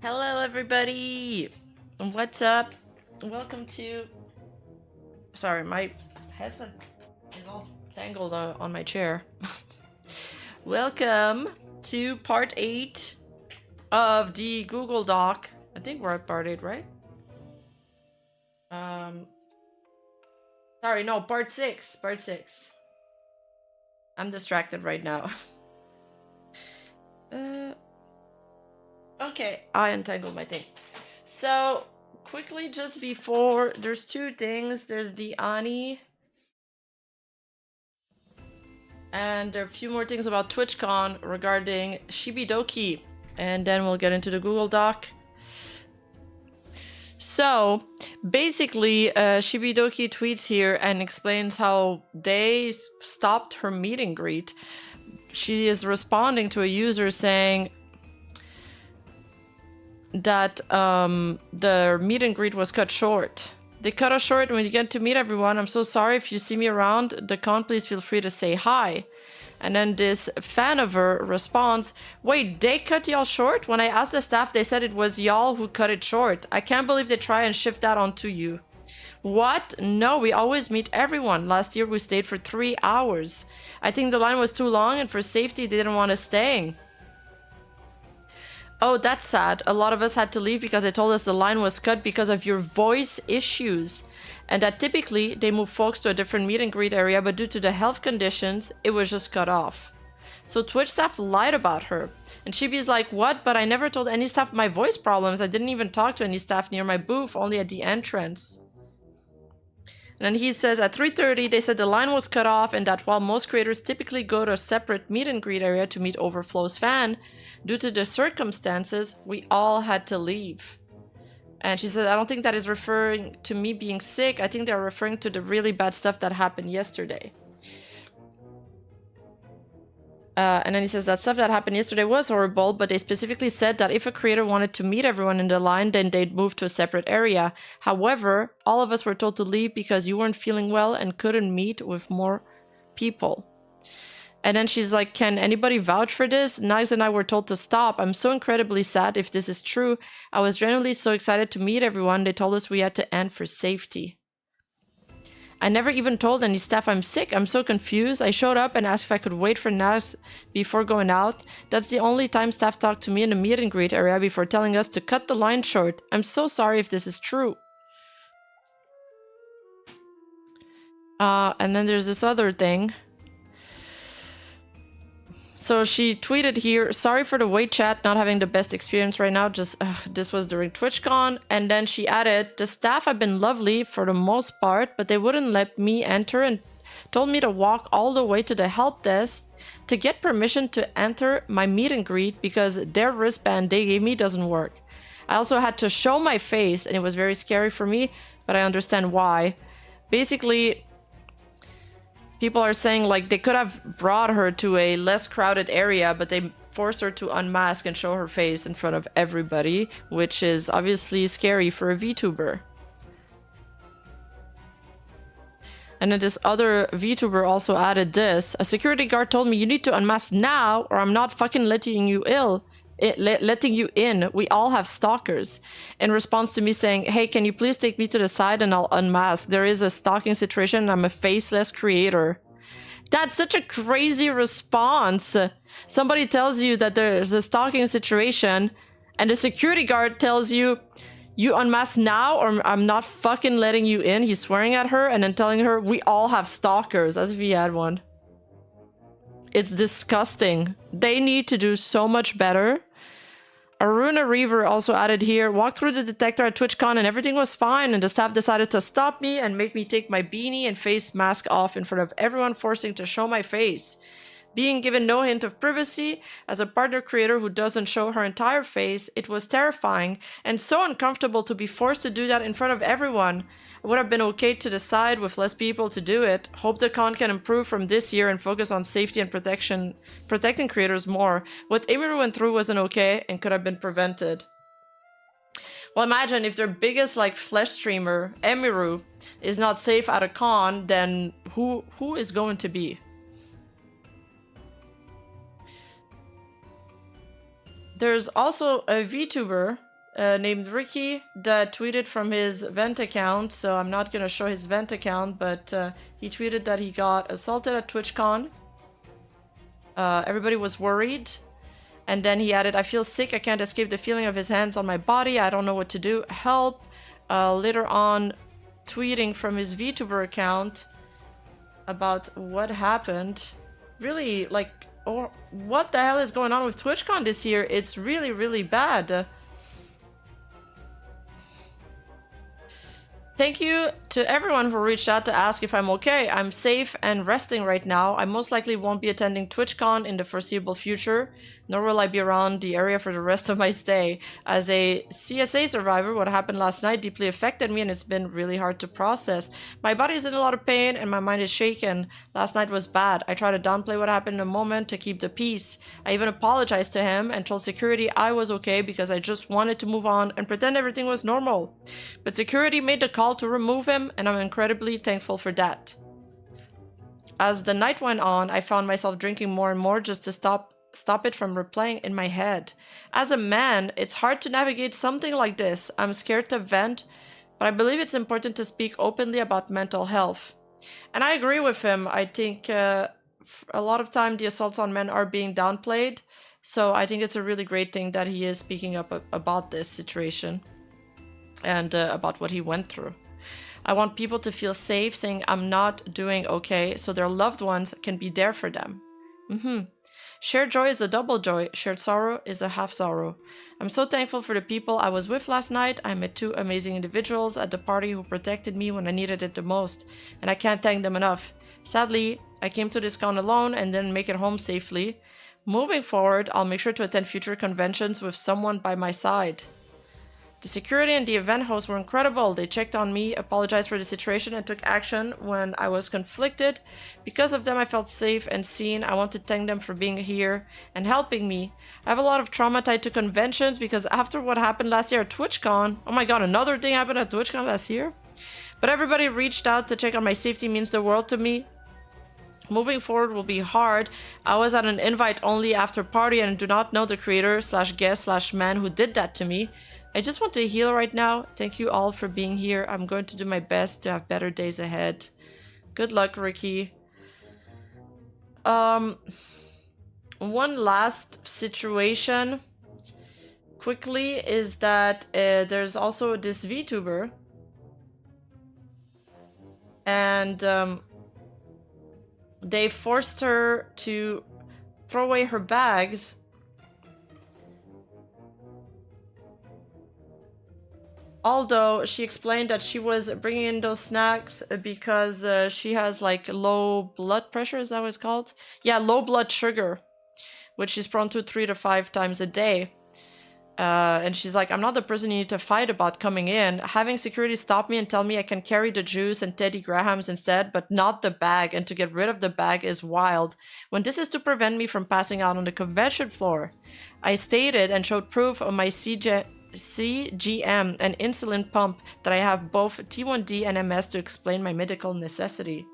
Hello everybody! What's up? Welcome to... Sorry, my headset is all tangled on my chair. Welcome to part 8 of the Google Doc. I think we're at part 8, right? Sorry, no, part 6. Part 6. I'm distracted right now. Okay, I untangled my thing. So, quickly, just before, there's two things. There's the Ani. And there are a few more things about TwitchCon regarding Shibidoki. And then we'll get into the Google Doc. So, basically, Shibidoki tweets here and explains how they stopped her meet and greet. She is responding to a user saying that the meet and greet was cut short. They cut us short when you get to meet everyone. I'm so sorry. If you see me around the con, please feel free to say hi. And then this fan of her responds, wait, they cut y'all short? When I asked the staff, they said it was y'all who cut it short. I can't believe they try and shift that onto you. What? No, we always meet everyone. Last year we stayed for 3 hours. I think the line was too long and for safety they didn't want us staying. Oh, that's sad. A lot of us had to leave because they told us the line was cut because of your voice issues. And that typically they move folks to a different meet and greet area, but due to the health conditions, it was just cut off. So Twitch staff lied about her. And Shibi's like, what? But I never told any staff my voice problems. I didn't even talk to any staff near my booth, only at the entrance. And then he says at 3:30, they said the line was cut off and that while most creators typically go to a separate meet and greet area to meet Overflow's fan, due to the circumstances, we all had to leave. And she said, I don't think that is referring to me being sick. I think they're referring to the really bad stuff that happened yesterday. And then he says that stuff that happened yesterday was horrible, but they specifically said that if a creator wanted to meet everyone in the line, then they'd move to a separate area. However, all of us were told to leave because you weren't feeling well and couldn't meet with more people. And then she's like, can anybody vouch for this? Nags and I were told to stop. I'm so incredibly sad if this is true. I was genuinely so excited to meet everyone. They told us we had to end for safety. I never even told any staff I'm sick. I'm so confused. I showed up and asked if I could wait for Nags before going out. That's the only time staff talked to me in the meet and greet area before telling us to cut the line short. I'm so sorry if this is true. And then there's this other thing. So she tweeted here, sorry for the wait chat, not having the best experience right now, just this was during TwitchCon. And then she added, the staff have been lovely for the most part, but they wouldn't let me enter and told me to walk all the way to the help desk to get permission to enter my meet and greet because their wristband they gave me doesn't work. I also had to show my face and it was very scary for me, but I understand why. Basically, people are saying like they could have brought her to a less crowded area, but they forced her to unmask and show her face in front of everybody, which is obviously scary for a VTuber. And then this other VTuber also added this. A security guard told me you need to unmask now or I'm not fucking letting you in. We all have stalkers. In response to me saying, hey, can you please take me to the side and I'll unmask. There is a stalking situation. I'm a faceless creator. That's such a crazy response. Somebody tells you that there's a stalking situation and the security guard tells you, you unmask now or I'm not fucking letting you in. He's swearing at her and then telling her, we all have stalkers, as if he had one. It's disgusting. They need to do so much better. Aruna Reaver also added here, walked through the detector at TwitchCon and everything was fine and the staff decided to stop me and make me take my beanie and face mask off in front of everyone, forcing to show my face. Being given no hint of privacy, as a partner creator who doesn't show her entire face, it was terrifying and so uncomfortable to be forced to do that in front of everyone. It would have been okay to decide with less people to do it. Hope the con can improve from this year and focus on safety and protecting creators more. What Emiru went through wasn't okay and could have been prevented. Well, imagine if their biggest like flesh streamer, Emiru, is not safe at a con, then who is going to be? There's also a VTuber named Ricky that tweeted from his vent account. So I'm not gonna show his vent account, but he tweeted that he got assaulted at Twitchcon. Everybody was worried. And then he added, I feel sick. I can't escape the feeling of his hands on my body. I don't know what to do. Help. Later on, tweeting from his VTuber account about what happened. Really, like, or what the hell is going on with TwitchCon this year? It's really, really bad. Thank you to everyone who reached out to ask if I'm okay. I'm safe and resting right now. I most likely won't be attending TwitchCon in the foreseeable future, nor will I be around the area for the rest of my stay. As a CSA survivor, what happened last night deeply affected me and it's been really hard to process. My body is in a lot of pain and my mind is shaken. Last night was bad. I tried to downplay what happened in a moment to keep the peace. I even apologized to him and told security I was okay because I just wanted to move on and pretend everything was normal. But security made the call to remove him, and I'm incredibly thankful for that. As the night went on, I found myself drinking more and more just to stop it from replaying in my head. As a man, it's hard to navigate something like this. I'm scared to vent, but I believe it's important to speak openly about mental health. And I agree with him. I think a lot of time the assaults on men are being downplayed, so I think it's a really great thing that he is speaking up about this situation and about what he went through. I want people to feel safe saying I'm not doing okay so their loved ones can be there for them. Shared joy is a double joy. Shared sorrow is a half sorrow. I'm so thankful for the people I was with last night. I met 2 amazing individuals at the party who protected me when I needed it the most, and I can't thank them enough. Sadly, I came to this con alone and didn't make it home safely. Moving forward, I'll make sure to attend future conventions with someone by my side. The security and the event hosts were incredible. They checked on me, apologized for the situation, and took action when I was conflicted. Because of them, I felt safe and seen. I want to thank them for being here and helping me. I have a lot of trauma tied to conventions because after what happened last year at TwitchCon, oh my god, another thing happened at TwitchCon last year? But everybody reached out to check on my safety means the world to me. Moving forward will be hard. I was at an invite-only after party and do not know the creator / guest / man who did that to me. I just want to heal right now. Thank you all for being here. I'm going to do my best to have better days ahead. Good luck, Ricky. One last situation quickly is that there's also this VTuber. And they forced her to throw away her bags. Although she explained that she was bringing in those snacks because she has like low blood pressure, is that what it's called? Yeah, low blood sugar, which she's prone to 3 to 5 times a day. And she's like, I'm not the person you need to fight about coming in. Having security stop me and tell me I can carry the juice and Teddy Grahams instead, but not the bag, and to get rid of the bag is wild. When this is to prevent me from passing out on the convention floor. I stated and showed proof of my CGM and insulin pump that I have both T1D and MS to explain my medical necessity.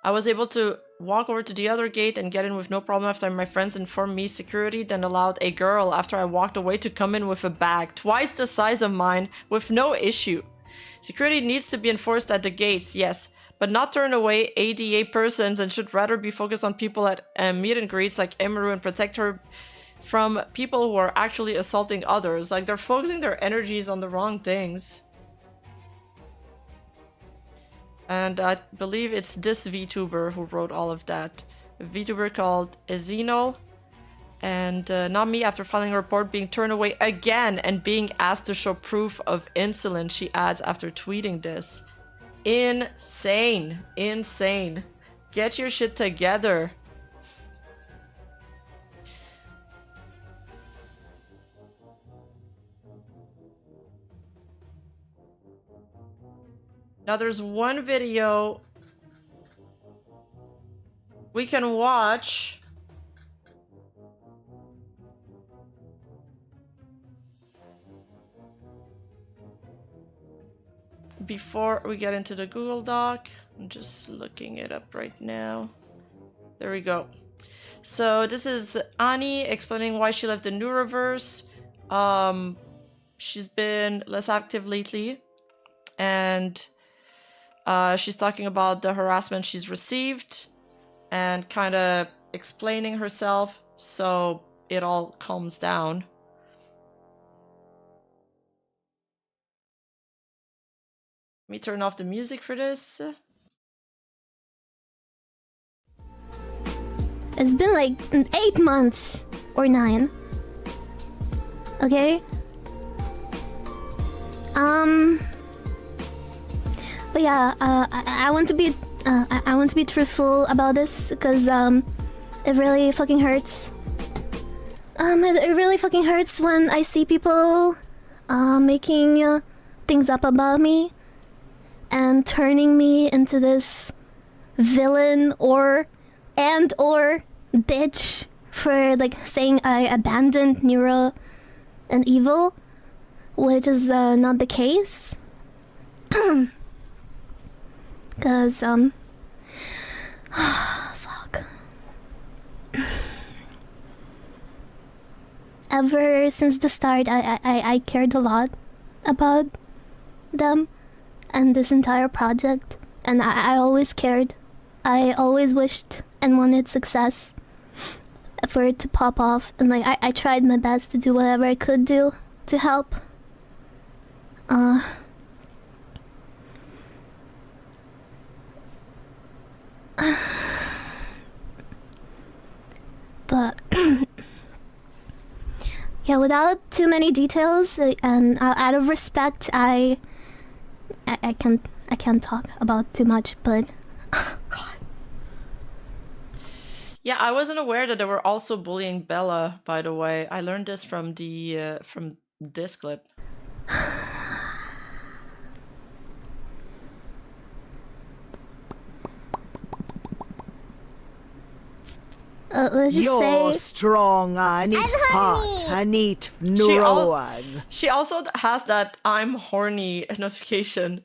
I was able to walk over to the other gate and get in with no problem after my friends informed me security then allowed a girl after I walked away to come in with a bag twice the size of mine with no issue. Security needs to be enforced at the gates, yes, but not turn away ADA persons and should rather be focused on people at meet and greets like Emiru and protect her from people who are actually assaulting others. Like, they're focusing their energies on the wrong things. And I believe it's this VTuber who wrote all of that. A VTuber called Ezino. And not me, after filing a report, being turned away again and being asked to show proof of insulin, she adds after tweeting this. Insane. Insane. Get your shit together. Now there's one video we can watch before we get into the Google Doc. I'm just looking it up right now. There we go. So this is Annie explaining why she left the Neuroverse. She's been less active lately, and she's talking about the harassment she's received and kind of explaining herself, so it all calms down. Let me turn off the music for this. It's been like 8 months or 9. Okay? But yeah, I want to be I want to be truthful about this because it really fucking hurts. It really fucking hurts when I see people making things up about me and turning me into this villain or bitch for like saying I abandoned Neuro and Evil, which is not the case. Cause fuck. Ever since the start, I cared a lot about them and this entire project, and I always cared. I always wished and wanted success for it to pop off, and like I tried my best to do whatever I could do to help. But yeah, without too many details and out of respect, I can't talk about too much. But God. Yeah, I wasn't aware that they were also bullying Bella, by the way. I learned this from this clip. Let's just You're say strong, I need heart, I need neuron. She also has that I'm horny notification.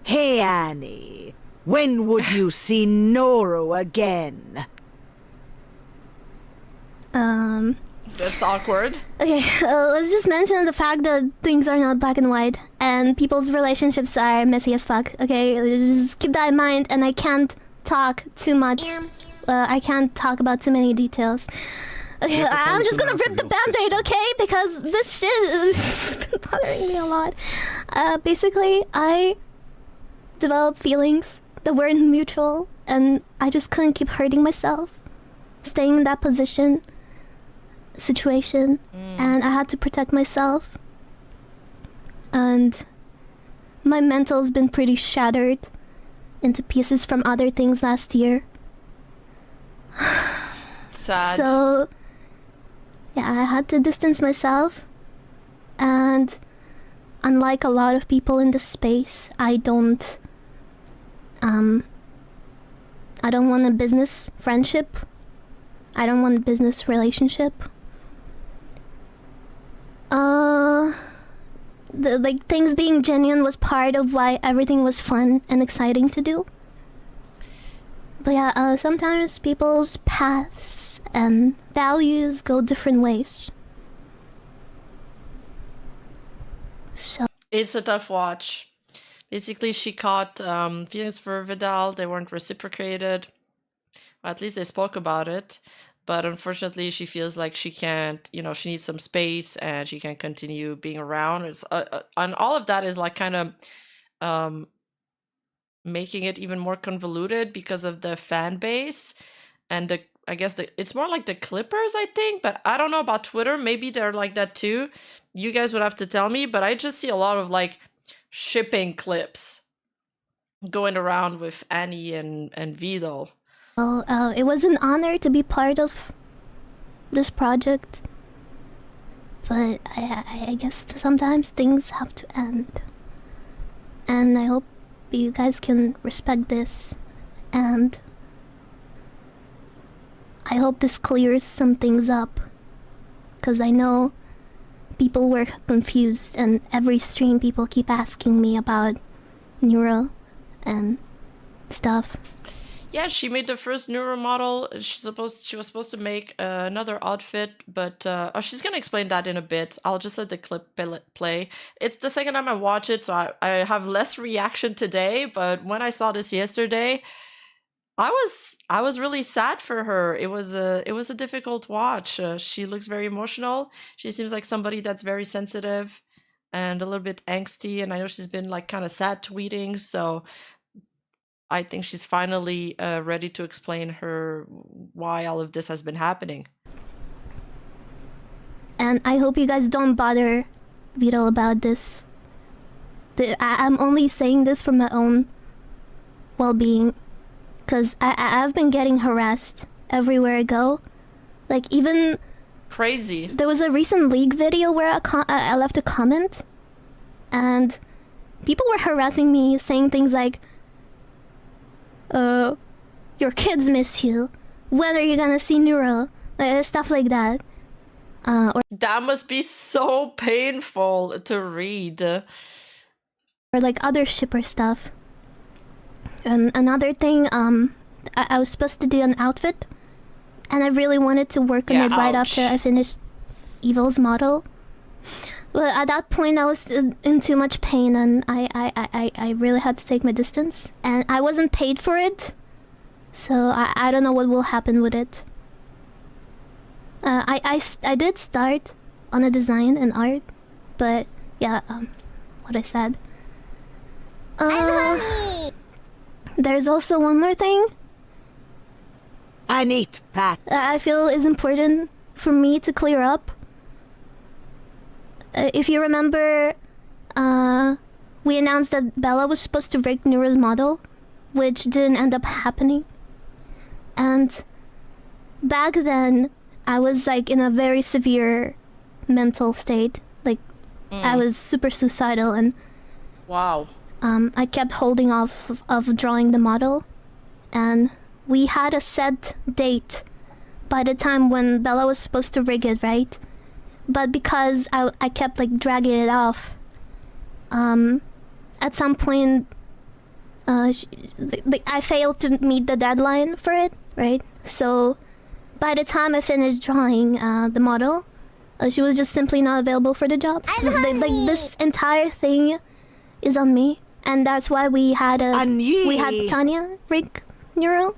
Hey Annie, when would you see Noro again? That's awkward. Okay, let's just mention the fact that things are not black and white and people's relationships are messy as fuck. Okay, just keep that in mind, and I can't talk too much. I can't talk about too many details. Okay, I'm just gonna rip the band-aid, okay? Because this shit has been bothering me a lot. Basically, I developed feelings that weren't mutual, and I just couldn't keep hurting myself, staying in that situation, and I had to protect myself. And my mental's been pretty shattered into pieces from other things last year. Sad. So yeah, I had to distance myself, and unlike a lot of people in this space, I don't want a business friendship. I don't want a business relationship. Like things being genuine was part of why everything was fun and exciting to do. But yeah, sometimes people's paths and values go different ways. So It's a tough watch. Basically, she caught feelings for Vidal. They weren't reciprocated. Or at least they spoke about it. But unfortunately, she feels like she can't, she needs some space and she can't continue being around. And all of that is like kind of making it even more convoluted because of the fan base. And I guess it's more like the Clippers, I think. But I don't know about Twitter. Maybe they're like that too. You guys would have to tell me. But I just see a lot of like shipping clips going around with Annie and Vidal. It was an honor to be part of this project, but I guess sometimes things have to end, and I hope you guys can respect this, and I hope this clears some things up, because I know people were confused, and every stream people keep asking me about Neuro and stuff. Yeah, she made the first neuro model. She was supposed to make another outfit, but she's gonna explain that in a bit. I'll just let the clip play. It's the second time I watch it, so I have less reaction today. But when I saw this yesterday, I was really sad for her. It was a difficult watch. She looks very emotional. She seems like somebody that's very sensitive and a little bit angsty. And I know she's been like kind of sad tweeting, so I think she's finally ready to explain why all of this has been happening. And I hope you guys don't bother Vito about this. I'm only saying this for my own well-being, because I've been getting harassed everywhere I go. Like, even... Crazy. There was a recent League video where I left a comment, and people were harassing me, saying things like, your kids miss you. When are you gonna see Neuro? Stuff like that. Or that must be so painful to read. Or like other shipper stuff. And another thing, I was supposed to do an outfit, and I really wanted to work on it right after I finished Evil's model. But at that point, I was in too much pain, and I really had to take my distance. And I wasn't paid for it, so I don't know what will happen with it. I did start on a design and art, but yeah, what I said. There's also one more thing. I need pats. I feel is important for me to clear up. If you remember, we announced that Bella was supposed to rig Neuro's model, which didn't end up happening. And back then, I was like in a very severe mental state. Like, I was super suicidal, and wow. I kept holding off of drawing the model, and we had a set date by the time when Bella was supposed to rig it, right? But because I kept like dragging it off, at some point, I failed to meet the deadline for it, right? So by the time I finished drawing the model, she was just simply not available for the job. So like this entire thing is on me, and that's why we had Tanya rig Neuro.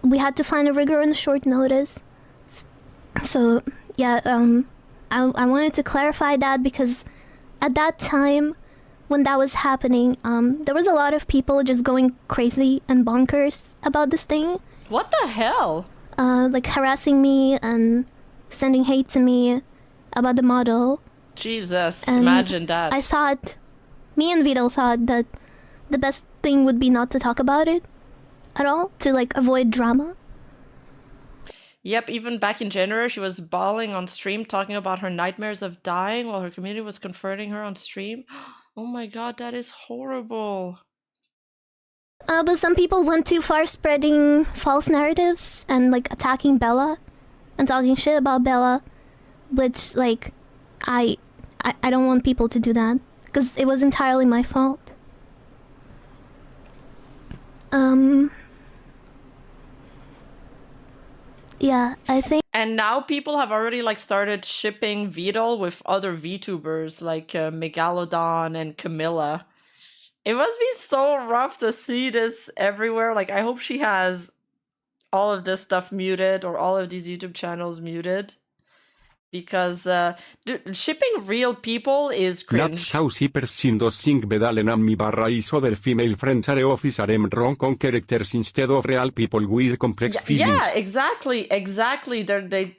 We had to find a rigger on short notice. So yeah, I wanted to clarify that, because at that time when that was happening, there was a lot of people just going crazy and bonkers about this thing. What the hell? Like harassing me and sending hate to me about the model. Jesus, And imagine that. I thought, me and Vito thought that the best thing would be not to talk about it at all, to like avoid drama. Yep, even back in January, she was bawling on stream, talking about her nightmares of dying while her community was confronting her on stream. Oh my god, that is horrible. But some people went too far, spreading false narratives and like attacking Bella and talking shit about Bella, which like I don't want people to do that, because it was entirely my fault. Yeah, I think. And now people have already like started shipping Vidal with other VTubers like Megalodon and Camilla. It must be so rough to see this everywhere. Like, I hope she has all of this stuff muted, or all of these YouTube channels muted. Because shipping real people is cringe. That's how shippers sing bedalen ammi barra is other female friends are officer wrong on characters instead of real people with complex feelings. Yeah, exactly. They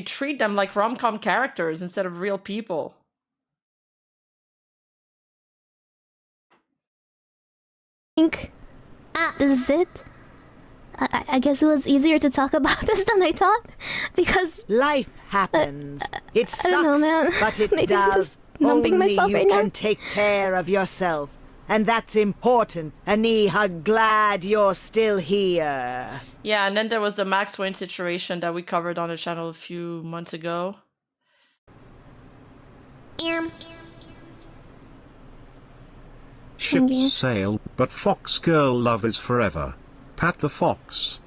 treat them like rom-com characters instead of real people. I think this is it. I guess it was easier to talk about this than I thought, because life happens. It sucks, I don't know, man. but it Maybe I'm does. just numbing Only myself you right can now. take care of yourself, and that's important. Aniha, glad you're still here. Yeah, and then there was the Max Wayne situation that we covered on the channel a few months ago. Ships sail, but Fox girl love is forever. Pat the Fox.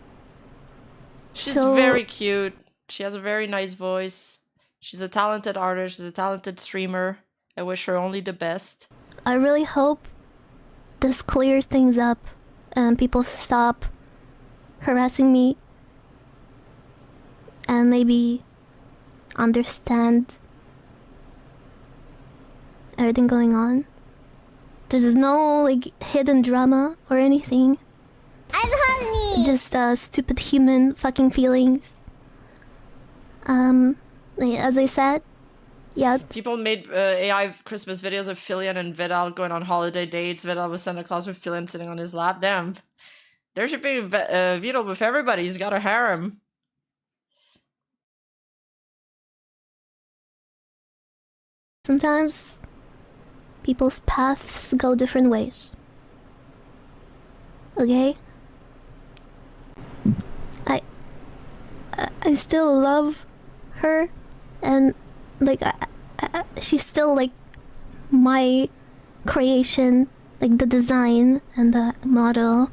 She's So- very cute. She has a very nice voice. She's a talented artist. She's a talented streamer. I wish her only the best. I really hope this clears things up and people stop harassing me and maybe understand everything going on. There's no like hidden drama or anything. I'm honey. Just stupid human fucking feelings. As I said, yeah. People made AI Christmas videos of Filian and Vidal going on holiday dates. Vidal with Santa Claus with Filian sitting on his lap. Damn. There should be Vidal with everybody. He's got a harem. Sometimes people's paths go different ways. Okay? I still love her, and like she's still like my creation, like the design and the model,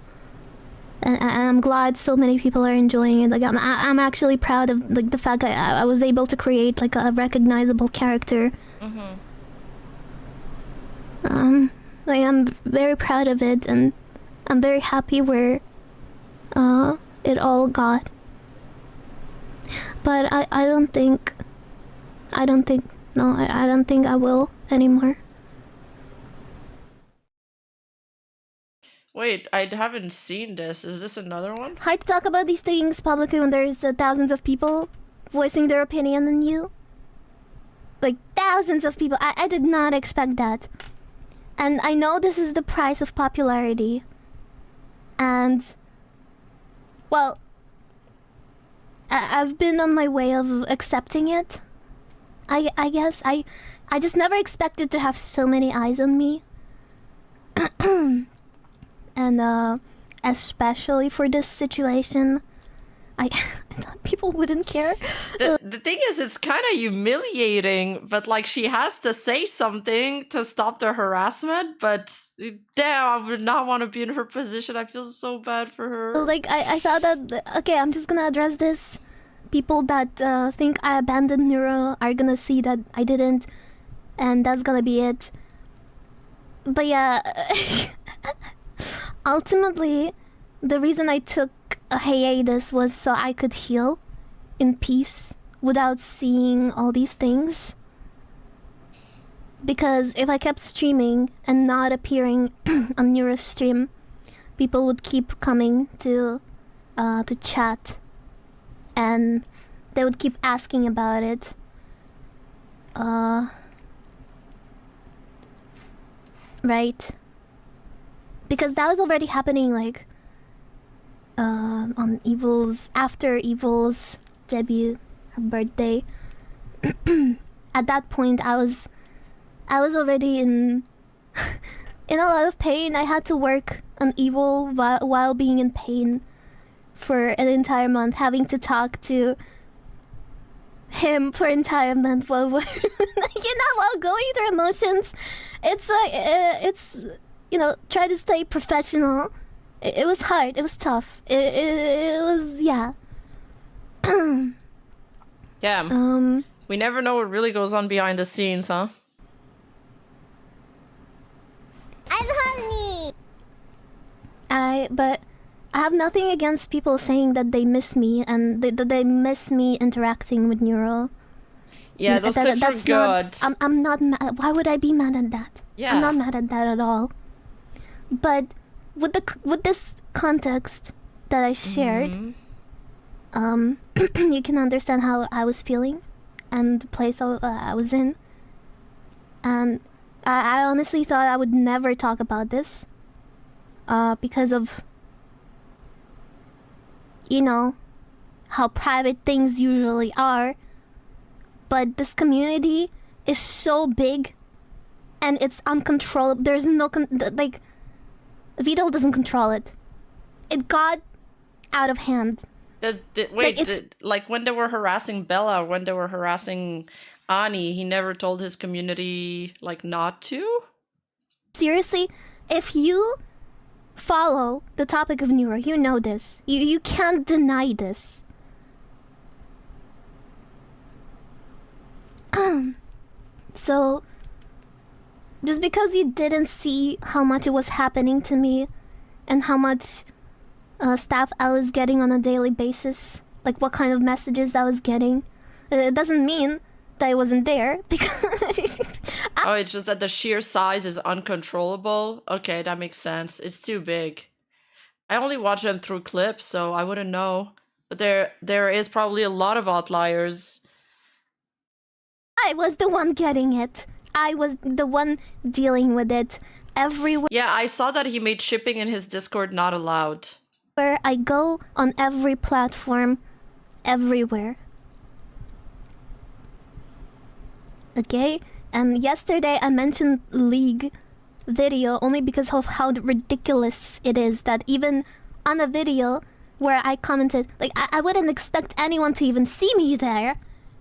and I'm glad so many people are enjoying it. Like I'm actually proud of like the fact that I was able to create like a recognizable character. Like I'm very proud of it, and I'm very happy where it all got. But I don't think I don't think I will anymore. Wait, I haven't seen this. Is this another one? Hard to talk about these things publicly when there's thousands of people voicing their opinion on you. Like thousands of people. I did not expect that. And I know this is the price of popularity. And well, I've been on my way of accepting it. I guess I just never expected to have so many eyes on me. And especially for this situation, I thought people wouldn't care. The thing is, it's kind of humiliating, but like she has to say something to stop the harassment, but damn, I would not want to be in her position. I feel so bad for her. Like I thought that, okay, I'm just gonna address this. People that think I abandoned Neuro are gonna see that I didn't, and that's gonna be it. But yeah, ultimately, the reason I took a hiatus was so I could heal in peace without seeing all these things. Because if I kept streaming and not appearing on Neuro's stream, people would keep coming to chat, and they would keep asking about it. Right? Because that was already happening, like on after Evil's debut, her birthday. At that point, I was already in a lot of pain. I had to work on Evil while being in pain for an entire month, having to talk to him for an entire month while while going through emotions. It's try to stay professional. It was hard. It was tough. It was, yeah. Yeah. We never know what really goes on behind the scenes, huh? I'm honey. But I have nothing against people saying that they miss me and that they miss me interacting with Neural. Yeah, those clips are good. I'm not mad. Why would I be mad at that? Yeah. I'm not mad at that at all. But with this context that I shared, you can understand how I was feeling and the place I was in. And I honestly thought I would never talk about this because of, how private things usually are. But this community is so big and it's uncontrollable. There's no Vidal doesn't control it. It got out of hand. Like when they were harassing Bella, when they were harassing Ani, he never told his community like not to? Seriously, if you follow the topic of Neuro. You know this. You can't deny this. So, just because you didn't see how much it was happening to me and how much stuff I was getting on a daily basis, like what kind of messages I was getting, it doesn't mean that I wasn't there, because Oh, it's just that the sheer size is uncontrollable. Okay, that makes sense. It's too big. I only watch them through clips, so I wouldn't know. But there is probably a lot of outliers. I was the one getting it. I was the one dealing with it everywhere Yeah, I saw that he made shipping in his Discord not allowed. I go, on every platform, everywhere. Okay? And yesterday I mentioned League video only because of how ridiculous it is that even on a video where I commented, like, I wouldn't expect anyone to even see me there.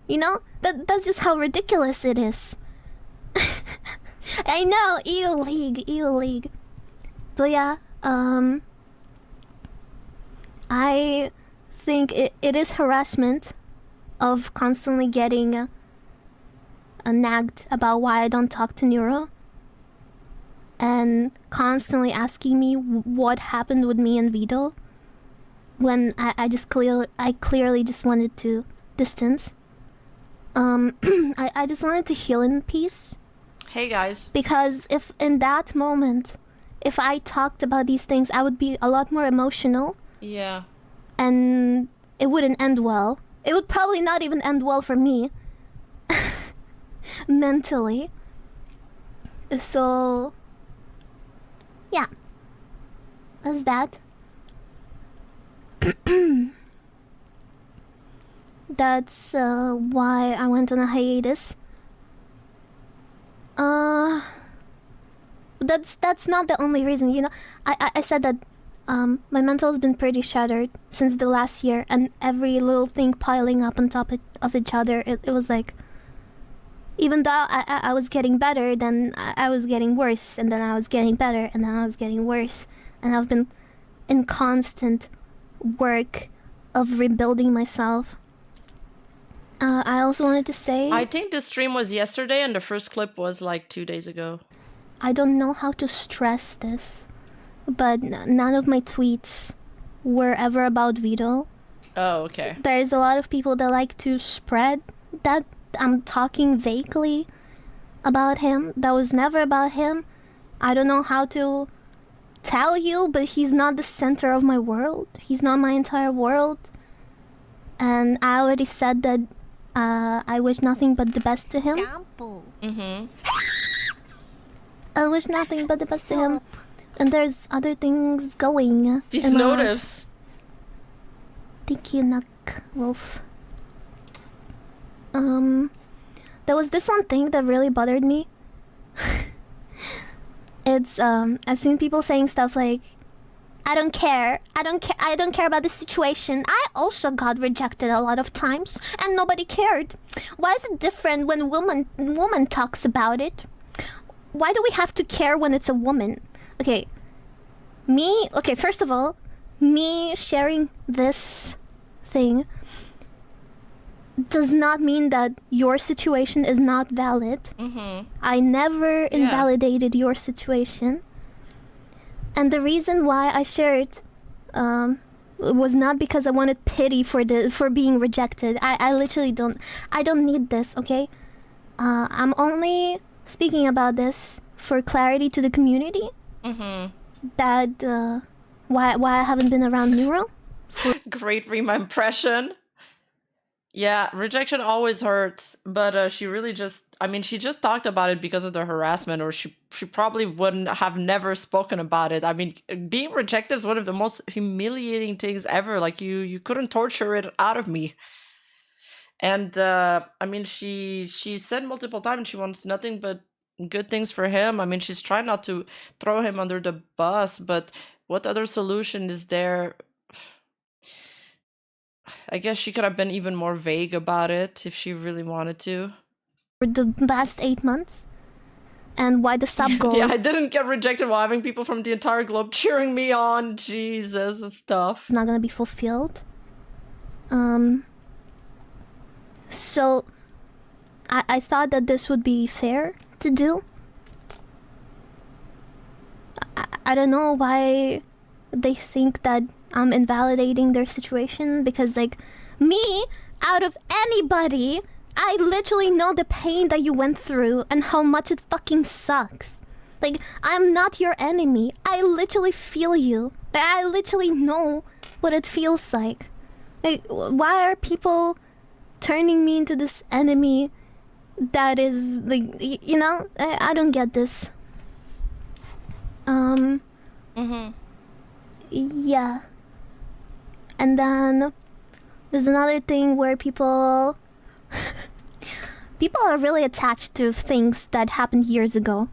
You know? That's just how ridiculous it is. I know, EU League. But yeah, I think it is harassment of constantly getting nagged about why I don't talk to Neuro, and constantly asking me what happened with me and Vito, when I clearly just wanted to distance. I just wanted to heal in peace. Hey guys. Because if in that moment, if I talked about these things, I would be a lot more emotional. Yeah. And it wouldn't end well. It would probably not even end well for me. Mentally. So, yeah. That's that. That's why I went on a hiatus. That's not the only reason, you know. I said that my mental has been pretty shattered since the last year, and every little thing piling up on top of each other, it was like, even though I was getting better, then I was getting worse, and then I was getting better, and then I was getting worse. And I've been in constant work of rebuilding myself. I also wanted to say, I think the stream was yesterday and the first clip was like 2 days ago. I don't know how to stress this, but none of my tweets were ever about Vito. Oh, okay. There's a lot of people that like to spread that I'm talking vaguely about him. That was never about him. I don't know how to tell you, but he's not the center of my world. He's not my entire world. And I already said that I wish nothing but the best to him. Mm-hmm. I wish nothing but the best to him. And there's other things going. These in my life. notives. Thank you, Nuck Wolf. There was this one thing that really bothered me. It's I've seen people saying stuff like, I don't care about the situation. I also got rejected a lot of times and nobody cared. Why is it different when woman talks about it? Why do we have to care when it's a woman? Okay, first of all, me sharing this thing does not mean that your situation is not valid. Mm-hmm. I never invalidated your situation. And the reason why I shared was not because I wanted pity for being rejected. I literally don't need this, okay? I'm only speaking about this for clarity to the community. Mm-hmm. That why I haven't been around Neuro. Great Rima impression. Yeah, rejection always hurts, but she really just, I mean, she just talked about it because of the harassment, or she probably wouldn't have never spoken about it. I mean, being rejected is one of the most humiliating things ever. Like, you couldn't torture it out of me. And, I mean, she said multiple times she wants nothing but good things for him. I mean, she's trying not to throw him under the bus, but what other solution is there? I guess she could have been even more vague about it if she really wanted to. For the last 8 months, and why the sub goal Yeah, I didn't get rejected while having people from the entire globe cheering me on. Jesus, it's tough. is not gonna be fulfilled. So I thought that this would be fair to do. I don't know why they think that I'm invalidating their situation, because like me, out of anybody, I literally know the pain that you went through and how much it fucking sucks. Like, I'm not your enemy. I literally feel you. I literally know what it feels like. Like, why are people turning me into this enemy that is, like, you know? I don't get this. Yeah. And then there's another thing where people are really attached to things that happened years ago.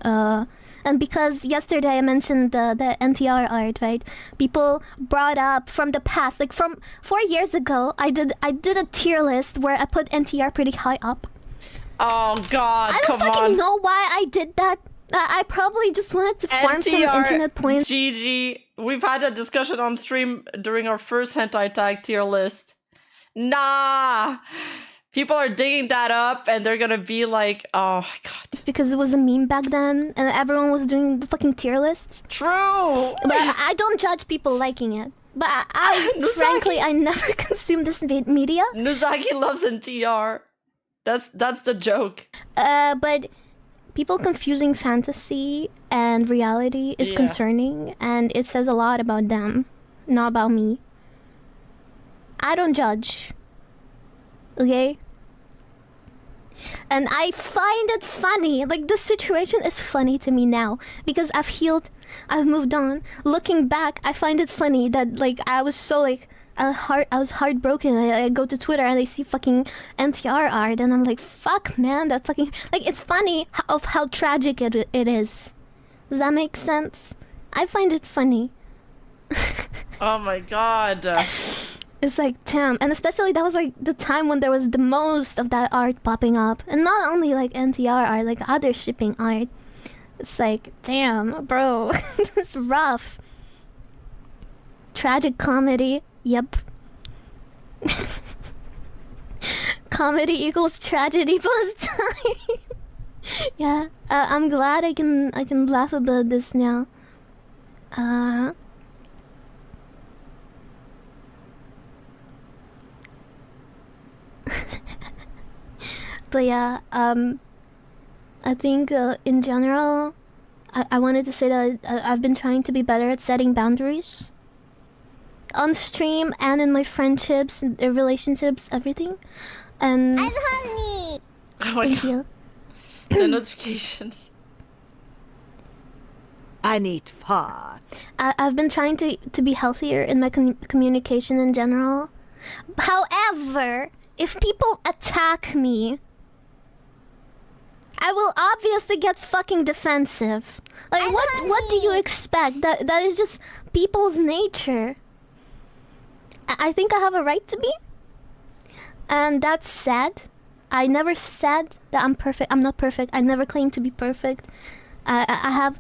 And because yesterday I mentioned the NTR art, right? People brought up from the past, like from 4 years ago, I did a tier list where I put NTR pretty high up. Oh God, I don't come fucking on. know why I did that. I probably just wanted to farm some internet points. GG. We've had a discussion on stream during our first hentai tag tier list. Nah. People are digging that up and they're gonna be like, oh my God. It's because it was a meme back then and everyone was doing the fucking tier lists. True. But I don't judge people liking it. But I frankly, I never consumed this media. Nuzaki loves NTR. That's the joke. But people confusing fantasy and reality is concerning, and it says a lot about them, not about me. I don't judge. Okay? And I find it funny. Like, this situation is funny to me now because I've healed, I've moved on. Looking back, I find it funny that, like, I was so, like, I was heartbroken. I go to Twitter and I see fucking NTR art and I'm like, fuck, man, that fucking, like, it's funny of how tragic it is. Does that make sense? I find it funny. Oh my God. It's like, damn. And especially that was like the time when there was the most of that art popping up. And not only like NTR art, like other shipping art. It's like, damn, bro. It's rough. Tragic comedy. Yep. Comedy equals tragedy plus time. Yeah. I'm glad I can laugh about this now. But yeah, I think in general, I wanted to say that I've been trying to be better at setting boundaries. On stream and in my friendships, and relationships, everything. And I'm honey. Oh my thank God. you. The notifications. I need fart. I've been trying to be healthier in my communication in general. However, if people attack me, I will obviously get fucking defensive. Like, what do you expect? That is just people's nature. I think I have a right to be. And that's sad. I never said that I'm perfect. I'm not perfect. I never claimed to be perfect. I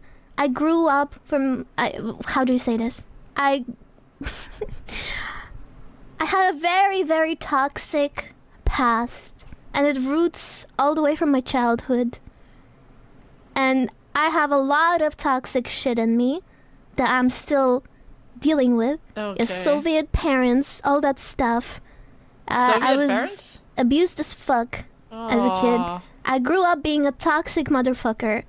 grew up from... how do you say this? I had a very, very toxic past. And it roots all the way from my childhood. And I have a lot of toxic shit in me that I'm still dealing with. Okay. Soviet parents, all that stuff. I was parents? abused as fuck as a kid. Aw. I grew up being a toxic motherfucker.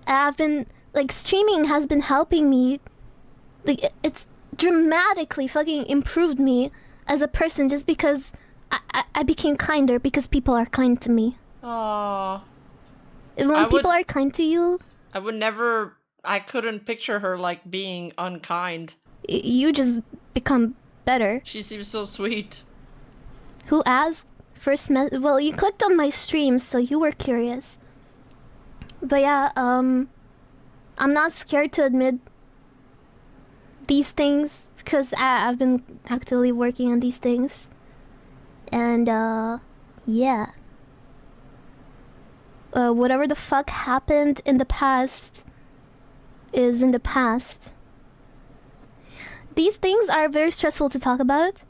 I've been, like, streaming has been helping me. Like, it's dramatically fucking improved me as a person just because I became kinder because people are kind to me. Aww. When people are kind to you, I would never... I couldn't picture her, like, being unkind. you just become better. She seems so sweet. Who asked? Well, you clicked on my stream, so you were curious. But yeah, I'm not scared to admit these things because I've been actively working on these things. And yeah. whatever the fuck happened in the past is in the past. These things are very stressful to talk about.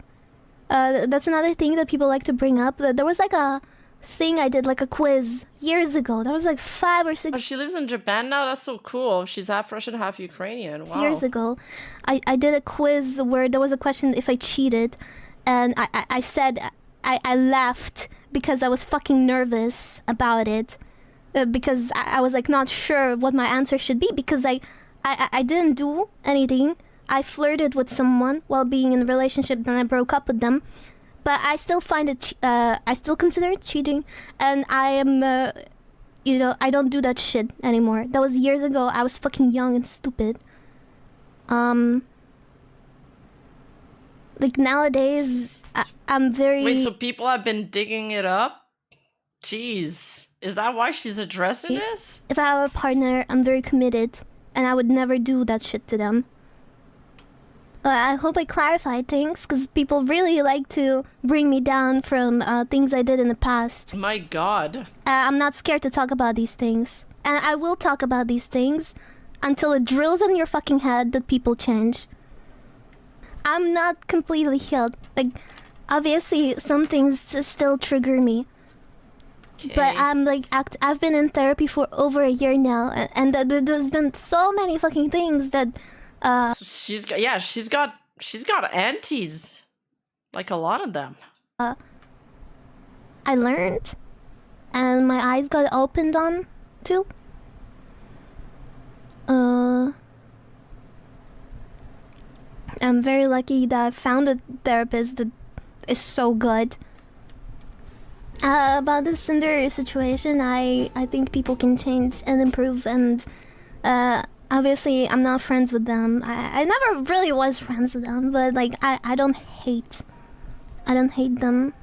That's another thing that people like to bring up. There was like a thing I did, like a quiz years ago. That was like 5 or 6 Oh, she lives in Japan now? That's so cool. She's half Russian, half Ukrainian. Wow. years ago. I did a quiz where there was a question if I cheated, and I said I laughed because I was fucking nervous about it, because I was like not sure what my answer should be, because I didn't do anything. I flirted with someone while being in a relationship, then I broke up with them. But I still find it, I still consider it cheating, and I am, you know, I don't do that shit anymore. That was years ago. I was fucking young and stupid. Like nowadays, I'm very... Wait, so people have been digging it up? Jeez. Is that why she's addressing this? If I have a partner, I'm very committed, and I would never do that shit to them. I hope I clarified things, because people really like to bring me down from things I did in the past. My god. I'm not scared to talk about these things. And I will talk about these things until it drills in your fucking head that people change. I'm not completely healed. Like, obviously, some things still trigger me. Okay. But I'm like, I've been in therapy for over a year now, and there's been so many fucking things that... she's got aunties, like a lot of them. I learned, and my eyes got opened on too. I'm very lucky that I found a therapist that is so good. About the Sinder situation, I think people can change and improve, and obviously I'm not friends with them. I never really was friends with them, but like I don't hate them.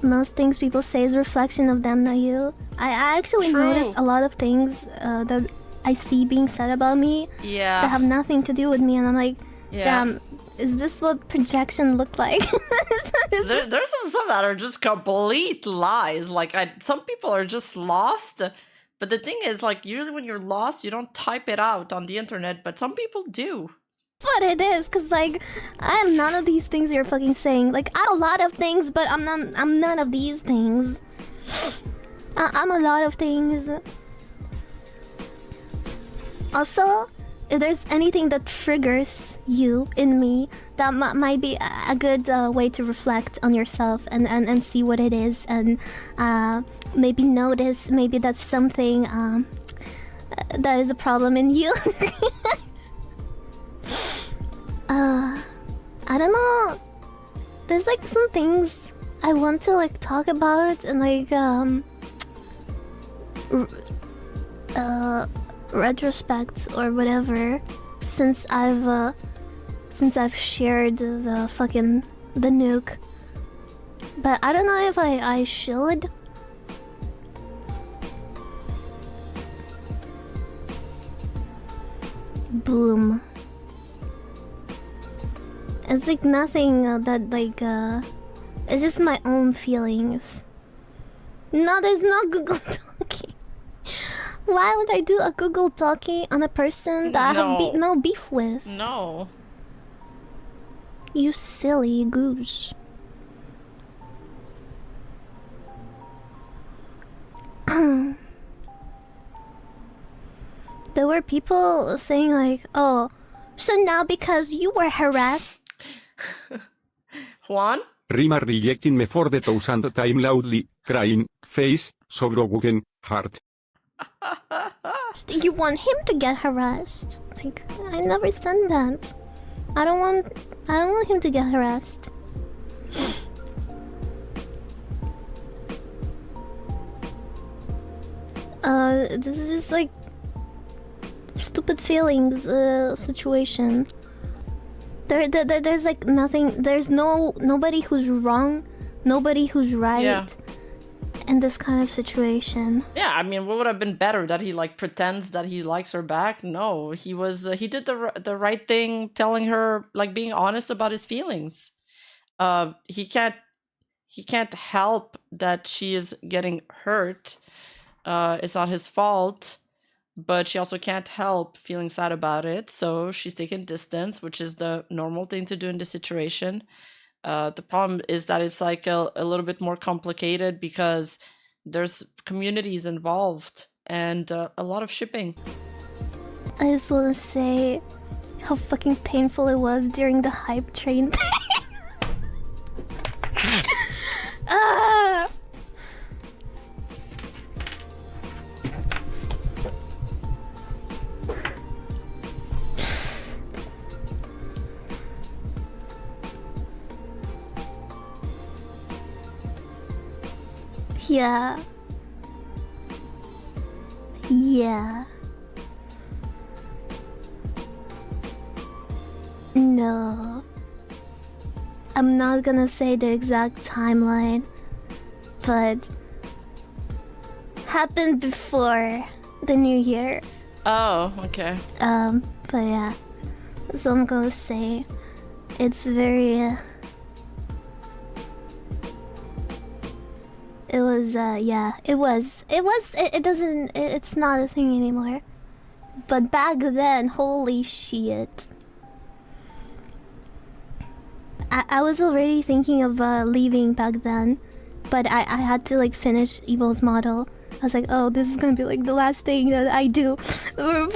Most things people say is a reflection of them, not you. I actually True. noticed a lot of things that I see being said about me Yeah. that have nothing to do with me, and I'm like, Yeah. damn, is this what projection looked like? There's some stuff that are just complete lies. Like, some people are just lost. But the thing is, like, usually when you're lost, you don't type it out on the internet, but some people do. That's what it is, cause like I am none of these things you're fucking saying. Like I'm a lot of things, but I'm none of these things. I'm a lot of things. Also, if there's anything that triggers you in me, that might be a good way to reflect on yourself and see what it is, and maybe notice, maybe that's something that is a problem in you. I don't know. There's like some things I want to like talk about and like retrospect or whatever, since I've shared the nuke. But I don't know if I should. Boom. It's like nothing that like it's just my own feelings. No, there's no Google Talkie. Why would I do a Google Talkie on a person that I have no beef with? No. You silly goose. There were people saying like, oh, so now because you were harassed. Juan? Rima rejecting me for the 1000th time loudly, crying, face, so broken, heart. You want him to get harassed? Like, I never said that. I don't want him to get harassed. This is just like stupid feelings situation. There's like nothing. There's nobody who's wrong, nobody who's right. Yeah. In this kind of situation. Yeah, I mean, what would have been better? That he like pretends that he likes her back? No, he he did the right thing, telling her, like, being honest about his feelings. He he can't help that she is getting hurt. It's not his fault, but she also can't help feeling sad about it. So she's taking distance, which is the normal thing to do in this situation. The problem is that it's like a little bit more complicated because there's communities involved and a lot of shipping. I just want to say how fucking painful it was during the hype train thing. Ah! Yeah. Yeah. No. I'm not gonna say the exact timeline, but happened before the new year. Oh, okay. But yeah. So I'm gonna say it's very it was yeah, it's not a thing anymore. But back then, holy shit. I was already thinking of leaving back then, but I had to like finish Evil's model. I was like, oh, this is gonna be like the last thing that I do. And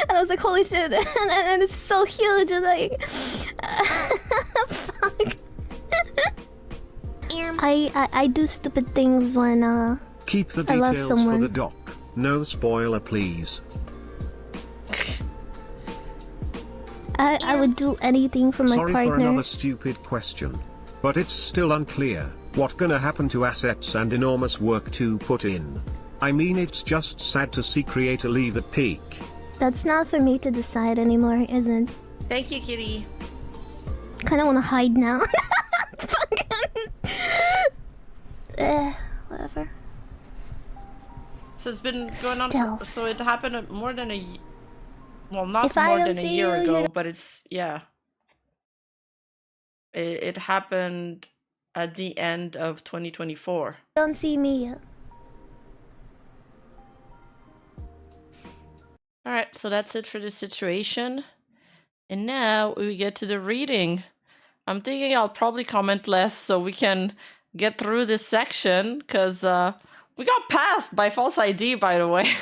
I was like, holy shit, and it's so huge, and like, fuck. I do stupid things when Keep the I love details for someone. the doc. No spoiler, please. I would do anything for my Sorry partner. for another stupid question, but it's still unclear what gonna happen to assets and enormous work to put in. I mean, it's just sad to see creator leave at peak. That's not for me to decide anymore, isn't? Thank you, Kitty. Kinda wanna hide now. Whatever. So it's been going on. Stealth. So it happened more than a. Well, not If I more don't than a see year you, ago, you but it's yeah. It happened at the end of 2024. Don't see me. All right, so that's it for this situation. And now we get to the reading. I'm thinking I'll probably comment less so we can get through this section because we got passed by false ID, by the way.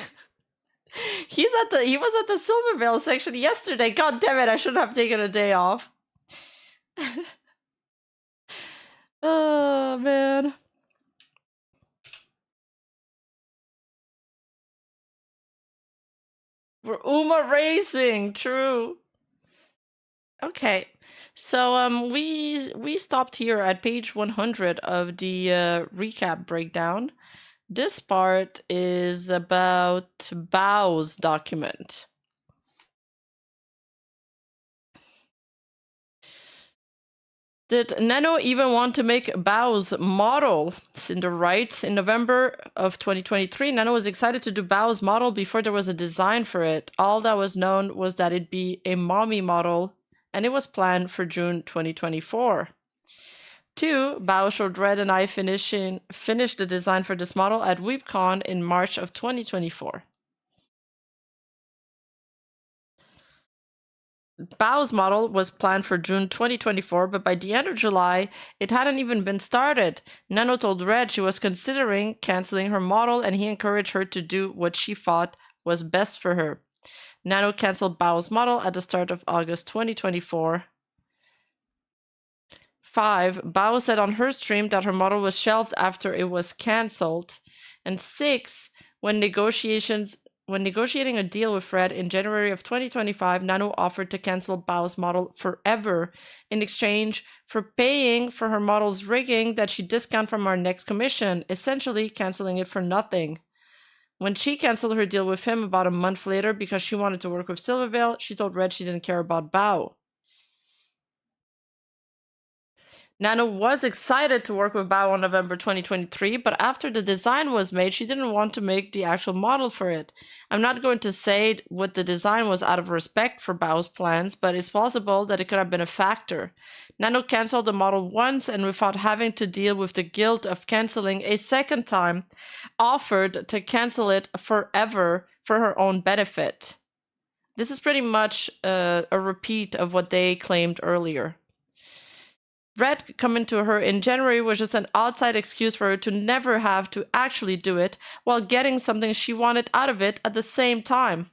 He was at the Silvervale section yesterday. God damn it, I should have taken a day off. Oh man. We're Uma racing, true. Okay. So we stopped here at page 100 of the recap breakdown. This part is about Bao's document. Did Nano even want to make Bao's model? Sinder writes, in November of 2023, Nano was excited to do Bao's model before there was a design for it. All that was known was that it'd be a mommy model, and it was planned for June 2024. 2. Bao showed Red and I finished the design for this model at WeebCon in March of 2024. Bao's model was planned for June 2024, but by the end of July, it hadn't even been started. Nano told Red she was considering canceling her model, and he encouraged her to do what she thought was best for her. Nano canceled Bao's model at the start of August 2024. 5. Bao said on her stream that her model was shelved after it was cancelled. And 6. When negotiating a deal with Red in January of 2025, Nano offered to cancel Bao's model forever in exchange for paying for her model's rigging that she discounted from our next commission, essentially canceling it for nothing. When she canceled her deal with him about a month later because she wanted to work with Silvervale, she told Red she didn't care about Bao. Nano was excited to work with Bao in November 2023, but after the design was made, she didn't want to make the actual model for it. I'm not going to say what the design was out of respect for Bao's plans, but it's possible that it could have been a factor. Nano canceled the model once, and without having to deal with the guilt of canceling a second time, offered to cancel it forever for her own benefit. This is pretty much a repeat of what they claimed earlier. Red coming to her in January was just an outside excuse for her to never have to actually do it while getting something she wanted out of it at the same time.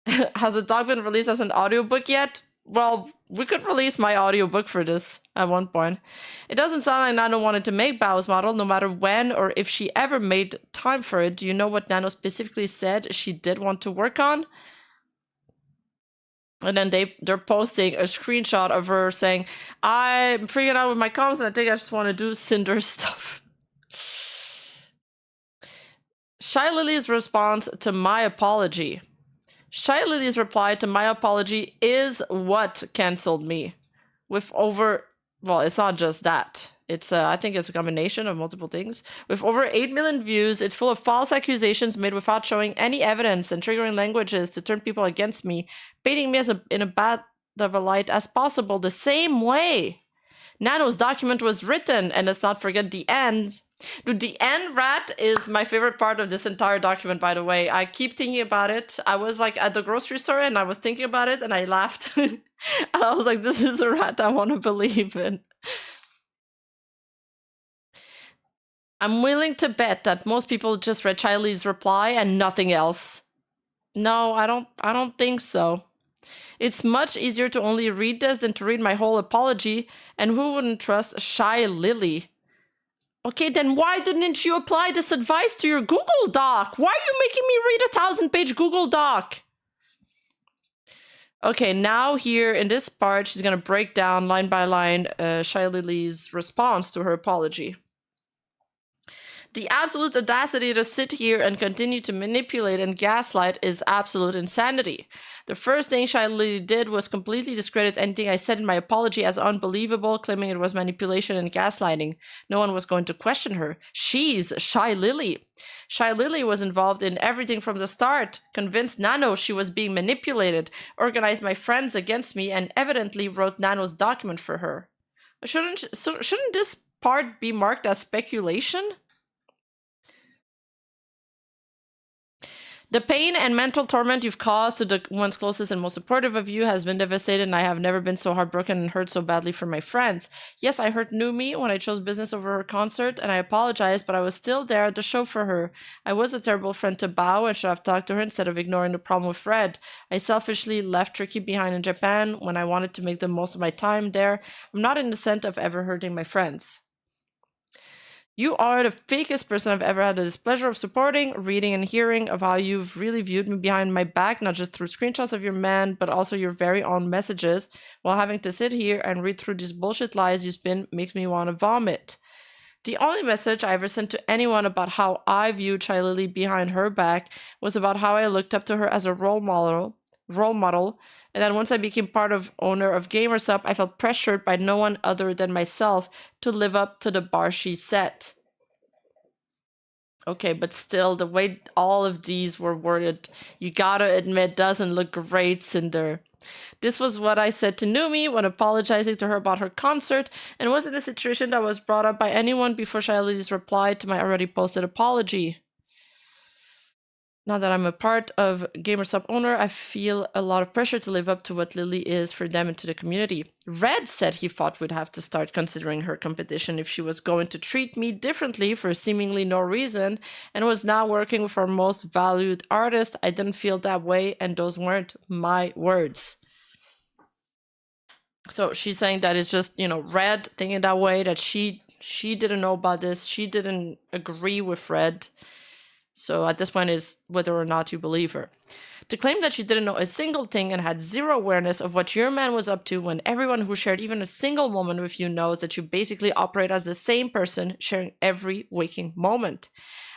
Has the dog been released as an audiobook yet? Well, we could release my audiobook for this at one point. It doesn't sound like Nano wanted to make Bao's model, no matter when or if she ever made time for it. Do you know what Nano specifically said she did want to work on? And then they're posting a screenshot of her saying, I'm freaking out with my comms and I think I just want to do Sinder stuff. Shy Lily's response to my apology. Shy Lily's reply to my apology is what canceled me. With over, well, it's not just that. It's I think it's a combination of multiple things. With over 8 million views, it's full of false accusations made without showing any evidence and triggering languages to turn people against me, painting me as in a bad of a light as possible the same way Nano's document was written. And let's not forget the end. Dude, the end rat is my favorite part of this entire document, by the way. I keep thinking about it. I was like at the grocery store and I was thinking about it and I laughed. And I was like, this is a rat I want to believe in. I'm willing to bet that most people just read Charlie's reply and nothing else. No, I don't think so. It's much easier to only read this than to read my whole apology, and who wouldn't trust Shy Lily? Okay, then why didn't you apply this advice to your Google Doc? Why are you making me read a 1,000-page Google Doc? Okay, now here in this part, she's gonna break down line by line Shy Lily's response to her apology. The absolute audacity to sit here and continue to manipulate and gaslight is absolute insanity. The first thing Shy Lily did was completely discredit anything I said in my apology as unbelievable, claiming it was manipulation and gaslighting. No one was going to question her. She's Shy Lily. Shy Lily was involved in everything from the start, convinced Nano she was being manipulated, organized my friends against me, and evidently wrote Nano's document for her. Shouldn't this part be marked as speculation? The pain and mental torment you've caused to the ones closest and most supportive of you has been devastating, and I have never been so heartbroken and hurt so badly for my friends. Yes, I hurt Numi when I chose business over her concert, and I apologize, but I was still there at the show for her. I was a terrible friend to Bao and should have talked to her instead of ignoring the problem with Red. I selfishly left Tricky behind in Japan when I wanted to make the most of my time there. I'm not innocent of ever hurting my friends. You are the fakest person I've ever had the displeasure of supporting, reading, and hearing of how you've really viewed me behind my back, not just through screenshots of your man, but also your very own messages, while having to sit here and read through these bullshit lies you spin makes me want to vomit. The only message I ever sent to anyone about how I viewed Shy Lily behind her back was about how I looked up to her as a role model, and then once I became owner of GamerSup, I felt pressured by no one other than myself to live up to the bar she set. Okay, but still, the way all of these were worded, you gotta admit, doesn't look great, Sinder. This was what I said to Numi when apologizing to her about her concert, and wasn't a situation that was brought up by anyone before Shy Lily's reply to my already posted apology. Now that I'm a part of GamerSup owner, I feel a lot of pressure to live up to what Lily is for them and to the community. Red said he thought we'd have to start considering her competition if she was going to treat me differently for seemingly no reason, and was now working with our most valued artist. I didn't feel that way, and those weren't my words. So she's saying that it's just, Red thinking that way, that she didn't know about this. She didn't agree with Red. So at this point is whether or not you believe her. To claim that she didn't know a single thing and had zero awareness of what your man was up to when everyone who shared even a single moment with you knows that you basically operate as the same person sharing every waking moment.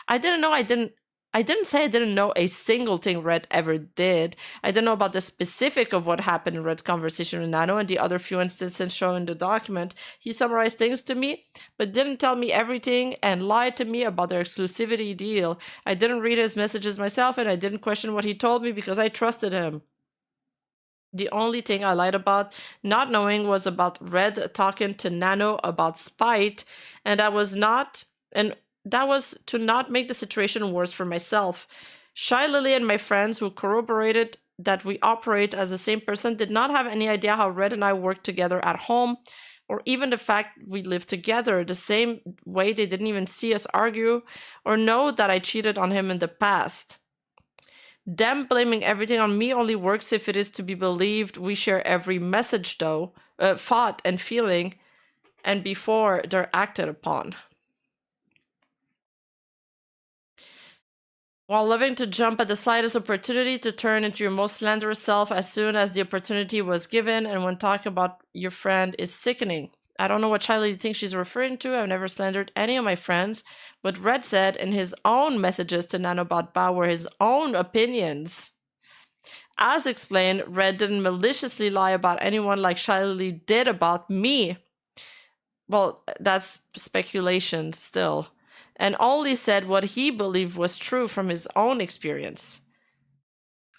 I didn't know I I didn't say I didn't know a single thing Red ever did. I didn't know about the specific of what happened in Red's conversation with Nano and the other few instances shown in the document. He summarized things to me, but didn't tell me everything and lied to me about their exclusivity deal. I didn't read his messages myself, and I didn't question what he told me because I trusted him. The only thing I lied about not knowing was about Red talking to Nano about spite, and that was to not make the situation worse for myself. Shy Lily and my friends who corroborated that we operate as the same person did not have any idea how Red and I work together at home, or even the fact we live together the same way. They didn't even see us argue or know that I cheated on him in the past. Them blaming everything on me only works if it is to be believed we share every message though, thought and feeling, and before they're acted upon. While loving to jump at the slightest opportunity to turn into your most slanderous self as soon as the opportunity was given, and when talking about your friend is sickening. I don't know what Charlie thinks she's referring to. I've never slandered any of my friends. But Red said in his own messages to Nanobot Bao were his own opinions. As explained, Red didn't maliciously lie about anyone like Charlie did about me. Well, that's speculation still. And only said what he believed was true from his own experience.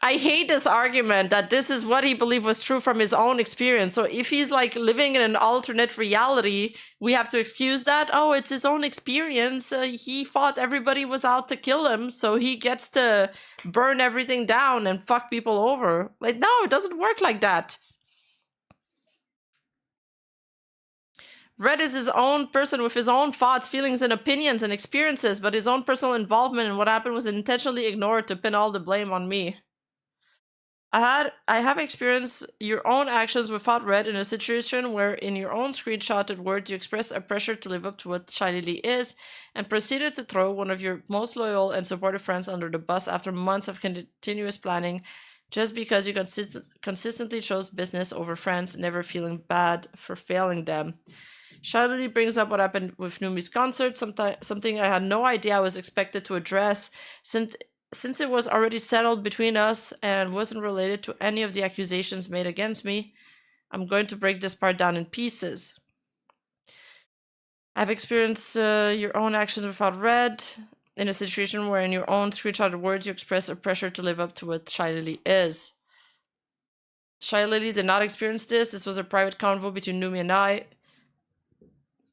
I hate this argument that this is what he believed was true from his own experience. So if he's like living in an alternate reality, we have to excuse that. Oh, it's his own experience. He thought everybody was out to kill him, so he gets to burn everything down and fuck people over. Like, no, it doesn't work like that. Red is his own person with his own thoughts, feelings, and opinions and experiences, but his own personal involvement in what happened was intentionally ignored to pin all the blame on me. I have experienced your own actions without Red in a situation where in your own screenshotted words you express a pressure to live up to what Shy Lily is and proceeded to throw one of your most loyal and supportive friends under the bus after months of continuous planning just because you consistently chose business over friends, never feeling bad for failing them. Shy Lily brings up what happened with Numi's concert, something I had no idea I was expected to address since it was already settled between us and wasn't related to any of the accusations made against me. I'm going to break this part down in pieces. I've experienced your own actions without Red in a situation where in your own screenshotted words you express a pressure to live up to what Shy Lily is. Shy Lily did not experience this. This was a private convo between Numi and I.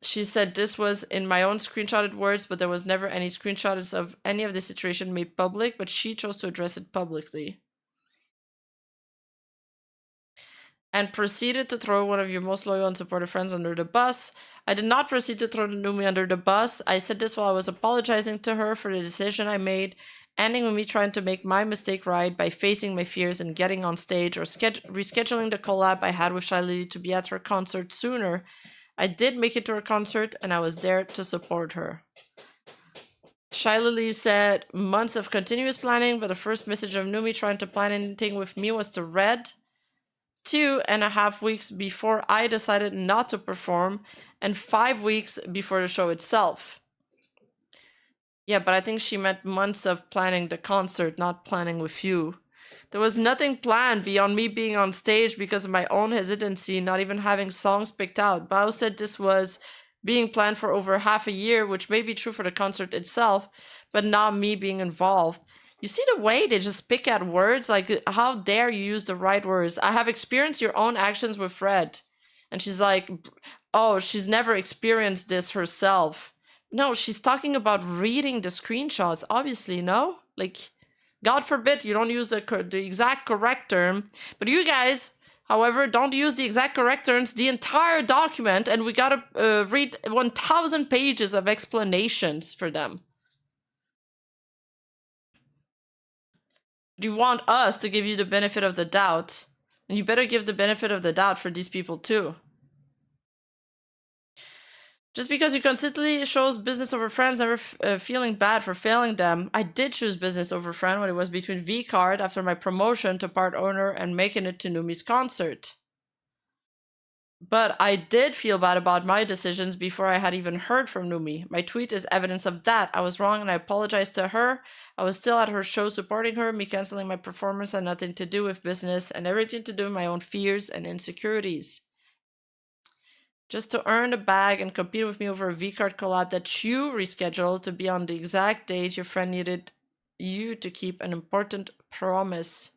She said this was in my own screenshotted words, but there was never any screenshots of any of the situation made public, but she chose to address it publicly. And proceeded to throw one of your most loyal and supportive friends under the bus. I did not proceed to throw Numi under the bus. I said this while I was apologizing to her for the decision I made, ending with me trying to make my mistake right by facing my fears and getting on stage or rescheduling the collab I had with Shy Lily to be at her concert sooner. I did make it to her concert, and I was there to support her. Shy Lily said months of continuous planning, but the first message of Numi trying to plan anything with me was to Red. 2.5 weeks before I decided not to perform, and 5 weeks before the show itself. Yeah, but I think she meant months of planning the concert, not planning with you. There was nothing planned beyond me being on stage because of my own hesitancy, not even having songs picked out. Bao said this was being planned for over half a year, which may be true for the concert itself, but not me being involved. You see the way they just pick at words? Like, how dare you use the right words? I have experienced your own actions with Red. And she's like, oh, she's never experienced this herself. No, she's talking about reading the screenshots, obviously, no? Like, God forbid you don't use the exact correct term. But you guys, however, don't use the exact correct terms, the entire document, and we gotta read 1,000 pages of explanations for them. You want us to give you the benefit of the doubt, and you better give the benefit of the doubt for these people too. Just because you consistently chose business over friends, never feeling bad for failing them. I did choose business over friend when it was between V-Card after my promotion to part owner and making it to Numi's concert. But I did feel bad about my decisions before I had even heard from Numi. My tweet is evidence of that. I was wrong and I apologized to her. I was still at her show supporting her. Me canceling my performance had nothing to do with business and everything to do with my own fears and insecurities. Just to earn the bag and compete with me over a V-Card collab that you rescheduled to be on the exact date your friend needed you to keep an important promise.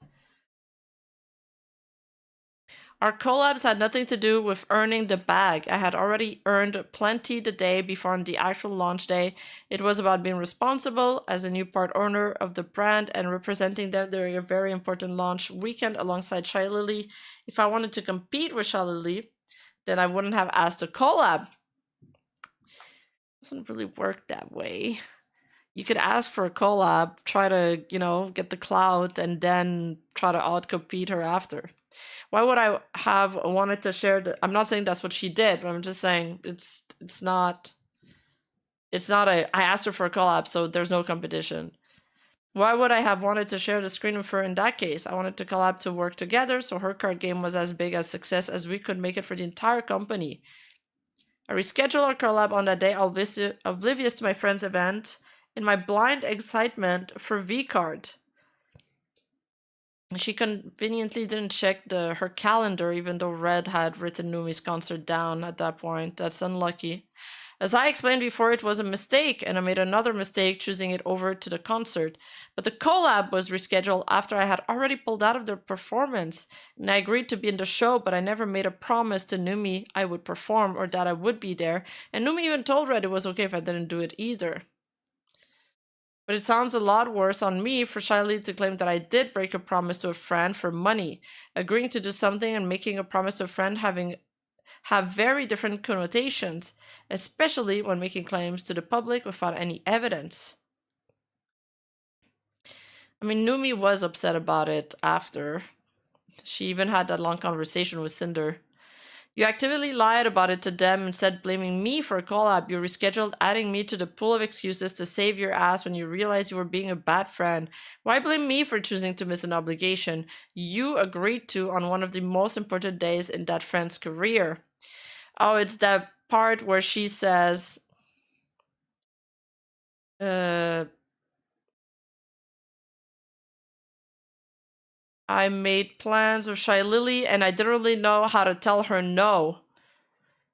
Our collabs had nothing to do with earning the bag. I had already earned plenty the day before on the actual launch day. It was about being responsible as a new part owner of the brand and representing them during a very important launch weekend alongside Shy Lily. If I wanted to compete with Shy Lily, then I wouldn't have asked a collab. It doesn't really work that way. You could ask for a collab, try to, you know, get the clout, and then try to outcompete her after. Why would I have wanted to share the... I'm not saying that's what she did, but I'm just saying it's not a... I asked her for a collab, so there's no competition. Why would I have wanted to share the screen with her in that case? I wanted to collab to work together, so her card game was as big a success as we could make it for the entire company. I rescheduled our collab on that day, oblivious to my friend's event, in my blind excitement for V-Card. She conveniently didn't check her calendar, even though Red had written Numi's concert down at that point. That's unlucky. As I explained before, it was a mistake, and I made another mistake choosing it over to the concert. But the collab was rescheduled after I had already pulled out of the performance, and I agreed to be in the show, but I never made a promise to Numi I would perform or that I would be there, and Numi even told Red it was okay if I didn't do it either. But it sounds a lot worse on me for Shy Lily to claim that I did break a promise to a friend for money. Agreeing to do something and making a promise to a friend have very different connotations, especially when making claims to the public without any evidence. I mean, Numi was upset about it after. She even had that long conversation with Sinder. You actively lied about it to them, instead blaming me for a collab. You rescheduled, adding me to the pool of excuses to save your ass when you realized you were being a bad friend. Why blame me for choosing to miss an obligation you agreed to on one of the most important days in that friend's career? Oh, it's that part where she says, I made plans with Shy Lily and I didn't really know how to tell her no.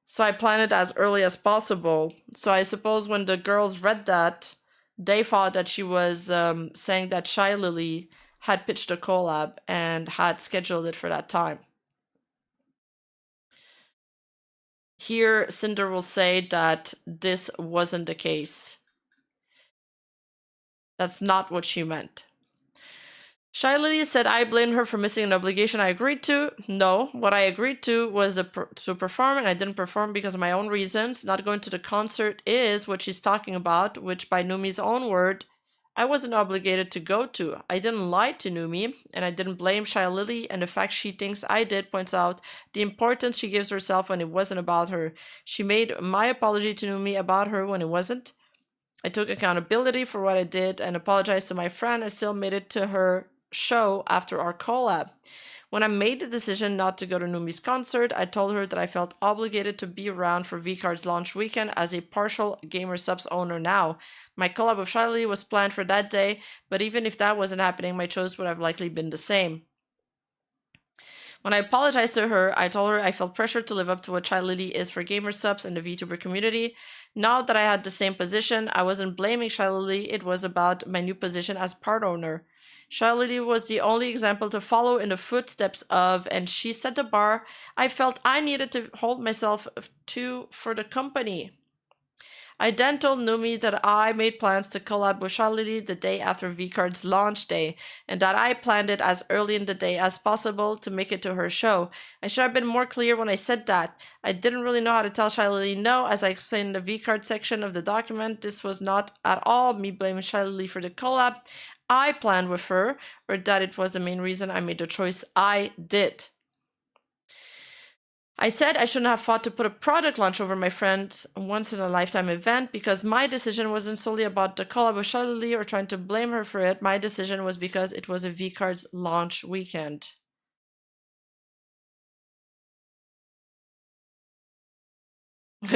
So I planned it as early as possible. So I suppose when the girls read that, they thought that she was saying that Shy Lily had pitched a collab and had scheduled it for that time. Here, Sinder will say that this wasn't the case. That's not what she meant. Shy Lily said I blamed her for missing an obligation I agreed to. No, what I agreed to was to perform, and I didn't perform because of my own reasons. Not going to the concert is what she's talking about, which by Numi's own word, I wasn't obligated to go to. I didn't lie to Numi, and I didn't blame Shy Lily, and the fact she thinks I did points out the importance she gives herself when it wasn't about her. She made my apology to Numi about her when it wasn't. I took accountability for what I did and apologized to my friend. I still made it to her show after our collab. When I made the decision not to go to Numi's concert, I told her that I felt obligated to be around for V-Card's launch weekend as a partial Gamer Subs owner now. My collab with Shy Lily was planned for that day, but even if that wasn't happening, my choice would have likely been the same. When I apologized to her, I told her I felt pressured to live up to what Shy Lily is for Gamer Subs and the VTuber community. Now that I had the same position, I wasn't blaming Shy Lily, it was about my new position as part owner. Shy Lily was the only example to follow in the footsteps of, and she set the bar I felt I needed to hold myself to for the company. I then told Numi that I made plans to collab with Shy Lily the day after V-Card's launch day, and that I planned it as early in the day as possible to make it to her show. I should have been more clear when I said that. I didn't really know how to tell Shy Lily no, as I explained in the V-Card section of the document. This was not at all me blaming Shy Lily for the collab I planned with her, or that it was the main reason I made the choice I did. I said I shouldn't have fought to put a product launch over my friend's once-in-a-lifetime event because my decision wasn't solely about the collab with Shy Lily or trying to blame her for it. My decision was because it was a V-Card's launch weekend.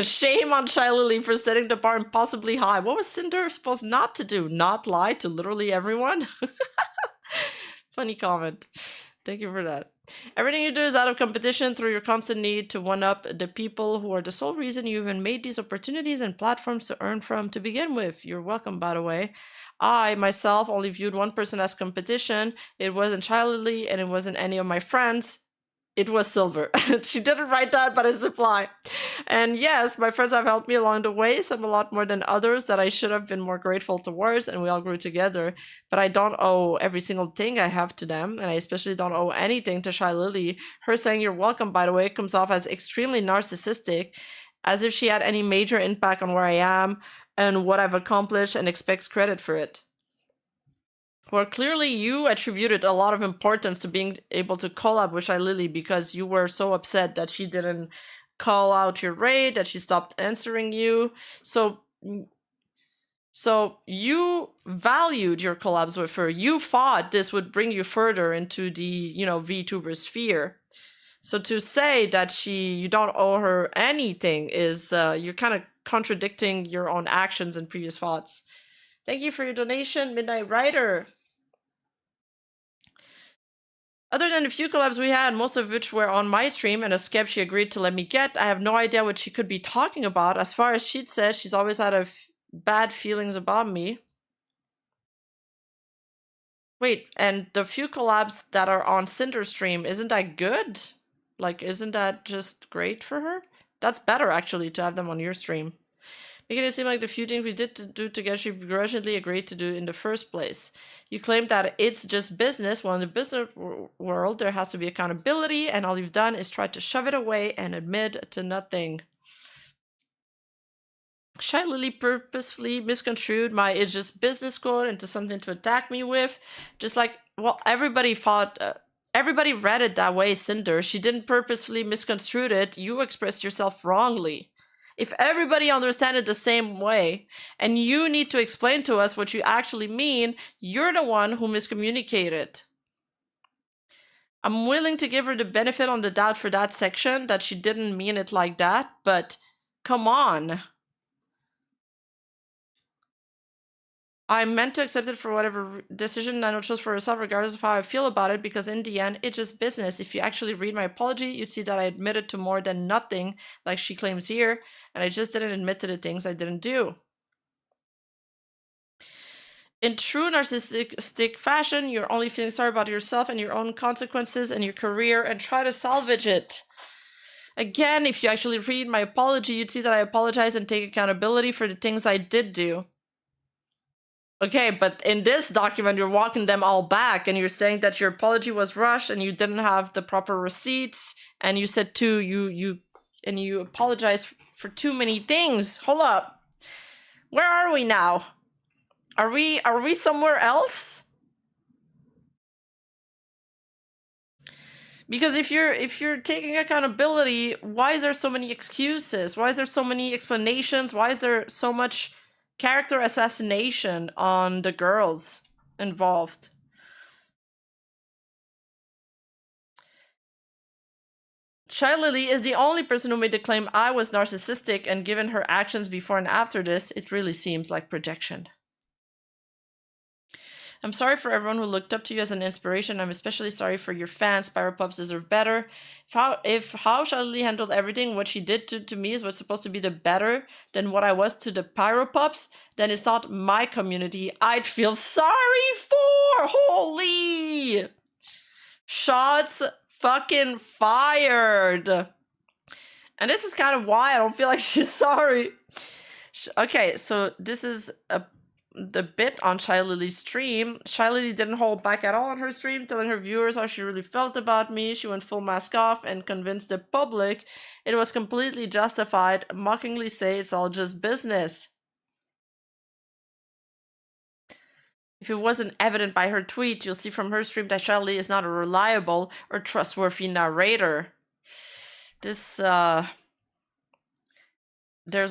Shame on Shy Lily for setting the bar impossibly high. What was Sinder supposed not to do? Not lie to literally everyone? Funny comment. Thank you for that. Everything you do is out of competition through your constant need to one-up the people who are the sole reason you even made these opportunities and platforms to earn from to begin with. You're welcome, by the way. I, myself, only viewed one person as competition. It wasn't Shy Lily, and it wasn't any of my friends. It was Silver. She didn't write that, but it's supply. And yes, my friends have helped me along the way, some a lot more than others that I should have been more grateful towards, and we all grew together. But I don't owe every single thing I have to them, and I especially don't owe anything to Shy Lily. Her saying you're welcome, by the way, comes off as extremely narcissistic, as if she had any major impact on where I am and what I've accomplished and expects credit for it. Well, clearly you attributed a lot of importance to being able to collab with Shy Lily because you were so upset that she didn't call out your raid, that she stopped answering you. So you valued your collabs with her. You thought this would bring you further into the, VTuber sphere. So to say that you don't owe her anything is, you're kind of contradicting your own actions and previous thoughts. Thank you for your donation, Midnight Rider. Other than the few collabs we had, most of which were on my stream and a skep she agreed to let me get, I have no idea what she could be talking about. As far as she says, she's always had bad feelings about me. Wait, and the few collabs that are on Sinder stream, isn't that good? Like, isn't that just great for her? That's better, actually, to have them on your stream. Making it seem like the few things we did do together she begrudgingly agreed to do in the first place. You claim that it's just business. Well, in the business world, there has to be accountability, and all you've done is try to shove it away and admit to nothing. Shy Lily purposefully misconstrued my "it's just business" quote into something to attack me with. Just like, well, everybody thought... everybody read it that way, Cinder. She didn't purposefully misconstrue it. You expressed yourself wrongly. If everybody understands it the same way, and you need to explain to us what you actually mean, you're the one who miscommunicated. I'm willing to give her the benefit on the doubt for that section, that she didn't mean it like that, but come on. I meant to accept it for whatever decision Nano chose for herself, regardless of how I feel about it, because in the end, it's just business. If you actually read my apology, you'd see that I admitted to more than nothing, like she claims here, and I just didn't admit to the things I didn't do. In true narcissistic fashion, you're only feeling sorry about yourself and your own consequences and your career, and try to salvage it. Again, if you actually read my apology, you'd see that I apologize and take accountability for the things I did do. Okay, but in this document, you're walking them all back, and you're saying that your apology was rushed, and you didn't have the proper receipts, and you said you apologized for too many things. Hold up, where are we now? Are we somewhere else? Because if you're taking accountability, why is there so many excuses? Why is there so many explanations? Why is there so much character assassination on the girls involved? Shy Lily is the only person who made the claim I was narcissistic, and given her actions before and after this, it really seems like projection. I'm sorry for everyone who looked up to you as an inspiration. I'm especially sorry for your fans. Pyropups deserve better. If how Shy Lily handled everything, what she did to me is what's supposed to be the better than what I was to the Pyropups, then it's not my community I'd feel sorry for. Holy! Shots fucking fired. And this is kind of why I don't feel like she's sorry. Okay, so this is the bit on Shy Lily's stream. Shy Lily didn't hold back at all on her stream, telling her viewers how she really felt about me. She went full mask off and convinced the public it was completely justified, mockingly say it's all just business. If it wasn't evident by her tweet, you'll see from her stream that Shy Lily is not a reliable or trustworthy narrator. This, there's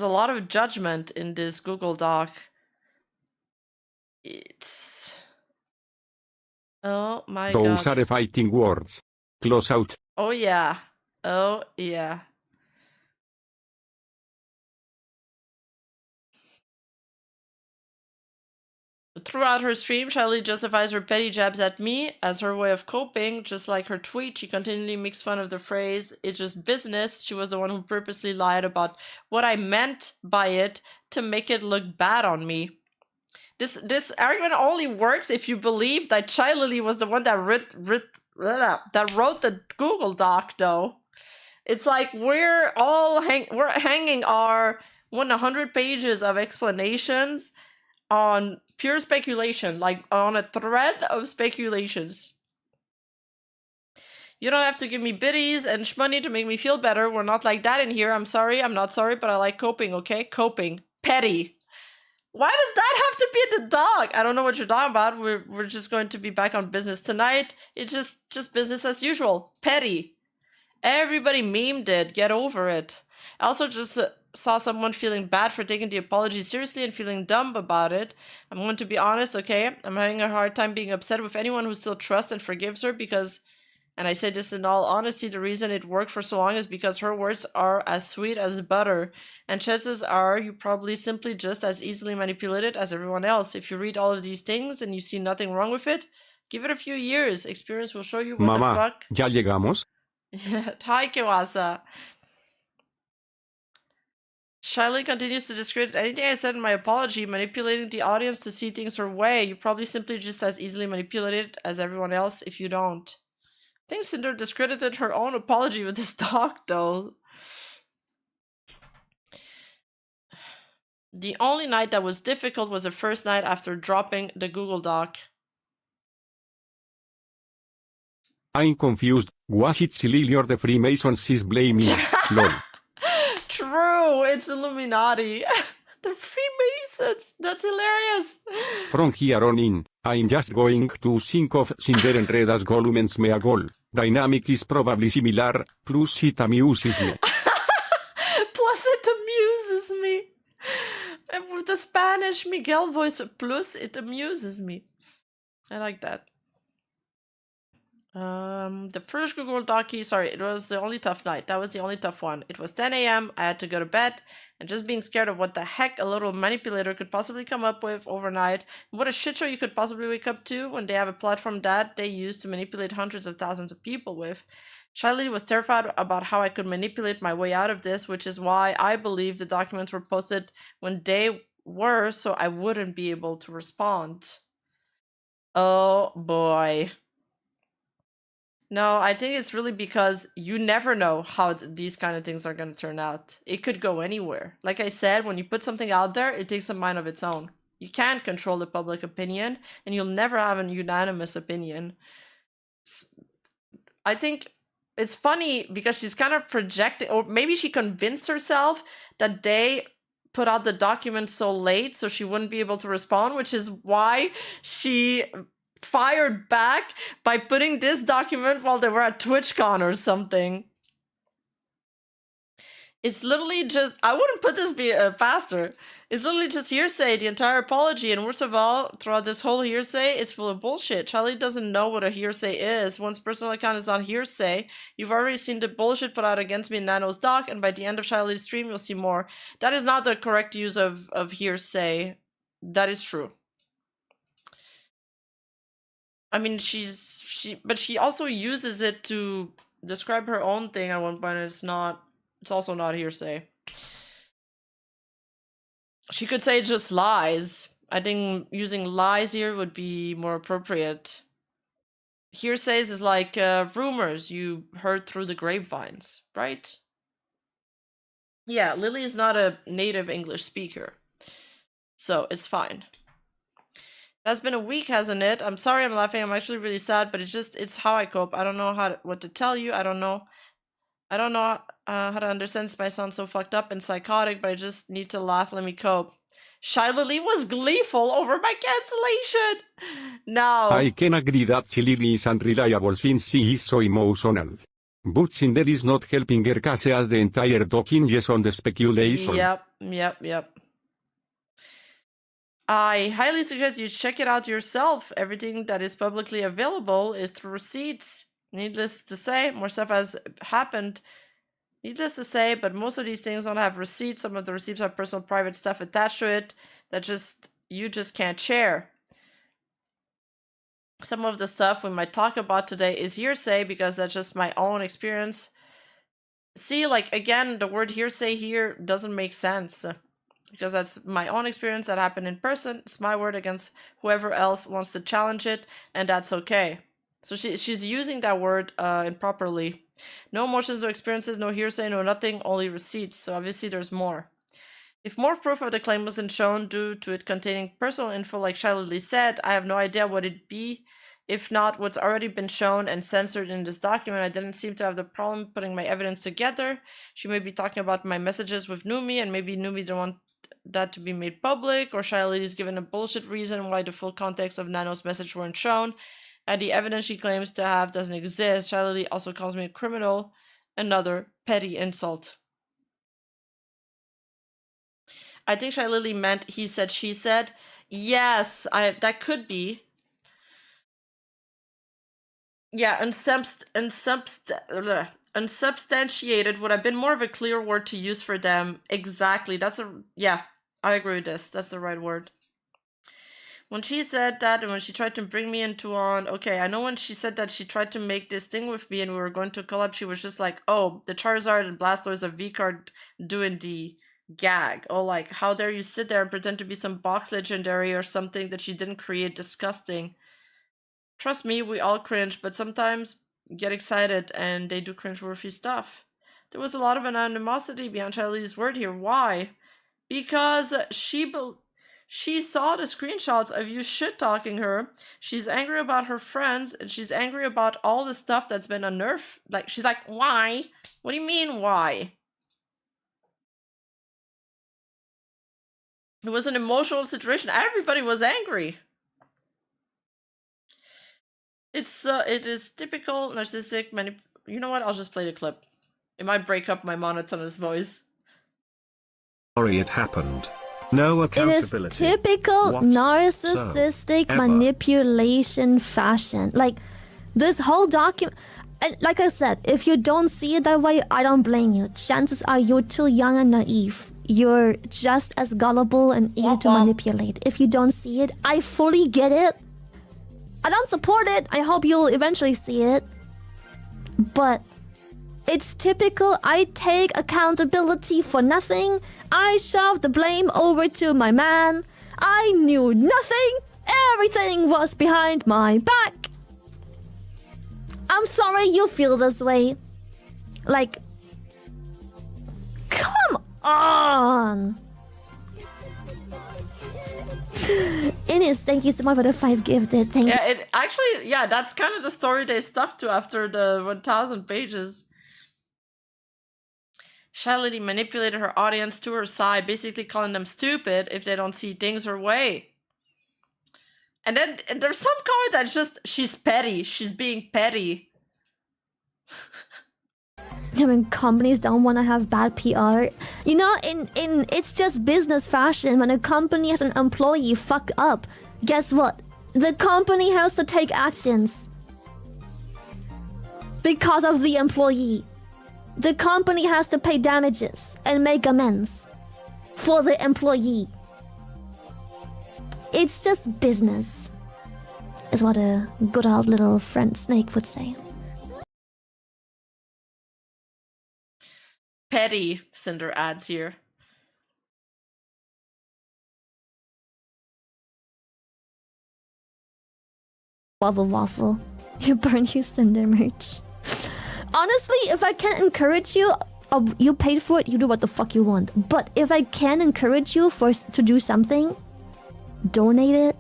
a lot of judgment in this Google Doc. It's... oh my god. Those are fighting words. Close out. Oh yeah. Oh yeah. throughout her stream, Shiley justifies her petty jabs at me as her way of coping. Just like her tweet, she continually makes fun of the phrase, "It's just business." She was the one who purposely lied about what I meant by it to make it look bad on me. This argument only works if you believe that Shiley was the one that wrote the Google Doc, though. It's like we're hanging our 100 pages of explanations on pure speculation, like on a thread of speculations. You don't have to give me biddies and shmoney to make me feel better. We're not like that in here. I'm sorry, I'm not sorry, but I like coping, okay? Coping. Petty. Why does that have to be the dog? I don't know what you're talking about. We're just going to be back on business tonight. It's just business as usual. Petty. Everybody memed it. Get over it. I also just saw someone feeling bad for taking the apology seriously and feeling dumb about it. I'm going to be honest, okay? I'm having a hard time being upset with anyone who still trusts and forgives her because, and I say this in all honesty, the reason it worked for so long is because her words are as sweet as butter. And chances are you probably simply just as easily manipulated as everyone else. If you read all of these things and you see nothing wrong with it, give it a few years. Experience will show you what the Mamá, fuck. ¿ya llegamos? Hi, Kewasa. Shiley continues to discredit anything I said in my apology, manipulating the audience to see things her way. You probably simply just as easily manipulated as everyone else if you don't. I think Sinder discredited her own apology with this talk, though. The only night that was difficult was the first night after dropping the Google Doc. I'm confused. Was it silly or the Freemasons is blaming? Lol. True, it's Illuminati. The Freemasons. That's hilarious. From here on in, I'm just going to think of Sinder and Red as Gollum's mea goal. Dynamic is probably similar, plus it amuses me. Plus it amuses me. And with the Spanish Miguel voice, plus it amuses me. I like that. The first Google Docky, sorry, it was the only tough night. That was the only tough one. It was 10 a.m. I had to go to bed, and just being scared of what the heck a little manipulator could possibly come up with overnight. What a shit show you could possibly wake up to when they have a platform that they use to manipulate hundreds of thousands of people with. Shiley was terrified about how I could manipulate my way out of this, which is why I believe the documents were posted when they were, so I wouldn't be able to respond. Oh boy. No, I think it's really because you never know how these kind of things are going to turn out. It could go anywhere. Like I said, when you put something out there, it takes a mind of its own. You can't control the public opinion, and you'll never have a unanimous opinion. I think it's funny because she's kind of projecting, or maybe she convinced herself that they put out the document so late so she wouldn't be able to respond, which is why she fired back by putting this document while they were at TwitchCon or something. It's literally just, I wouldn't put this past her. It's literally just hearsay, the entire apology, and worst of all, throughout this whole hearsay, it's full of bullshit. Charlie doesn't know what a hearsay is. One's personal account is not hearsay. You've already seen the bullshit put out against me in Nano's doc, and by the end of Charlie's stream, you'll see more. That is not the correct use of hearsay. That is true. I mean, but she also uses it to describe her own thing at one point, and it's also not hearsay. She could say just lies. I think using lies here would be more appropriate. Hearsays is like rumors you heard through the grapevines, right? Yeah, Lily is not a native English speaker, so it's fine. That's been a week, hasn't it? I'm sorry I'm laughing. I'm actually really sad, but it's how I cope. I don't know what to tell you. I don't know how to understand. This might sound so fucked up and psychotic, but I just need to laugh. Let me cope. Shiley was gleeful over my cancellation. No. I can agree that Shiley is unreliable since she is so emotional. But Cinder is not helping her case as the entire doc hinges on the speculation. Yep. I highly suggest you check it out yourself. Everything that is publicly available is through receipts. Needless to say, more stuff has happened. Needless to say, but most of these things don't have receipts. Some of the receipts have personal private stuff attached to it that you just can't share. Some of the stuff we might talk about today is hearsay because that's just my own experience. See, like, again, the word hearsay here doesn't make sense because that's my own experience that happened in person. It's my word against whoever else wants to challenge it, and that's okay. So she's using that word improperly. No emotions, no experiences, no hearsay, no nothing, only receipts. So obviously there's more. If more proof of the claim wasn't shown due to it containing personal info like Shiley said, I have no idea what it'd be. If not, what's already been shown and censored in this document, I didn't seem to have the problem putting my evidence together. She may be talking about my messages with Numi, and maybe Numi didn't want that to be made public, or Shiley is given a bullshit reason why the full context of Nano's message weren't shown, and the evidence she claims to have doesn't exist. Shiley also calls me a criminal, another petty insult. I think Shiley meant he said, she said. Yes, that could be. Yeah, unsubstantiated would have been more of a clear word to use for them. Exactly. Yeah, I agree with this. That's the right word. When she said that, and when she tried to bring me into okay, I know when she said that she tried to make this thing with me and we were going to collab, she was just like, oh, the Charizard and Blastoise of V-Card doing the gag. Oh, like, how dare you sit there and pretend to be some box legendary or something that she didn't create. Disgusting. Trust me, we all cringe, but sometimes get excited and they do cringe-worthy stuff. There was a lot of animosity behind Shiley's word here. Why? Because she saw the screenshots of you shit-talking her. She's angry about her friends, and she's angry about all the stuff that's been unnerved. Like, she's like, why? What do you mean, why? It was an emotional situation. Everybody was angry. It is typical narcissistic you know what? I'll just play the clip. It might break up my monotonous voice. Sorry it happened. No accountability. It is typical narcissistic manipulation fashion. Like, this whole document... Like I said, if you don't see it that way, I don't blame you. Chances are you're too young and naive. You're just as gullible and easy to manipulate. If you don't see it, I fully get it. I don't support it. I hope you'll eventually see it. But it's typical. I take accountability for nothing. I shove the blame over to my man. I knew nothing. Everything was behind my back. I'm sorry you feel this way. Like, come on. Ines, thank you so much for the 5 gifted. Thank you. Yeah, that's kind of the story they stuck to after the 1,000 pages. Shiley manipulated her audience to her side, basically calling them stupid if they don't see things her way. And then there's some comment that's just, she's petty. She's being petty. I mean, companies don't want to have bad PR. You know, it's just business fashion. When a company has an employee fuck up, guess what? The company has to take actions. Because of the employee. The company has to pay damages and make amends for the employee. It's just business, is what a good old little friend Snake would say. Petty, Sinder adds here. Waffle. You burn you Cinder merch. Honestly, if I can encourage you, you paid for it, you do what the fuck you want. But if I can encourage you to do something, donate it.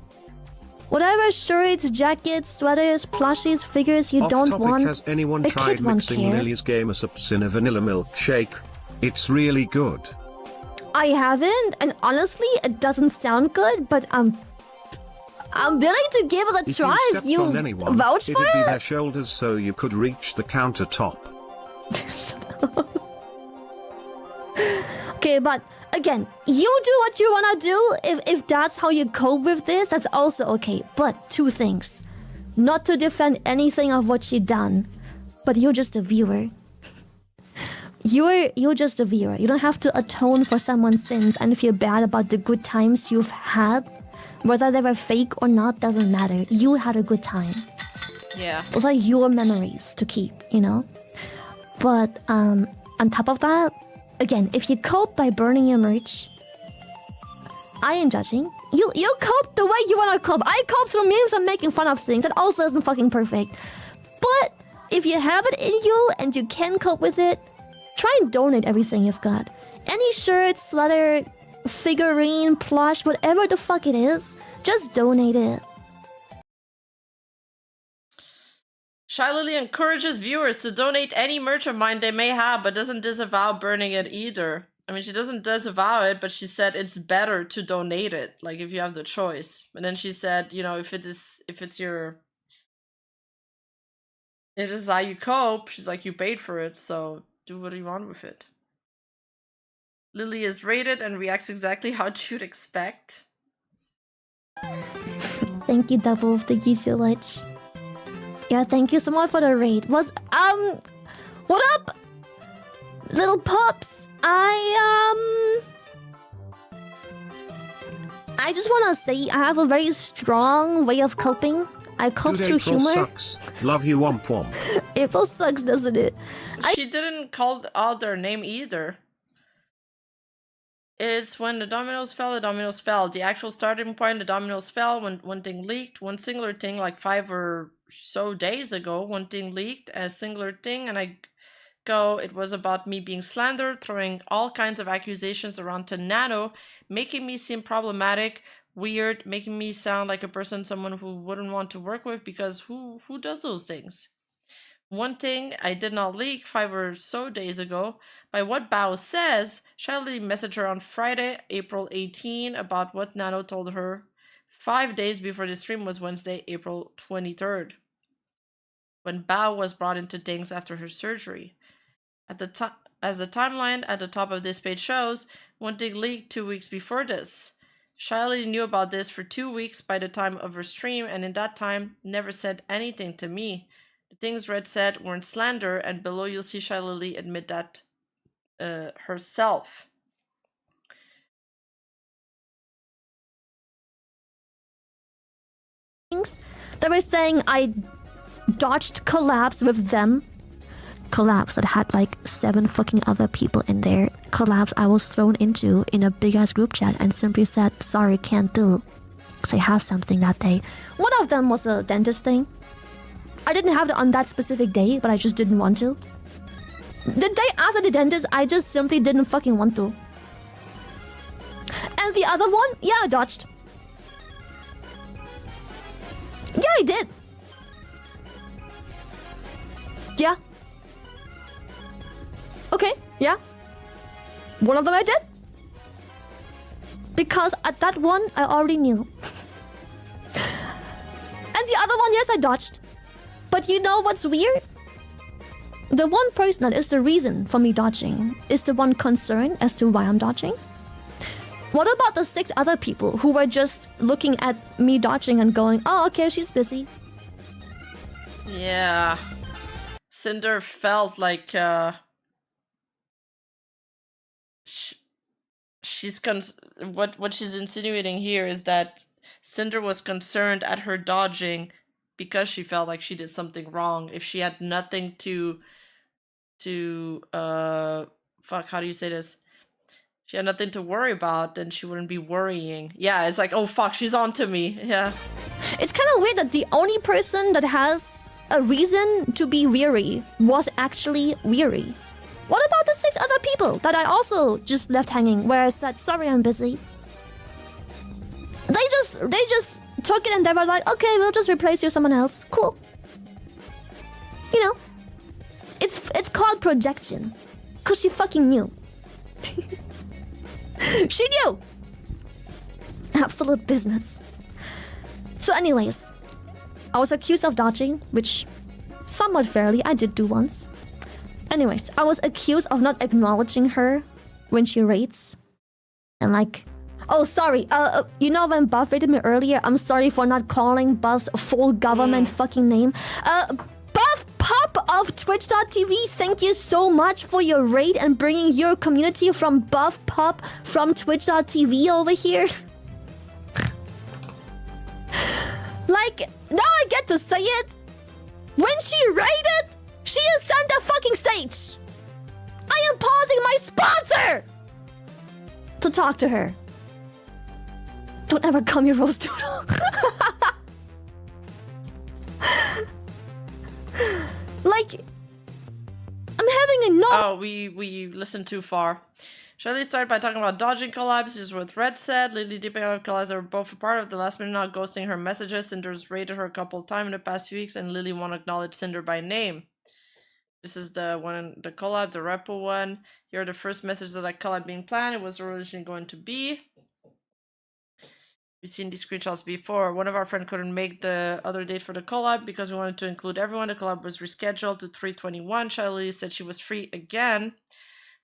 Whatever shirts, jackets, sweaters, plushies, figures you don't want. Has anyone tried mixing Lily's Gamer Subs in a vanilla milkshake? It's really good. I haven't, and honestly, it doesn't sound good, but I'm willing to give it a try if you vouch for it. It'd be their shoulders so you could reach the countertop. Okay, but again, you do what you wanna do. If that's how you cope with this, that's also okay. But 2 things. Not to defend anything of what she done, but you're just a viewer. You're just a viewer. You don't have to atone for someone's sins and feel bad about the good times you've had. Whether they were fake or not doesn't matter. You had a good time. Yeah. Those are your memories to keep, you know? But on top of that, again, if you cope by burning your merch, I ain't judging. You cope the way you wanna cope. I cope through memes and making fun of things. That also isn't fucking perfect. But if you have it in you and you can cope with it, try and donate everything you've got. Any shirt, sweater, figurine, plush, whatever the fuck it is, just donate it. Shy Lily encourages viewers to donate any merch of mine they may have, but doesn't disavow burning it either. I mean, she doesn't disavow it, but she said it's better to donate it, like if you have the choice. And then she said, you know, if it's how you cope, she's like, you paid for it, so do what you want with it. Lily is rated and reacts exactly how you'd expect. Thank you, Double. Thank you so much. Yeah, thank you so much for the raid. What up, little pups? I just wanna say I have a very strong way of coping. I cope Dude, through April humor. sucks. Love you, womp womp. April sucks, doesn't it? She didn't call out their name either. It's when the dominoes fell, the dominoes fell. The actual starting point, the dominoes fell when one thing leaked. One singular thing, like 5 or so days ago, one thing leaked, a singular thing, and I go, it was about me being slandered, throwing all kinds of accusations around to Nano, making me seem problematic, weird, making me sound like a person someone who wouldn't want to work with, because who does those things? One thing I did not leak 5 or so days ago, by what Bao says, Shelly messaged her on Friday, April 18, about what Nano told her 5 days before the stream was Wednesday, April 23rd, when Bao was brought into things after her surgery. As the timeline at the top of this page shows, one thing leaked 2 weeks before this. Shelly knew about this for 2 weeks by the time of her stream, and in that time, never said anything to me. The things Red said weren't slander, and below you'll see Shelly admit that herself. They were saying I dodged collabs with them. Collabs that had like 7 fucking other people in there. Collabs I was thrown into in a big ass group chat and simply said, sorry, can't do. Because I have something that day. One of them was a dentist thing. I didn't have it on that specific day, but I just didn't want to. The day after the dentist, I just simply didn't fucking want to. And the other one, yeah, I dodged. Yeah, I did. Yeah. Okay, yeah. One of them I did. Because at that one, I already knew. And the other one, yes, I dodged. But you know what's weird? The one person that is the reason for me dodging is the one concerned as to why I'm dodging. What about the 6 other people who were just looking at me dodging and going, oh, okay, she's busy? Yeah. Sinder felt like what she's insinuating here is that Sinder was concerned at her dodging because she felt like she did something wrong. If she had nothing to fuck, how do you say this? She had nothing to worry about, then she wouldn't be worrying. Yeah, it's like, oh fuck, she's on to me. Yeah. It's kind of weird that the only person that has a reason to be weary was actually weary. What about the 6 other people that I also just left hanging, where I said, sorry, I'm busy? They just took it and they were like, okay, we'll just replace you with someone else. Cool. You know, it's called projection. Cause she fucking knew. She knew! Absolute business. So anyways, I was accused of dodging, which somewhat fairly I did do once. Anyways, I was accused of not acknowledging her when she rates. And like, oh sorry, you know when Buff rated me earlier, I'm sorry for not calling Buff's full government fucking name. Buff Pop of Twitch.tv, thank you so much for your raid and bringing your community from Buff Pop from Twitch.tv over here. Like, now I get to say it. When she raided, she is on the fucking stage. I am pausing my sponsor to talk to her. Don't ever call me Rose Doodle. Like, I'm having a no. Oh, we listened too far. Shirley started by talking about dodging collabs. This is what Red said. Lily deeping out of collabs that were both a part of the last minute, not ghosting her messages. Cinder's raided her a couple of times in the past few weeks, and Lily won't acknowledge Cinder by name. This is the one, the collab, the repo one. Here are the first messages of that collab being planned. It was originally going to be. We've seen these screenshots before. One of our friends couldn't make the other date for the collab because we wanted to include everyone. The collab was rescheduled to 3/21. Shirley said she was free again.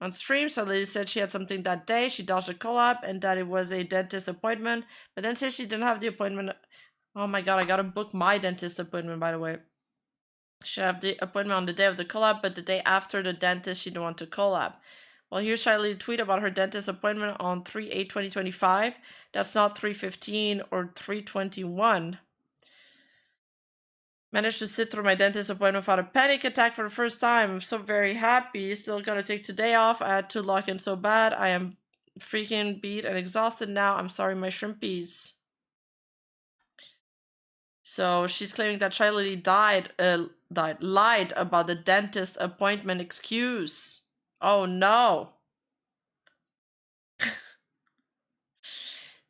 On stream, Shirley said she had something that day. She dodged the collab and that it was a dentist appointment, but then said she didn't have the appointment. Oh my god, I gotta book my dentist appointment, by the way. She had the appointment on the day of the collab, but the day after the dentist, she didn't want to collab. Well, here's Shiley tweet about her dentist appointment on 3/8/2025. That's not 3/15 or 3/21. Managed to sit through my dentist appointment without a panic attack for the first time. I'm so very happy. Still gotta take today off. I had to lock in so bad. I am freaking beat and exhausted now. I'm sorry, my shrimpies. So she's claiming that Shiley lied about the dentist appointment excuse. Oh no.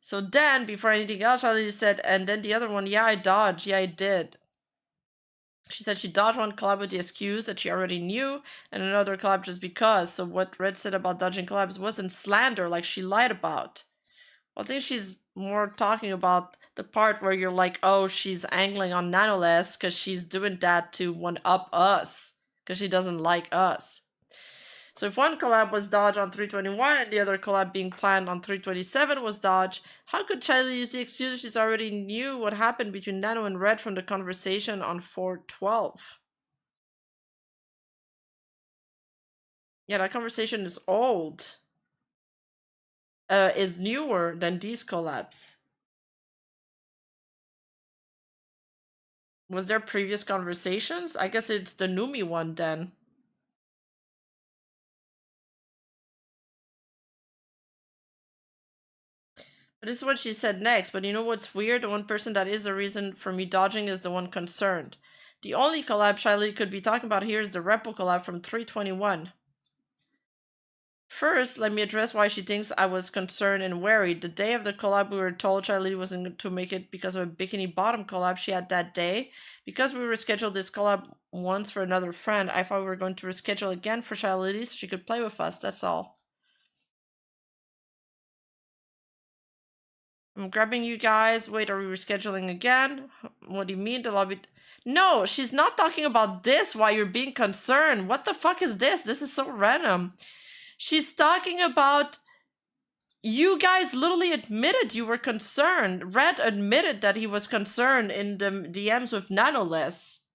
So then, before anything else, Shiley said, and then the other one, yeah, I dodged. Yeah, I did. She said she dodged one collab with the excuse that she already knew, and another collab just because. So what Red said about dodging collabs wasn't slander like she lied about. Well, I think she's more talking about the part where you're like, oh, she's angling on Nanoless because she's doing that to one-up us, because she doesn't like us. So if one collab was dodged on 3/21 and the other collab being planned on 3/27 was dodged, how could Shiley use the excuse she's already knew what happened between Nano and Red from the conversation on 4/12? Yeah, that conversation is old. Is newer than these collabs. Was there previous conversations? I guess it's the Numi one then. But this is what she said next. But you know what's weird? The one person that is the reason for me dodging is the one concerned. The only collab Shiley could be talking about here is the Repo collab from 3/21. First, let me address why she thinks I was concerned and worried. The day of the collab, we were told Shiley wasn't to make it because of a Bikini Bottom collab she had that day. Because we rescheduled this collab once for another friend, I thought we were going to reschedule again for Shiley so she could play with us. That's all. I'm grabbing you guys. Wait, are we rescheduling again? What do you mean the lobby? No, she's not talking about this. Why you're being concerned? What the fuck is this? This is so random. She's talking about you guys literally admitted you were concerned. Red admitted that he was concerned in the DMs with Nanoless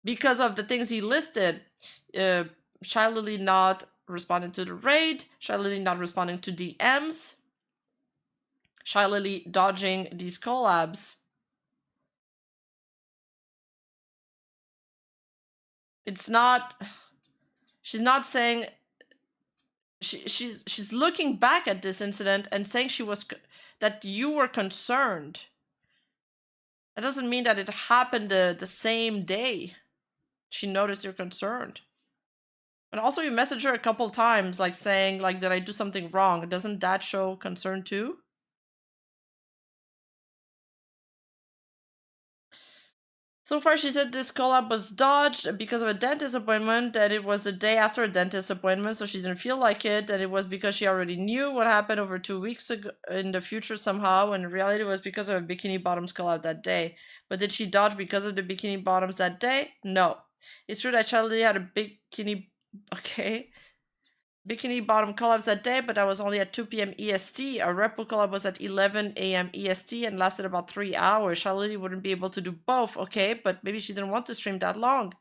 because of the things he listed. Shiley not responding to the raid. Shiley not responding to DMs. Shiley dodging these collabs. It's not. She's not saying. She's looking back at this incident and saying that you were concerned. That doesn't mean that it happened the same day. She noticed you're concerned. And also you messaged her a couple times, like saying, like, did I do something wrong? Doesn't that show concern too? So far, she said this collab was dodged because of a dentist appointment, that it was the day after a dentist appointment, so she didn't feel like it, that it was because she already knew what happened over 2 weeks ago in the future somehow, and in reality it was because of a Bikini Bottoms collab that day. But did she dodge because of the Bikini Bottoms that day? No. It's true that Shiley had a Bikini Bottom collabs that day, but that was only at 2 p.m. EST. A Repo collab was at 11 a.m. EST and lasted about 3 hours. Shiley wouldn't be able to do both, okay? But maybe she didn't want to stream that long.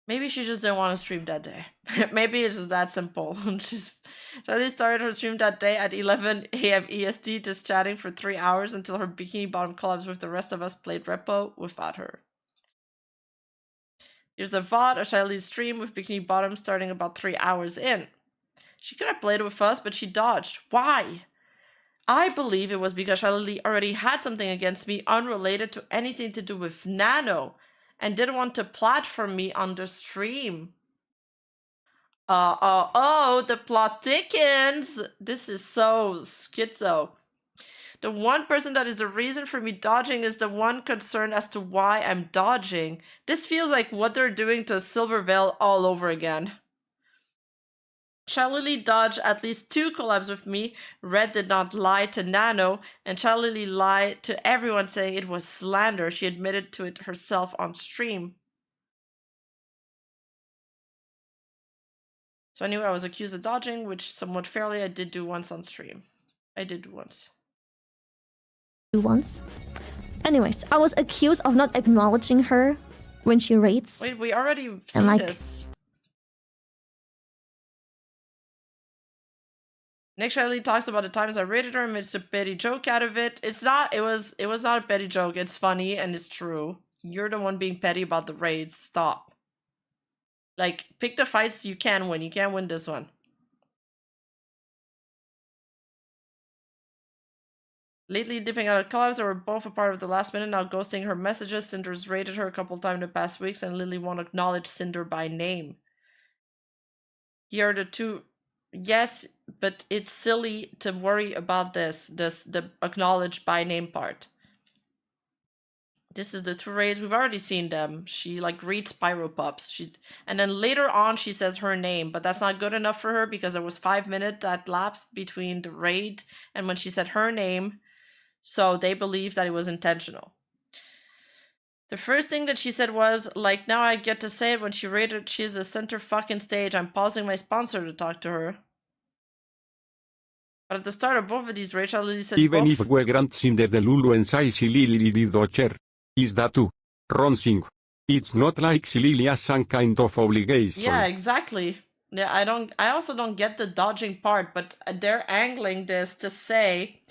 Maybe she just didn't want to stream that day. Maybe it's just that simple. Charlie started her stream that day at 11 a.m. EST, just chatting for 3 hours until her bikini bottom collapsed with the rest of us played Repo without her. Here's a VOD of Charlie's stream with bikini bottom starting about 3 hours in. She could have played with us, but she dodged. Why? I believe it was because Charlie already had something against me unrelated to anything to do with Nano and didn't want to platform me on the stream. The plot thickens. This is so schizo. The one person that is the reason for me dodging is the one concerned as to why I'm dodging. This feels like what they're doing to Silver Veil all over again. Charlie dodged at least 2 collabs with me. Red did not lie to Nano, and Charlie lied to everyone saying it was slander. She admitted to it herself on stream. So anyway, I was accused of dodging, which somewhat fairly I did do once on stream. I did do once. Anyways, I was accused of not acknowledging her when she rates. Wait, we already seen this. Next, Charlie talks about the times I rated her and makes a petty joke out of it. It was not a petty joke. It's funny and it's true. You're the one being petty about the raids. Stop. Like, pick the fights you can win. You can't win this one. Lately dipping out of collabs that were both a part of the last minute, now ghosting her messages. Cinder's rated her a couple times in the past weeks, and Lily won't acknowledge Cinder by name. Here are the two. Yes, but it's silly to worry about the acknowledged by name part. This is the 2 raids. We've already seen them. She like reads Pyro Pups. And then later on she says her name, but that's not good enough for her because there was 5 minutes that lapsed between the raid and when she said her name. So they believe that it was intentional. The first thing that she said was, like, now I get to say it when she rated, she's the center fucking stage. I'm pausing my sponsor to talk to her. But at the start of both of these raids, Lily said Even both... if we grant Cinder the Lulu and say si Lily did dodger. Is that too? Ronsing. It's not like si Lily has some kind of obligation. Yeah, exactly. Yeah, I also don't get the dodging part, but they're angling this to say...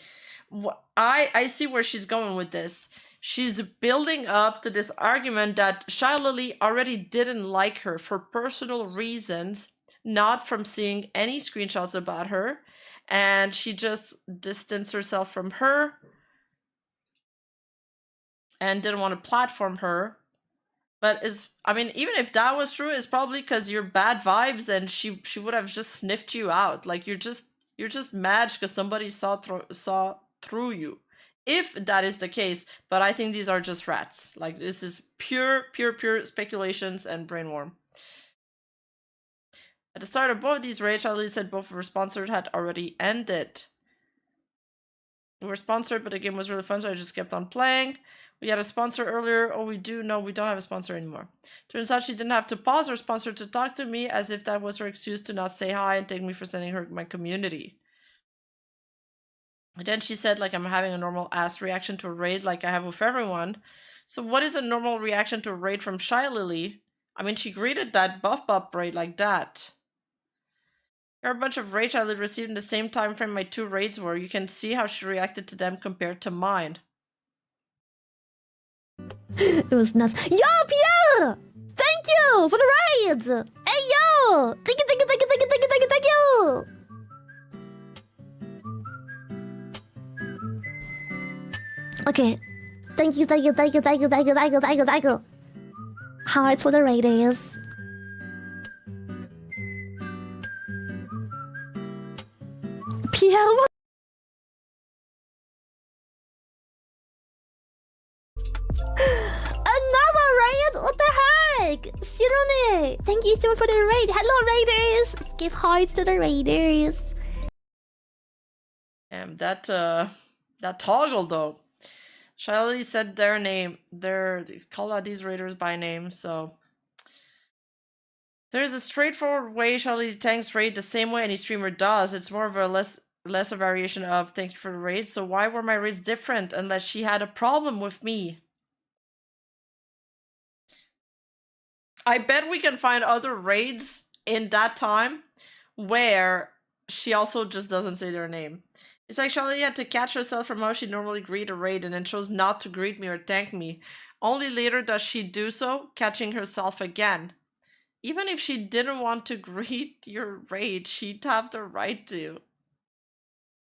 I see where she's going with this. She's building up to this argument that Lily already didn't like her for personal reasons, not from seeing any screenshots about her, and she just distanced herself from her and didn't want to platform her. But I mean, even if that was true, it's probably because you're bad vibes and she would have just sniffed you out. Like you're just mad because somebody saw through you. If that is the case, but I think these are just rats. Like this is pure speculations and brainworm. At the start of both of these raids, Charlie said both of her sponsors had already ended. We were sponsored, but the game was really fun, so I just kept on playing. We had a sponsor earlier. Oh, we do? No, we don't have a sponsor anymore. Turns out she didn't have to pause her sponsor to talk to me, as if that was her excuse to not say hi and take me for sending her my community. And then she said, like, I'm having a normal ass reaction to a raid like I have with everyone. So what is a normal reaction to a raid from Shy Lily? I mean, she greeted that buff raid like that. There are a bunch of raids I received in the same time frame my 2 raids were. You can see how she reacted to them compared to mine. It was nuts. Yo, Pierre! Thank you for the raids! Hey, yo! Thank you! Okay. Thank you. Highlights for the raiders. Pierre, what? Another raid? What the heck? Shirone, thank you so much for the raid. Hello, raiders. Let's give hearts to the raiders. That toggle though. Shelly said their name. They call out these raiders by name, so there's a straightforward way Shelly tanks raid the same way any streamer does. It's more of a less a variation of thank you for the raid. So why were my raids different unless she had a problem with me? I bet we can find other raids in that time where she also just doesn't say their name. It's like Charlie had to catch herself from how she normally greet a raid and then chose not to greet me or thank me. Only later does she do so, catching herself again. Even if she didn't want to greet your raid, she'd have the right to.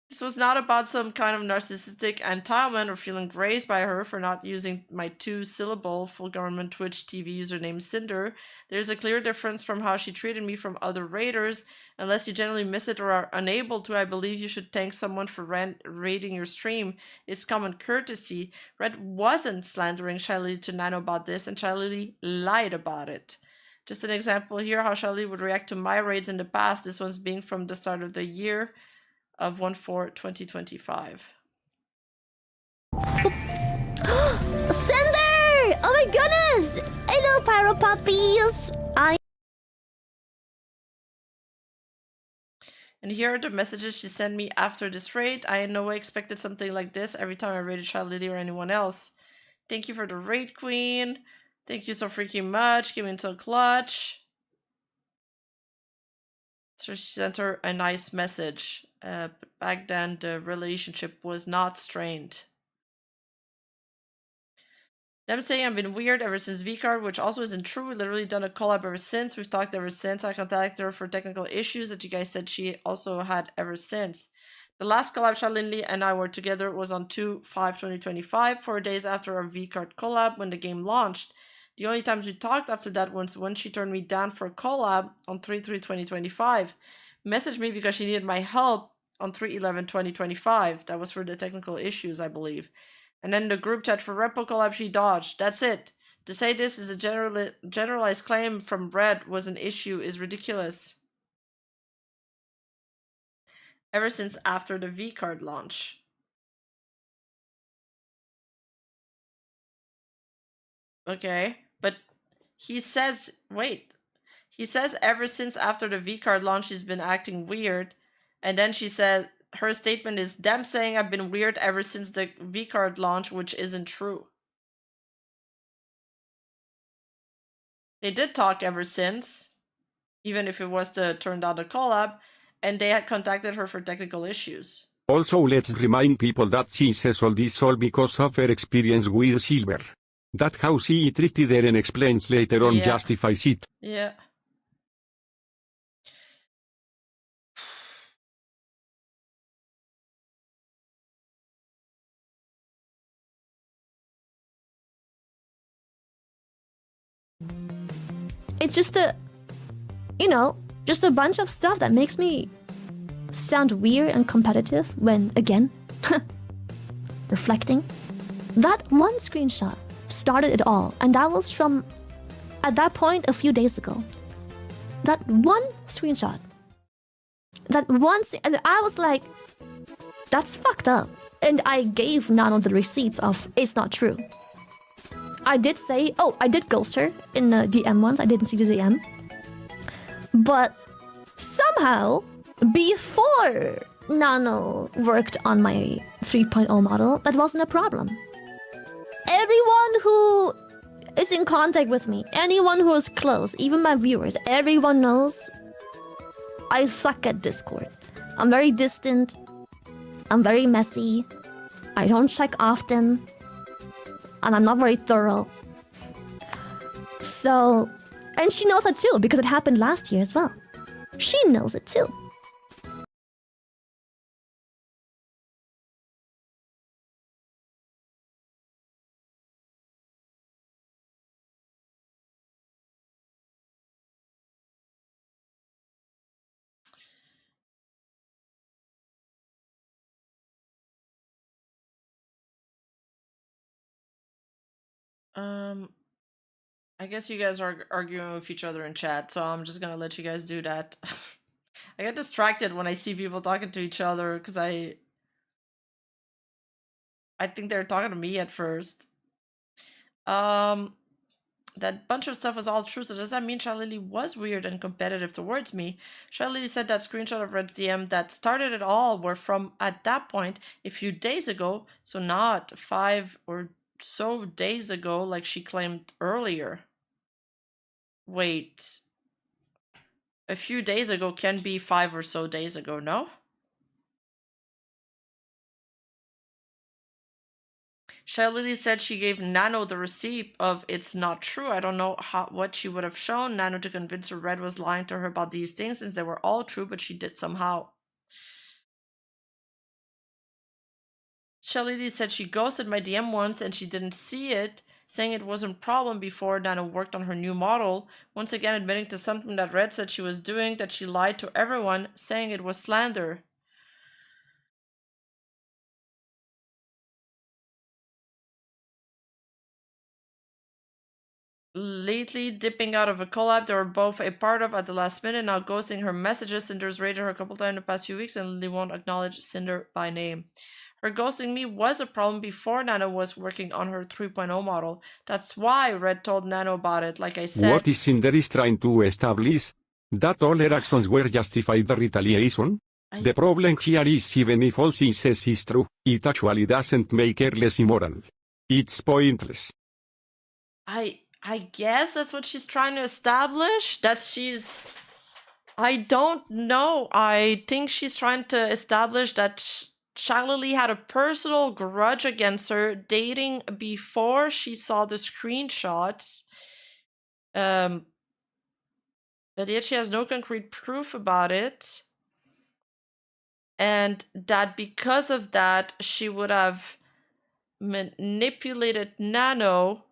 This was not about some kind of narcissistic entitlement or feeling grazed by her for not using my 2-syllable full government Twitch TV username Sinder. There's a clear difference from how she treated me from other raiders. Unless you generally miss it or are unable to, I believe you should thank someone for raiding your stream. It's common courtesy. Red wasn't slandering Shiley to Nano about this, and Shiley lied about it. Just an example here how Shiley would react to my raids in the past, this one's being from the start of the year of 1/4/2025. Sinder! Oh my goodness! Hello, Pyro Puppies! And here are the messages she sent me after this raid. I in no way expected something like this every time I raided Child Lady or anyone else. Thank you for the raid, Queen. Thank you so freaking much. Give me until clutch. So she sent her a nice message. Back then, the relationship was not strained. Them saying I've been weird ever since V-Card, which also isn't true. We've literally done a collab ever since. We've talked ever since. I contacted her for technical issues that you guys said she also had ever since. The last collab Chad Lindley and I were together was on 2/5/2025, 4 days after our V-Card collab when the game launched. The only times we talked after that was when she turned me down for a collab on 3/3/2025. Messaged me because she needed my help on 3/11/2025. That was for the technical issues, I believe. And then the group chat for Repo collab she dodged. That's it. To say this is a generalized claim from Red was an issue is ridiculous. Ever since after the V-Card launch. Okay, but he says, wait. He says ever since after the V-Card launch she's been acting weird. And then she says, her statement is them saying I've been weird ever since the V-Card launch, which isn't true. They did talk ever since, even if it was to turn down the collab, and they had contacted her for technical issues. Also, let's remind people that she says all this all because of her experience with Silver. That how she treated her and explains later on justifies it. Yeah. It's just a, you know, just a bunch of stuff that makes me sound weird and competitive when, again, reflecting. That one screenshot started it all, and that was from, at that point, a few days ago. That one screenshot. That one, and I was like, that's fucked up. And I gave Nano the receipts of, it's not true. I did say, oh, I did ghost her in the DM once. I didn't see the DM. But somehow, before Nano worked on my 3.0 model, that wasn't a problem. Everyone who is in contact with me, anyone who is close, even my viewers, everyone knows I suck at Discord. I'm very distant. I'm very messy. I don't check often. And I'm not very thorough. So, and she knows that too, because it happened last year as well. She knows it too. I guess you guys are arguing with each other in chat, so I'm just gonna let you guys do that. I get distracted when I see people talking to each other because I think they're talking to me at first. That bunch of stuff was all true, so does that mean Shalili was weird and competitive towards me? Shalili said that screenshot of Red's DM that started it all were from, at that point, a few days ago, so not 5 or so days ago like she claimed earlier. Wait. a few days ago can be 5 or so days ago, no? Shelly said she gave Nano the receipt of it's not true. I don't know what she would have shown Nano to convince her Red was lying to her about these things since they were all true, but she did somehow. Shelly said she ghosted my DM once and she didn't see it, saying it wasn't a problem before Nano worked on her new model, once again admitting to something that Red said she was doing, that she lied to everyone, saying it was slander. Lately, dipping out of a collab they were both a part of at the last minute, now ghosting her messages. Cinder's raided her a couple times in the past few weeks and they won't acknowledge Cinder by name. Her ghosting me was a problem before Nano was working on her 3.0 model. That's why Red told Nano about it, like I said. What is Cinder is trying to establish? That all her actions were justified the retaliation? The problem here is even if all she says is true, it actually doesn't make her less immoral. It's pointless. I guess that's what she's trying to establish. I don't know. I think she's trying to establish that Shalili had a personal grudge against her dating before she saw the screenshots. But yet she has no concrete proof about it. And that because of that, she would have manipulated Nano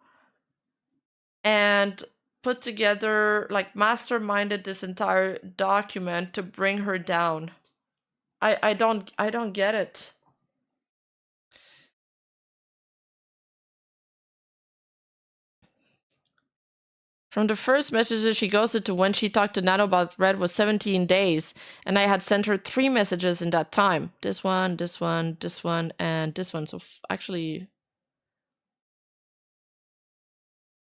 and put together, like, masterminded this entire document to bring her down. I don't get it. From the first messages she ghosted to when she talked to Nano about Red was 17 days, and I had sent her 3 messages in that time. This one, this one, this one, and this one. So actually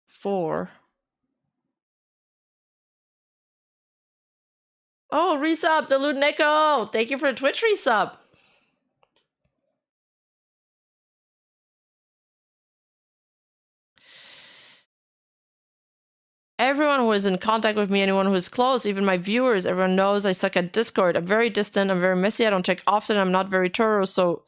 4. Oh, resub, the Ludneko! Thank you for the Twitch resub. Everyone who is in contact with me, anyone who is close, even my viewers, everyone knows I suck at Discord. I'm very distant, I'm very messy, I don't check often, I'm not very thorough, so...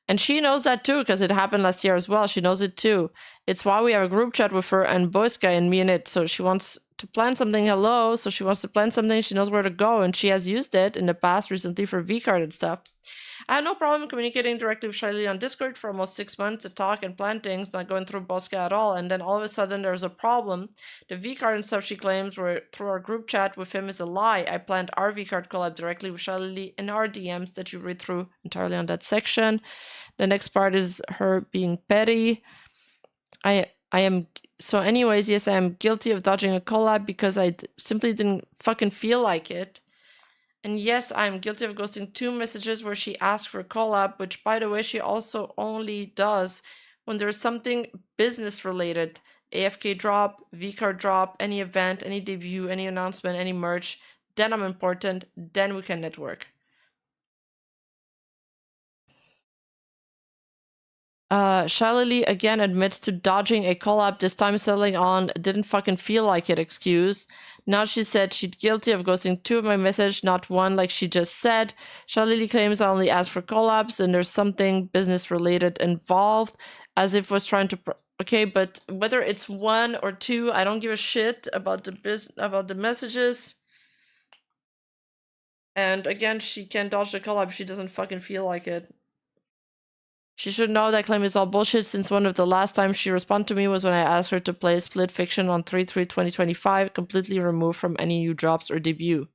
And she knows that too, because it happened last year as well. She knows it too. It's why we have a group chat with her and Boyska and me in it. So she wants to plan something. Hello. So she wants to plan something. She knows where to go. And she has used it in the past recently for V-Card and stuff. I had no problem communicating directly with Shiley on Discord for almost 6 months to talk and plan things, not going through Boska at all. And then all of a sudden there's a problem. The V-Card and stuff she claims were through our group chat with him is a lie. I planned our V-Card collab directly with Shiley in our DMs that you read through entirely on that section. The next part is her being petty. I am... So anyways, yes, I am guilty of dodging a collab because I simply didn't fucking feel like it. And yes, I'm guilty of ghosting 2 messages where she asked for a collab, which, by the way, she also only does when there's something business related. AFK drop, V-Card drop, any event, any debut, any announcement, any merch. Then I'm important, then we can network. Shalili again admits to dodging a collab, this time settling on didn't fucking feel like it excuse. Now she said she's guilty of ghosting 2 of my message, not 1 like she just said. Shalili claims I only asked for collabs and there's something business related involved, as if was trying to... Okay, but whether it's 1 or 2, I don't give a shit about the messages. And again, she can dodge the collab, she doesn't fucking feel like it. She should know that claim is all bullshit, since one of the last times she responded to me was when I asked her to play Split Fiction on 3/3/2025, completely removed from any new drops or debut.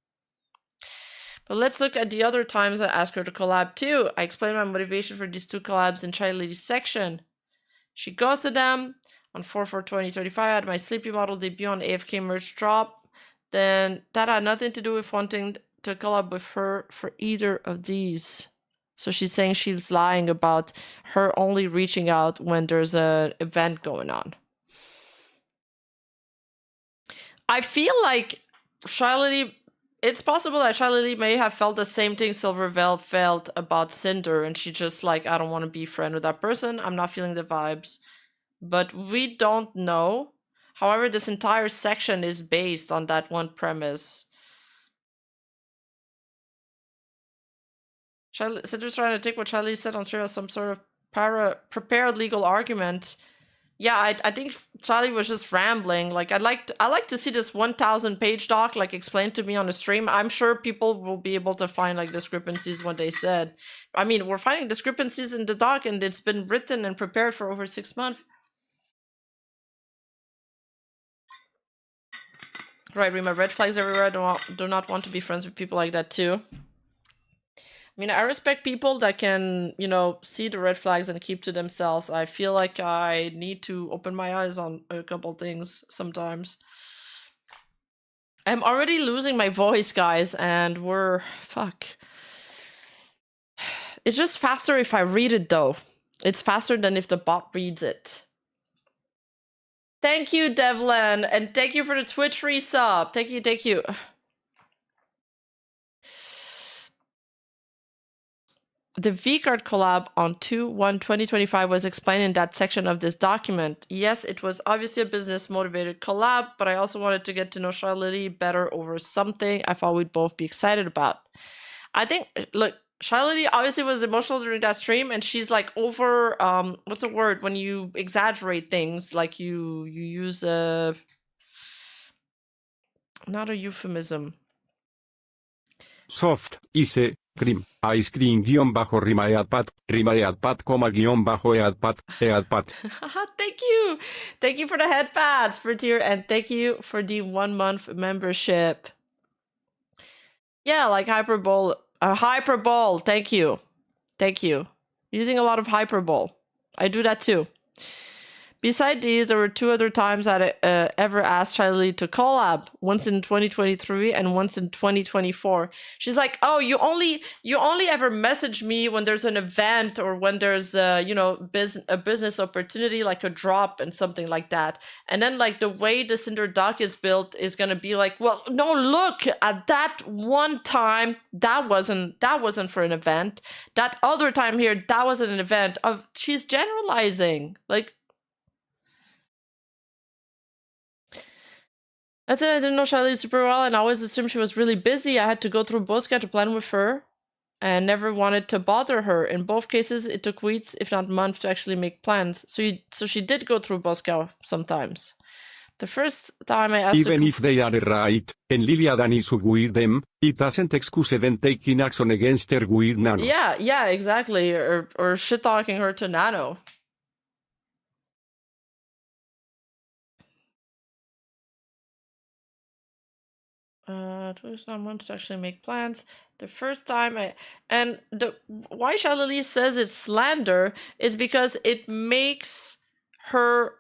But let's look at the other times I asked her to collab too. I explained my motivation for these 2 collabs in Child Lady's section. She ghosted them. On 4/4/2025, I had my Sleepy model debut on AFK merch drop. Then that had nothing to do with wanting to collab with her for either of these. So she's saying she's lying about her only reaching out when there's an event going on. I feel like Shiley, it's possible that Shiley may have felt the same thing Silverveil felt about Cinder, and she just like, I don't want to be friend with that person. I'm not feeling the vibes. But we don't know. However, this entire section is based on that one premise. Cinder's trying to take what Charlie said on stream as some sort of prepared legal argument. Yeah, I think Charlie was just rambling. Like, I like to see this 1,000-page doc like explained to me on the stream. I'm sure people will be able to find like discrepancies what they said. I mean, we're finding discrepancies in the doc, and it's been written and prepared for over 6 months. Right, Rima, red flags everywhere. Do not want to be friends with people like that too. I mean, I respect people that can, you know, see the red flags and keep to themselves. I feel like I need to open my eyes on a couple things sometimes. I'm already losing my voice, guys, and fuck. It's just faster if I read it, though. It's faster than if the bot reads it. Thank you, Devlin, and thank you for the Twitch resub. Thank you, thank you. The V-Card collab on 2/1/2025 was explained in that section of this document. Yes, it was obviously a business-motivated collab, but I also wanted to get to know Charlotte better over something I thought we'd both be excited about. I think, look, Charlotte obviously was emotional during that stream, and she's like over, what's the word? When you exaggerate things, like you use a... Not a euphemism. Soft, ice cream, ice cream _rima eadpat, eadpat. Thank you for the headpads for tier, and thank you for the 1 month membership. Yeah, like hyperbole, thank you. Using a lot of hyperbole. I do that too. Beside these, there were 2 other times I ever asked Charlie to collab. Once in 2023 and once in 2024. She's like, "Oh, you only ever message me when there's an event or when there's you know, a business opportunity, like a drop and something like that." And then like the way the Sinder doc is built is gonna be like, "Well, no, look at that one time that wasn't for an event. That other time here that wasn't an event." She's generalizing like. I said I didn't know Charlie super well and I always assumed she was really busy. I had to go through Bosca to plan with her and never wanted to bother her. In both cases, it took weeks, if not months, to actually make plans. So she did go through Bosca sometimes. The first time I asked Even if they are right, and Liliadan is with them, it doesn't excuse them taking action against her with Nano. Yeah, exactly. Or shit-talking her to Nano. Not months to actually make plans. The first time why Charlie says it's slander is because it makes her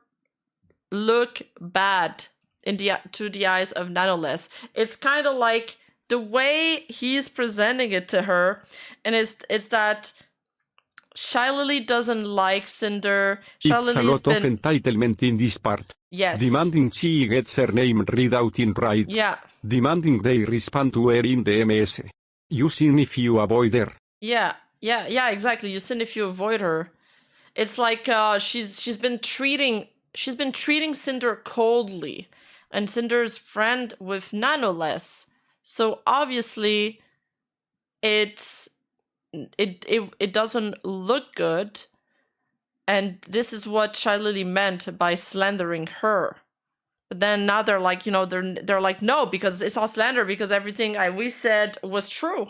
look bad to the eyes of Nanoless. It's kind of like the way he's presenting it to her, and it's that Shiley doesn't like Cinder. It's a lot of entitlement in this part. Yes. Demanding she gets her name read out in rights. Yeah. Demanding they respond to her in the MS. You sin if you avoid her. Yeah, exactly. You sin if you avoid her. It's like she's been treating Cinder coldly, and Cinder's friend with Nanoless. So obviously, it doesn't look good, and this is what Shiley meant by slandering her. But then now they're like, you know, they're like, no, because it's all slander because everything we said was true.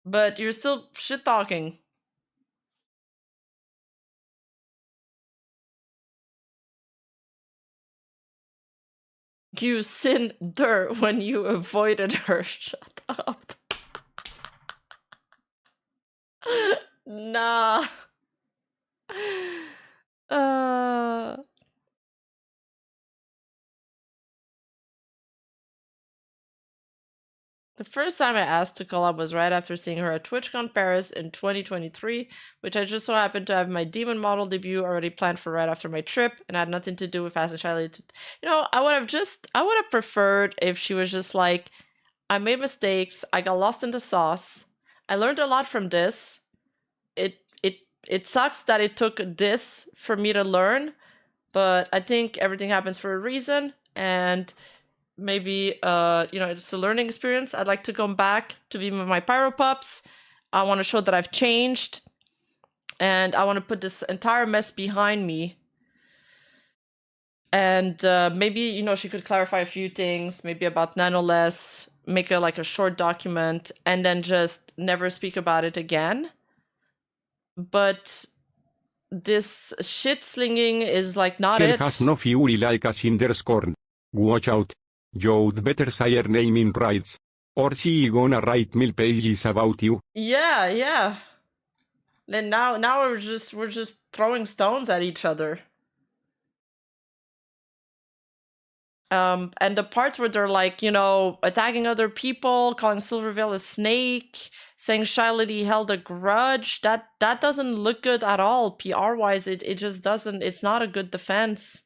But you're still shit talking. You Cinder when you avoided her. Shut up. Nah. The first time I asked to collab was right after seeing her at Twitchcon Paris in 2023, which I just so happened to have my demon model debut already planned for right after my trip, and had nothing to do with asking Shiley to... You know, I would have preferred if she was just like, I made mistakes, I got lost in the sauce, I learned a lot from this, it sucks that it took this for me to learn, but I think everything happens for a reason, and... maybe, you know, it's a learning experience. I'd like to come back to be with my Pyro Pups. I want to show that I've changed. And I want to put this entire mess behind me. And maybe, you know, she could clarify a few things, maybe about Nanoless, make a short document, and then just never speak about it again. But this shit slinging is like not Hell it. has no fury like a Sinder's corn. Watch out. You'd better say her name in rights. Or she gonna write mil pages about you. Yeah, yeah. And now we're just throwing stones at each other. And the parts where they're like, you know, attacking other people, calling Silvervale a snake, saying Shiley held a grudge, that doesn't look good at all. PR wise, it just doesn't. It's not a good defense.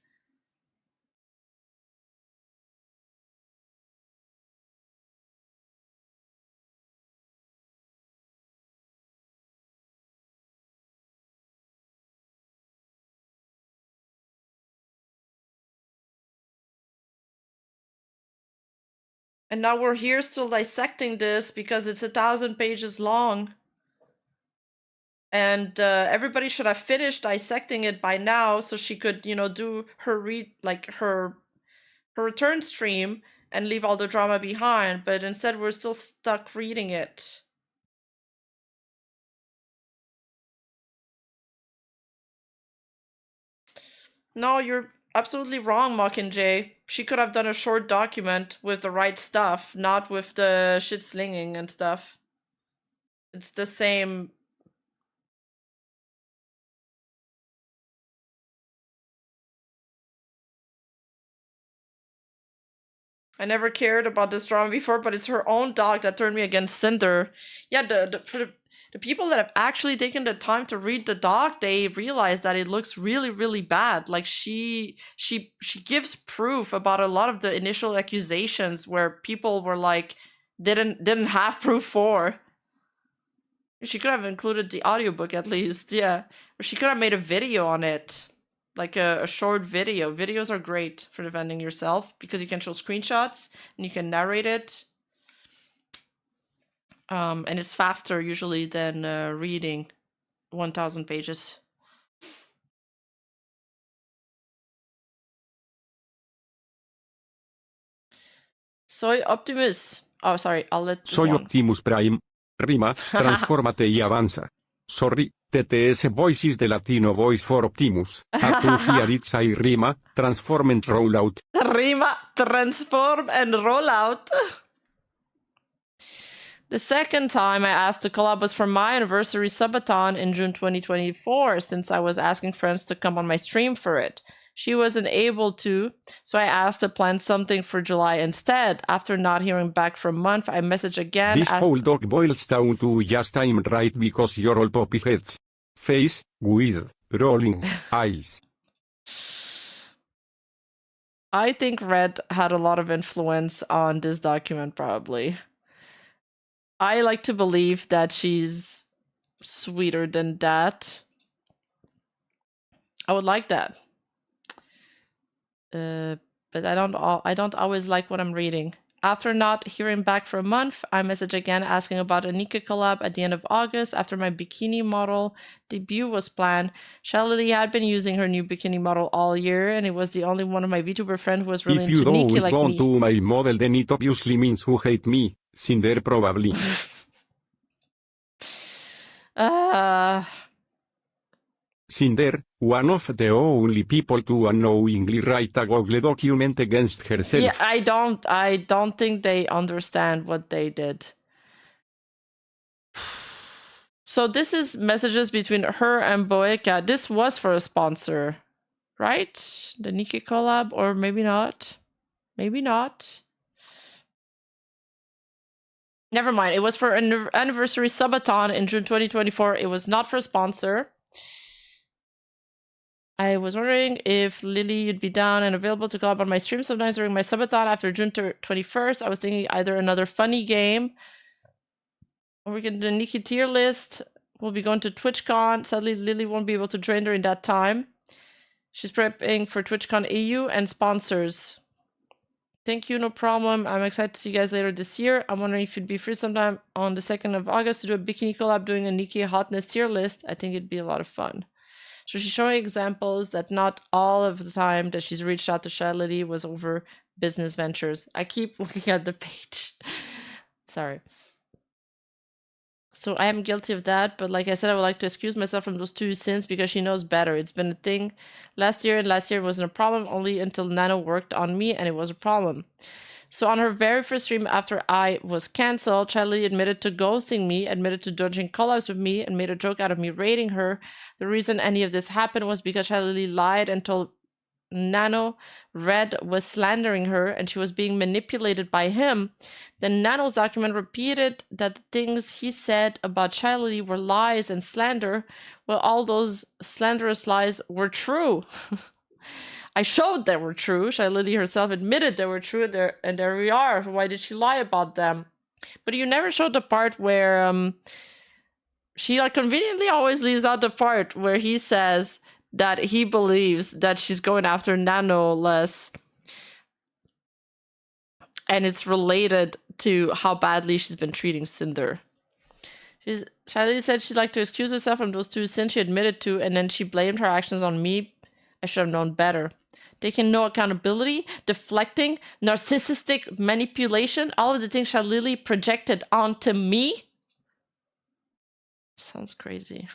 And now we're here still dissecting this because it's 1,000 pages long. And everybody should have finished dissecting it by now so she could, you know, do her her return stream and leave all the drama behind. But instead we're still stuck reading it. No, you're absolutely wrong, Mockingjay. She could have done a short document with the right stuff, not with the shit slinging and stuff. It's the same. I never cared about this drama before, but it's her own dog that turned me against Sinder. Yeah, for the people that have actually taken the time to read the doc, they realize that it looks really, really bad. Like she gives proof about a lot of the initial accusations where people were like didn't have proof for. She could have included the audiobook at least, yeah. Or she could have made a video on it. Like a short video. Videos are great for defending yourself because you can show screenshots and you can narrate it. And it's faster usually than reading 1,000 pages. Soy Optimus. Oh, sorry, I'll let you Soy on. Optimus Prime. Rima, transfórmate y avanza. Sorry, TTS Voices de Latino Voice for Optimus. A tu hear it say Rima, transform and roll out. Rima, transform and roll out. The second time I asked to collab was for my anniversary subathon in June 2024, since I was asking friends to come on my stream for it. She wasn't able to, so I asked to plan something for July instead. After not hearing back for a month, I messaged again. This whole dog boils down to just I'm right because you're all poppy heads. Face, with, rolling, eyes. I think Red had a lot of influence on this document, probably. I like to believe that she's sweeter than that. I would like that. But I don't always like what I'm reading. After not hearing back for a month, I messaged again asking about a Nika collab at the end of August after my bikini model debut was planned. Shelley had been using her new bikini model all year, and it was the only one of my VTuber friends who was really If you into Nikki don't like want me. to my model, then it obviously means who hate me. Cinder probably. Cinder, one of the only people to unknowingly write a Google document against herself. Yeah, I don't think they understand what they did. So this is messages between her and Boeka. This was for a sponsor, right? The Nikki collab, or maybe not. Maybe not. Never mind. It was for an anniversary subathon in June 2024. It was not for a sponsor. I was wondering if Lily, you'd be down and available to collab on my stream sometimes during my subathon after June 21st. I was thinking either another funny game, or we can do a Nikki tier list. We'll be going to TwitchCon. Sadly, Lily won't be able to join during that time. She's prepping for TwitchCon EU and sponsors. Thank you, no problem. I'm excited to see you guys later this year. I'm wondering if you'd be free sometime on the 2nd of August to do a bikini collab doing a Nikki hotness tier list. I think it'd be a lot of fun. So she's showing examples that not all of the time that she's reached out to Shy Lily was over business ventures. I keep looking at the page. Sorry. So I am guilty of that, but like I said, I would like to excuse myself from those two sins because she knows better. It's been a thing last year, and last year wasn't a problem only until Nano worked on me and it was a problem. So on her very first stream after I was cancelled, Charlie admitted to ghosting me, admitted to dodging collabs with me, and made a joke out of me rating her. The reason any of this happened was because Charlie lied and told Nano Red was slandering her and she was being manipulated by him. Then Nano's document repeated that the things he said about Charlie were lies and slander. Well, all those slanderous lies were true. I showed they were true. Charlie herself admitted they were true, and there we are. Why did she lie about them? But you never showed the part where she like conveniently always leaves out the part where he says that he believes that she's going after Nano less, and it's related to how badly she's been treating Sinder. Charlie said she'd like to excuse herself from those two sins she admitted to, and then she blamed her actions on me. I should have known better. Taking no accountability, deflecting, narcissistic manipulation, all of the things Charlie projected onto me. Sounds crazy.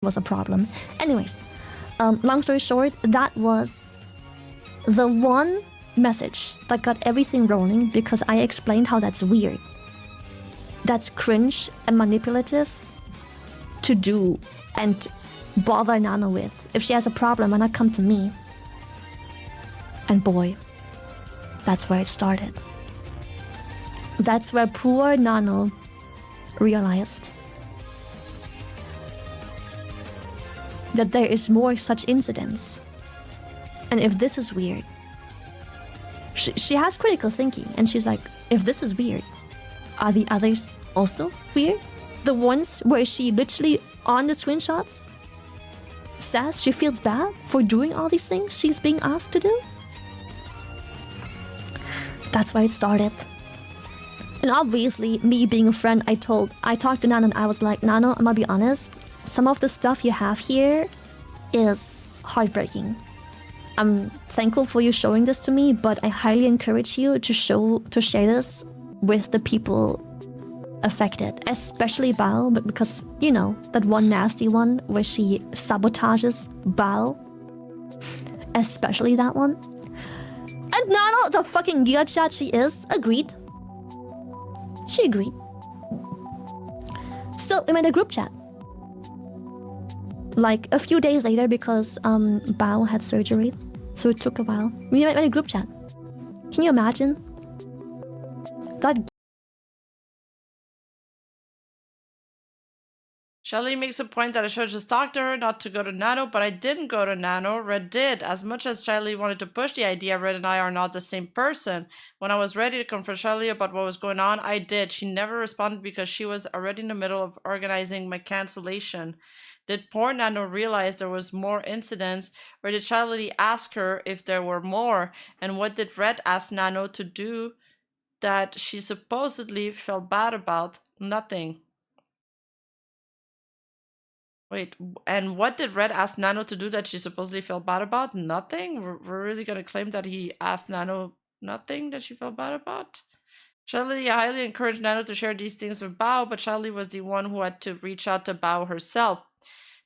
Was a problem. Anyways, long story short, that was the one message that got everything rolling because I explained how that's weird. That's cringe and manipulative to do and bother Nano with. If she has a problem, why not come to me? And boy, that's where it started. That's where poor Nano realized that there is more such incidents. And if this is weird, she has critical thinking, and she's like, if this is weird, are the others also weird? The ones where she literally, on the screenshots, says she feels bad for doing all these things she's being asked to do? That's where it started. And obviously, me being a friend, I talked to Nano and I was like, Nano, I'm gonna be honest, some of the stuff you have here is heartbreaking. I'm thankful for you showing this to me, but I highly encourage you to share this with the people affected, especially Bao, but because, you know, that one nasty one where she sabotages Bao, especially that one. And Nano, the fucking Giga Chat she is, agreed. She agreed. So we made a group chat. Like a few days later, because Bao had surgery, so it took a while. We made a group chat. Can you imagine? That Shelly makes a point that I should have just talked to her, not to go to Nano, but I didn't go to Nano. Red did. As much as Shelly wanted to push the idea, Red and I are not the same person. When I was ready to confront Shelly about what was going on, I did. She never responded because she was already in the middle of organizing my cancellation. Did poor Nano realize there was more incidents, or did Shelly ask her if there were more? And what did Red ask Nano to do that she supposedly felt bad about? Nothing. Wait, and what did Red ask Nano to do that she supposedly felt bad about? Nothing? We're really gonna claim that he asked Nano nothing that she felt bad about? Shelly highly encouraged Nano to share these things with Bao, but Shelly was the one who had to reach out to Bao herself.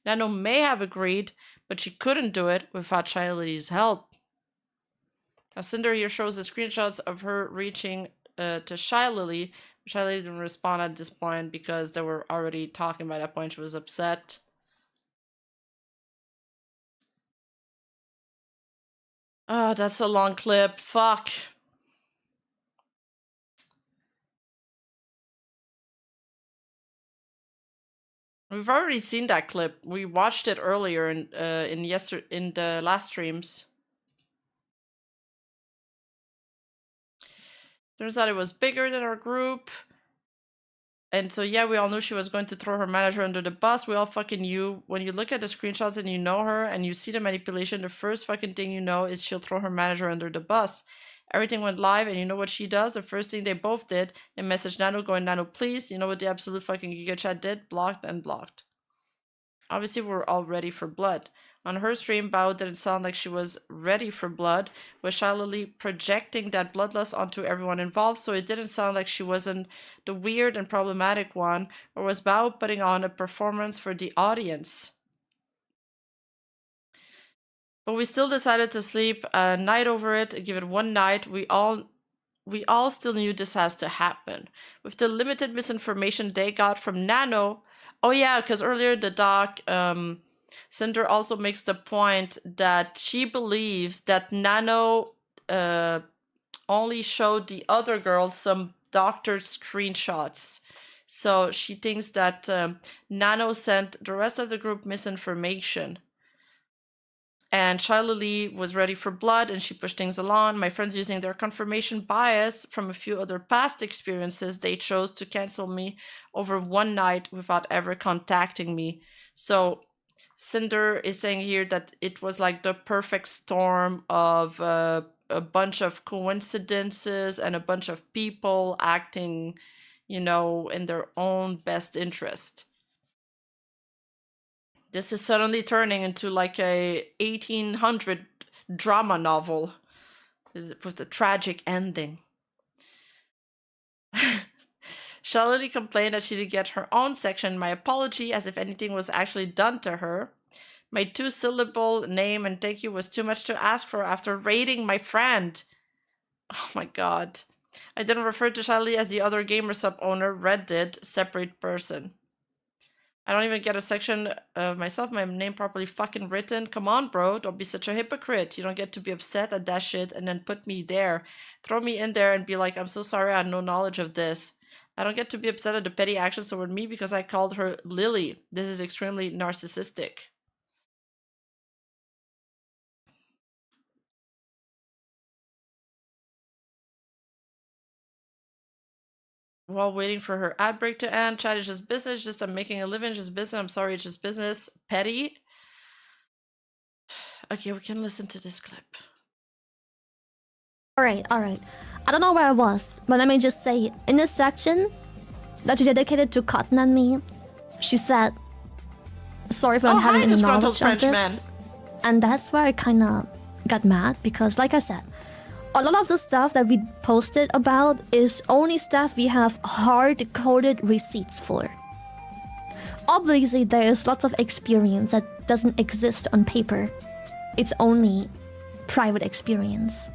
Nano may have agreed, but she couldn't do it without Shelly's help. Now, Sinder here shows the screenshots of her reaching to Shy Lily. Shy Lily didn't respond at this point because they were already talking by that point. She was upset. Oh, that's a long clip. Fuck. We've already seen that clip. We watched it earlier in the last streams. Turns out it was bigger than our group. And so, yeah, we all knew she was going to throw her manager under the bus. We all fucking knew. When you look at the screenshots and you know her and you see the manipulation, the first fucking thing you know is she'll throw her manager under the bus. Everything went live, and you know what she does? The first thing they both did, they messaged Nano going, Nano, please. You know what the absolute fucking Giga Chat did? Blocked and blocked. Obviously, we're all ready for blood. On her stream, Bao didn't sound like she was ready for blood, was shallowly projecting that bloodlust onto everyone involved, so it didn't sound like she wasn't the weird and problematic one, or was Bao putting on a performance for the audience. But we still decided to sleep a night over it, give it one night. We all still knew this has to happen. With the limited misinformation they got from Nano. Oh yeah, because earlier the doc, Sinder also makes the point that she believes that Nano only showed the other girls some doctored screenshots. So she thinks that Nano sent the rest of the group misinformation. And Shiley was ready for blood, and she pushed things along. My friends, using their confirmation bias from a few other past experiences, they chose to cancel me over one night without ever contacting me. So Sinder is saying here that it was like the perfect storm of a bunch of coincidences and a bunch of people acting, you know, in their own best interest. This is suddenly turning into like a 1800 drama novel with a tragic ending. Charlotte complained that she didn't get her own section. My apology, as if anything was actually done to her. My 2-syllable name and thank you was too much to ask for after raiding my friend. Oh my god. I didn't refer to Charlie as the other gamer sub owner. Red did. Separate person. I don't even get a section of myself, my name properly fucking written. Come on, bro. Don't be such a hypocrite. You don't get to be upset at that shit and then put me there. Throw me in there and be like, I'm so sorry, I had no knowledge of this. I don't get to be upset at the petty actions toward me because I called her Lily. This is extremely narcissistic. While waiting for her ad break to end, chat is just business, just I'm making a living, just business. I'm sorry, it's just business. Petty. Okay, we can listen to this clip. Alright. I don't know where I was, but let me just say, in this section that you dedicated to Cotton and me, she said, sorry for not having any knowledge of this. And that's where I kind of got mad, because like I said, a lot of the stuff that we posted about is only stuff we have hard-coded receipts for. Obviously, there is lots of experience that doesn't exist on paper. It's only private experience.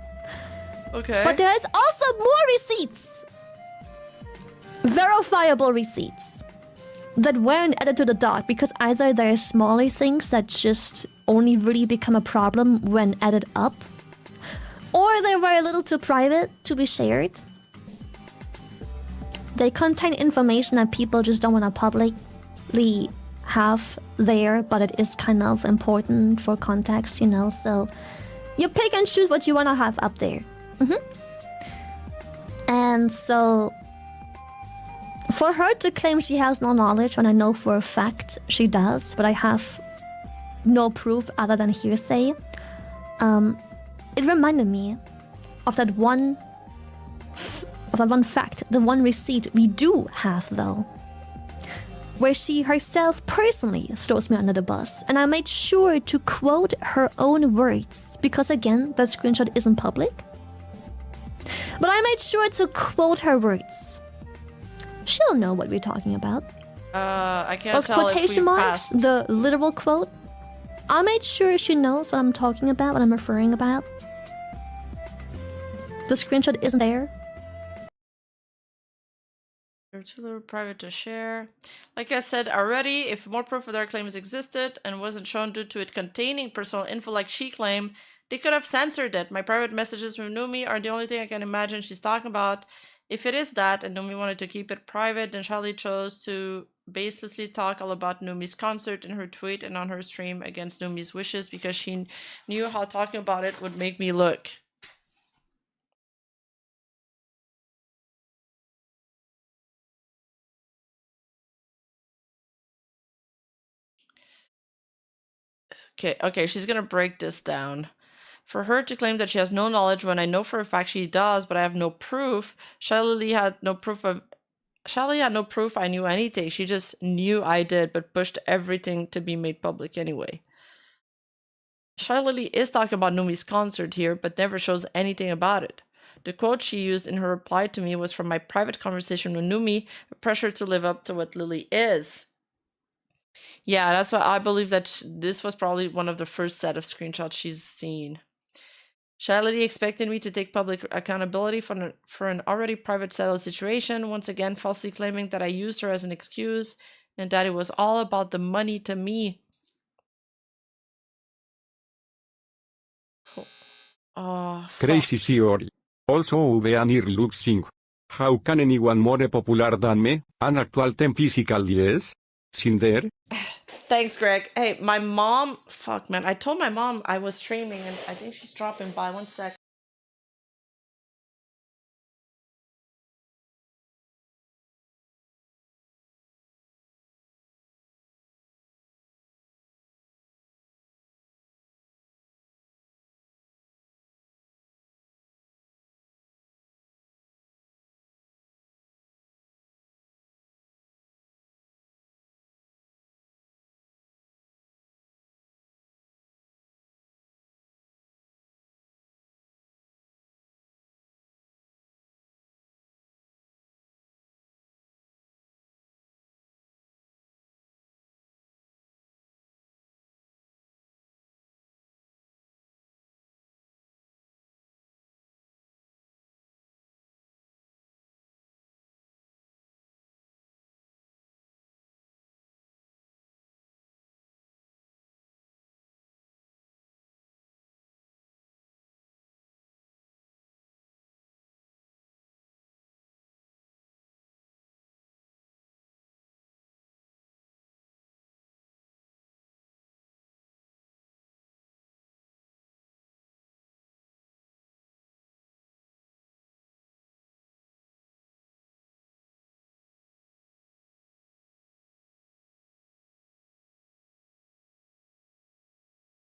Okay. But there is also more receipts! Verifiable receipts that weren't added to the doc because either there are smaller things that just only really become a problem when added up, or they were a little too private to be shared. They contain information that people just don't want to publicly have there, but it is kind of important for context, you know, so you pick and choose what you want to have up there. And so for her to claim she has no knowledge when I know for a fact she does, but I have no proof other than hearsay, it reminded me of that one fact, the one receipt we do have though, where she herself personally throws me under the bus, and I made sure to quote her own words because again, that screenshot isn't public. But I made sure to quote her words. She'll know what we're talking about. I can't those tell quotation if we marks, passed. the literal quote. I made sure she knows what I'm talking about, what I'm referring about. The screenshot isn't there. They're too little private to share. Like I said already, if more proof of their claims existed and wasn't shown due to it containing personal info like she claimed, they could have censored it. My private messages with Numi are the only thing I can imagine she's talking about. If it is that, and Numi wanted to keep it private, then Charlie chose to baselessly talk all about Numi's concert in her tweet and on her stream against Numi's wishes because she knew how talking about it would make me look. Okay, she's gonna break this down. For her to claim that she has no knowledge when I know for a fact she does, but I have no proof. Charlie had no proof I knew anything. She just knew I did, but pushed everything to be made public anyway. Charlie is talking about Numi's concert here, but never shows anything about it. The quote she used in her reply to me was from my private conversation with Numi, a pressure to live up to what Lily is. Yeah, that's why I believe that this was probably one of the first set of screenshots she's seen. Charlotte expected me to take public accountability for an already private settled situation, once again falsely claiming that I used her as an excuse and that it was all about the money to me. Oh, Crazy theory. Also vean her look sing. How can anyone more popular than me, an actual 10 physical yes? Sinder? Thanks, Greg. Hey, my mom... Fuck, man. I told my mom I was streaming, and I think she's dropping by. 1 sec.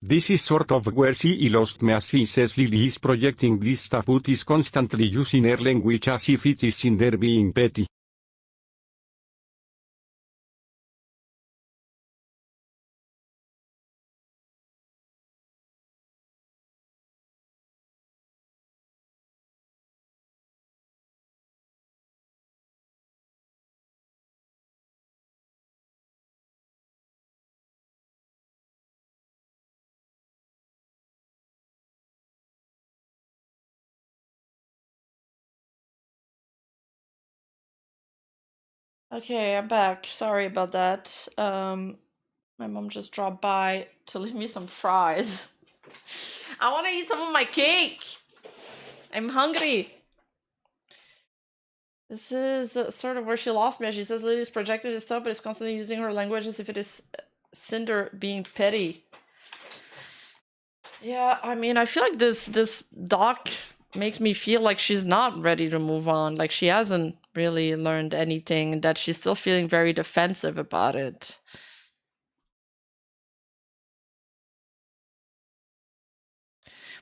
This is sort of where she lost me as she says Lily is projecting this stuff but is constantly using her language as if it is Sinder being petty. Okay, I'm back. Sorry about that. My mom just dropped by to leave me some fries. I want to eat some of my cake. I'm hungry. This is sort of where she lost me. She says Lily's projected this stuff, but is constantly using her language as if it is Cinder being petty. Yeah, I mean, I feel like this doc makes me feel like she's not ready to move on. Like she hasn't really learned anything, that she's still feeling very defensive about it.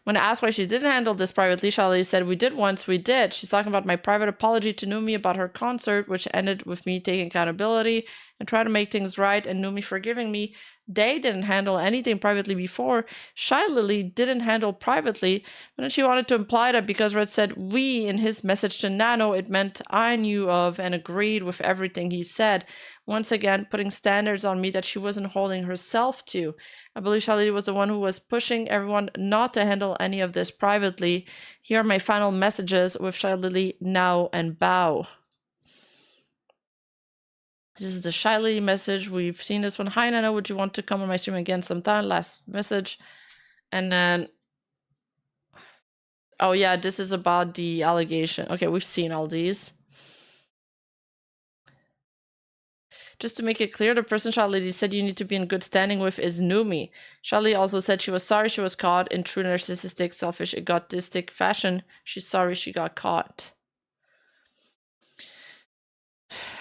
When asked why she didn't handle this privately, Charlie said, "We did once, we did." She's talking about my private apology to Numi about her concert, which ended with me taking accountability and trying to make things right and Numi forgiving me. They didn't handle anything privately before. Shy Lily didn't handle privately, but then she wanted to imply that because Red said we in his message to Nano, it meant I knew of and agreed with everything he said. Once again, putting standards on me that she wasn't holding herself to. I believe Shy Lily was the one who was pushing everyone not to handle any of this privately. Here are my final messages with Shy Lily, now, and bow. This is the Shy Lily message. We've seen this one. Hi, Nana, would you want to come on my stream again sometime? Last message. And then... oh, yeah, this is about the allegation. Okay, we've seen all these. Just to make it clear, the person Shy Lily said you need to be in good standing with is Numi. Shy Lily also said she was sorry she was caught in true narcissistic, selfish, egotistic fashion. She's sorry she got caught.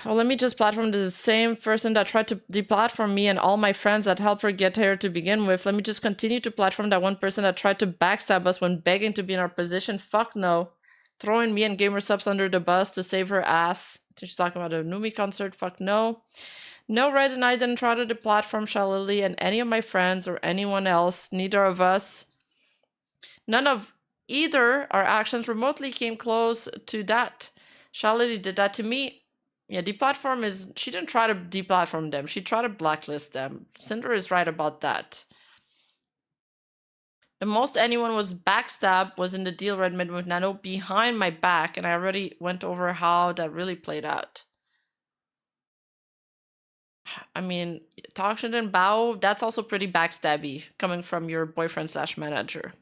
Well, let me just platform the same person that tried to deplatform me and all my friends that helped her get here to begin with. Let me just continue to platform that one person that tried to backstab us when begging to be in our position. Fuck no. Throwing me and gamer subs under the bus to save her ass. She's talking about a Numi concert. Fuck no. No, Red and I didn't try to deplatform Shalili and any of my friends or anyone else. Neither of us. None of either our actions remotely came close to that. Shalili did that to me. Yeah, deplatform is... She didn't try to deplatform them. She tried to blacklist them. Sinder is right about that. The most anyone was backstabbed was in the deal Red made with Nano behind my back, and I already went over how that really played out. I mean, Toxin and Bao, that's also pretty backstabby, coming from your boyfriend/manager.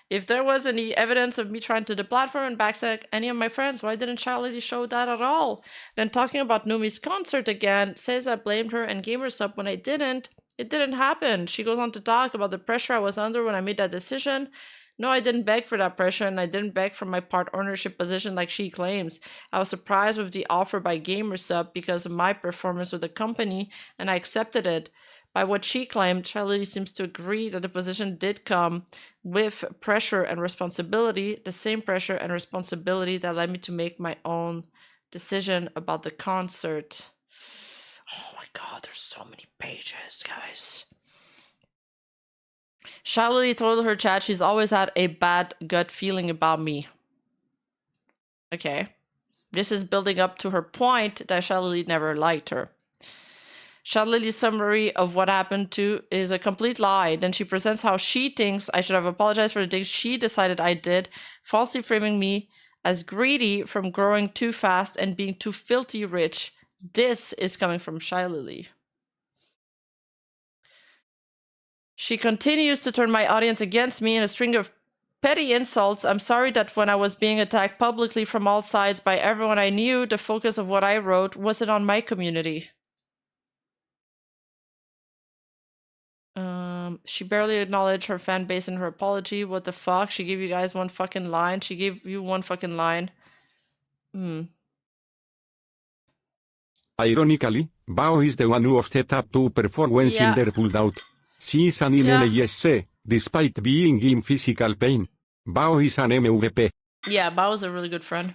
If there was any evidence of me trying to deplatform and backstab any of my friends, why didn't Charlie show that at all? Then talking about Numi's concert again, says I blamed her and GamerSub when I didn't. It didn't happen. She goes on to talk about the pressure I was under when I made that decision. No, I didn't beg for that pressure, and I didn't beg for my part ownership position like she claims. I was surprised with the offer by GamerSub because of my performance with the company, and I accepted it. By what she claimed, Charlie seems to agree that the position did come with pressure and responsibility, the same pressure and responsibility that led me to make my own decision about the concert. Oh my god, there's so many pages, guys. Charlie told her chat she's always had a bad gut feeling about me. Okay. This is building up to her point that Charlie never liked her. Charlie's summary of what happened to is a complete lie. Then she presents how she thinks I should have apologized for the things she decided I did, falsely framing me as greedy from growing too fast and being too filthy rich. This is coming from Charlie. She continues to turn my audience against me in a string of petty insults. I'm sorry that when I was being attacked publicly from all sides by everyone I knew, the focus of what I wrote wasn't on my community. She barely acknowledged her fan base in her apology. What the fuck? She gave you guys one fucking line. She gave you one fucking line. Ironically, Bao is the one who stepped up to perform when Sinder pulled out. She is an NLSC, despite being in physical pain. Bao is an MVP. Yeah, Bao is a really good friend.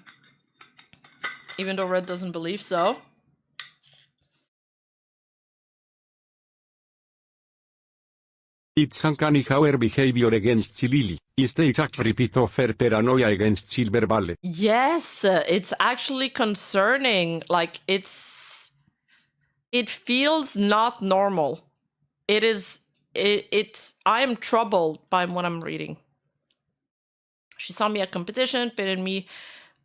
Even though Red doesn't believe so. It's uncanny how her behavior against Chilili is the exact repeat of her paranoia against Silver Valley. Yes, it's actually concerning. Like, it feels not normal. I am troubled by what I'm reading. She saw me at competition, pitted me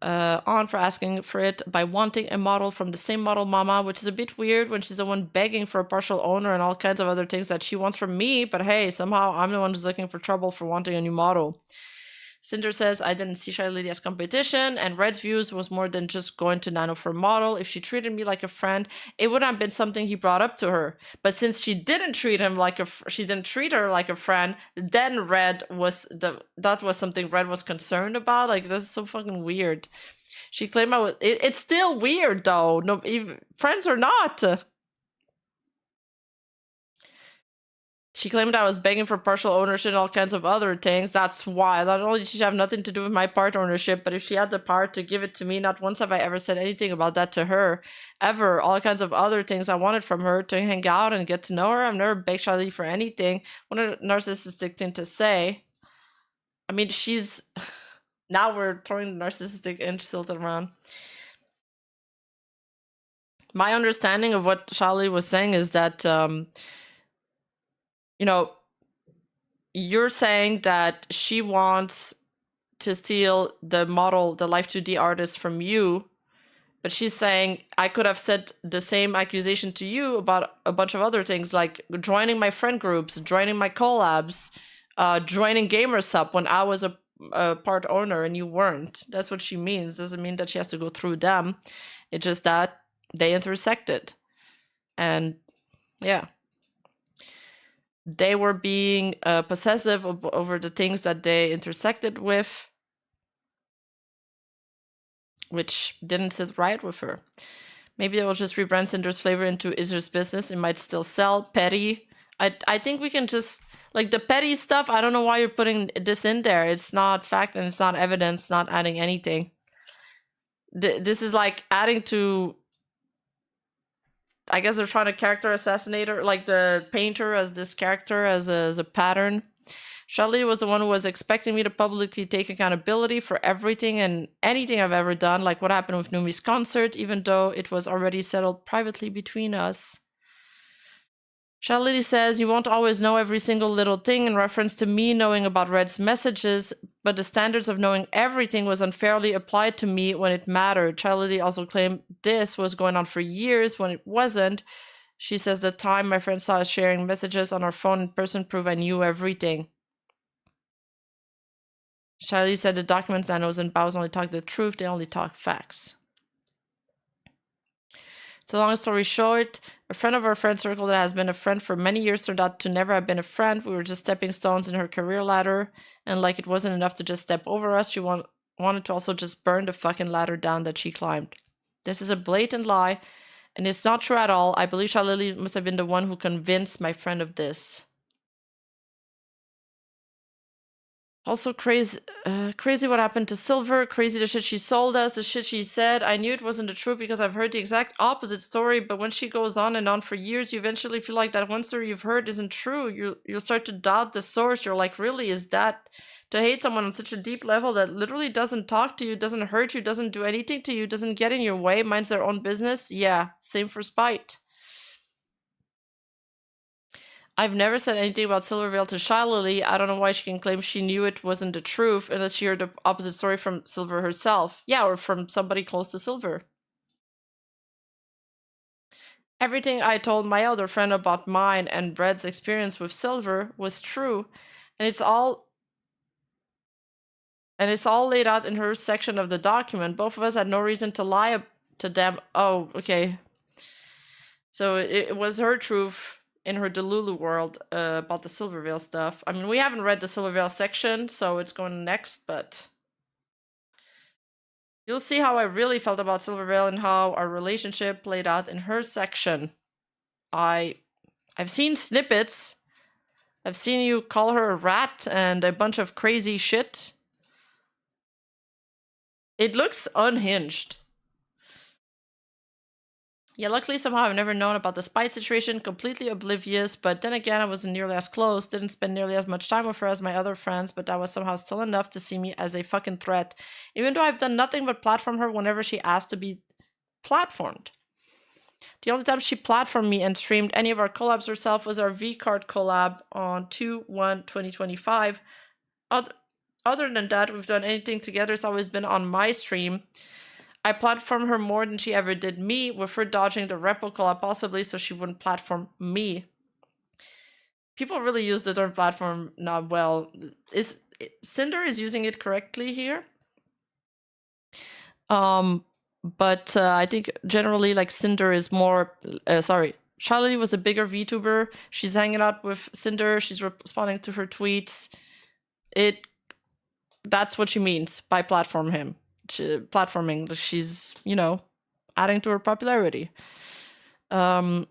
on for asking for it by wanting a model from the same model mama, which is a bit weird when she's the one begging for a partial owner and all kinds of other things that she wants from me. But hey, somehow I'm the one who's looking for trouble for wanting a new model. Cinder says, I didn't see Shy Lady as competition, and Red's views was more than just going to Nano for a model. If she treated me like a friend, it would have been something he brought up to her. But since she didn't treat him like she didn't treat her like a friend, then that was something Red was concerned about. Like, this is so fucking weird. She claimed I was. It's still weird though. No, even, friends or not. She claimed I was begging for partial ownership and all kinds of other things. That's why. Not only did she have nothing to do with my part ownership, but if she had the power to give it to me, not once have I ever said anything about that to her. Ever. All kinds of other things I wanted from her to hang out and get to know her. I've never begged Charlie for anything. What a narcissistic thing to say. I mean, she's... Now we're throwing the narcissistic insult around. My understanding of what Charlie was saying is that... you know, you're saying that she wants to steal the model, the Life 2D artist from you, but she's saying I could have said the same accusation to you about a bunch of other things, like joining my friend groups, joining my collabs, joining GamerSub when I was a part owner and you weren't. That's what she means. Doesn't mean that she has to go through them. It's just that they intersected. And yeah. They were being possessive over the things that they intersected with, which didn't sit right with her. Maybe they will just rebrand Cinder's flavor into Izzer's business. It might still sell. Petty. I think we can just... Like, the petty stuff, I don't know why you're putting this in there. It's not fact and it's not evidence, not adding anything. This is like adding to... I guess they're trying to character assassinate her, like the painter as this character, as a pattern. Charlie was the one who was expecting me to publicly take accountability for everything and anything I've ever done, like what happened with Numi's concert, even though it was already settled privately between us. Charlie says, you won't always know every single little thing in reference to me knowing about Red's messages, but the standards of knowing everything was unfairly applied to me when it mattered. Charlie also claimed this was going on for years when it wasn't. She says the time my friend saw us sharing messages on our phone in person proved I knew everything. Charlie said the documents Nanos and Baos only talk the truth, they only talk facts. So long story short, a friend of our friend circle that has been a friend for many years turned out to never have been a friend. We were just stepping stones in her career ladder, and like it wasn't enough to just step over us, she wanted to also just burn the fucking ladder down that she climbed. This is a blatant lie, and it's not true at all. I believe Shalili must have been the one who convinced my friend of this. Also crazy what happened to Silver, crazy the shit she sold us, the shit she said. I knew it wasn't the truth because I've heard the exact opposite story, but when she goes on and on for years, you eventually feel like that one story you've heard isn't true. You'll start to doubt the source. You're like, really, is that... To hate someone on such a deep level that literally doesn't talk to you, doesn't hurt you, doesn't do anything to you, doesn't get in your way, minds their own business? Yeah, same for spite. I've never said anything about Silvervale to Shilely. I don't know why she can claim she knew it wasn't the truth unless she heard the opposite story from Silver herself. Yeah, or from somebody close to Silver. Everything I told my other friend about mine and Red's experience with Silver was true, and it's all laid out in her section of the document. Both of us had no reason to lie to them. Oh, okay. So it was her truth in her Delulu world about the Silvervale stuff. I mean, we haven't read the Silvervale section, so it's going next, but you'll see how I really felt about Silvervale and how our relationship played out in her section. I've seen snippets. I've seen you call her a rat and a bunch of crazy shit. It looks unhinged. Yeah, luckily somehow I've never known about the spite situation, completely oblivious, but then again I wasn't nearly as close, didn't spend nearly as much time with her as my other friends, but that was somehow still enough to see me as a fucking threat, even though I've done nothing but platform her whenever she asked to be platformed. The only time she platformed me and streamed any of our collabs herself was our V-Card collab on 2/1/2025. Other than that, we've done anything together, it's always been on my stream. I platformed her more than she ever did me, with her dodging the repo collab possibly so she wouldn't platform me. People really use the term platform not well. Sinder is using it correctly here. But I think generally like Sinder is more, Charlie was a bigger VTuber. She's hanging out with Sinder. She's responding to her tweets. That's what she means by platforming. She's, you know, adding to her popularity. Not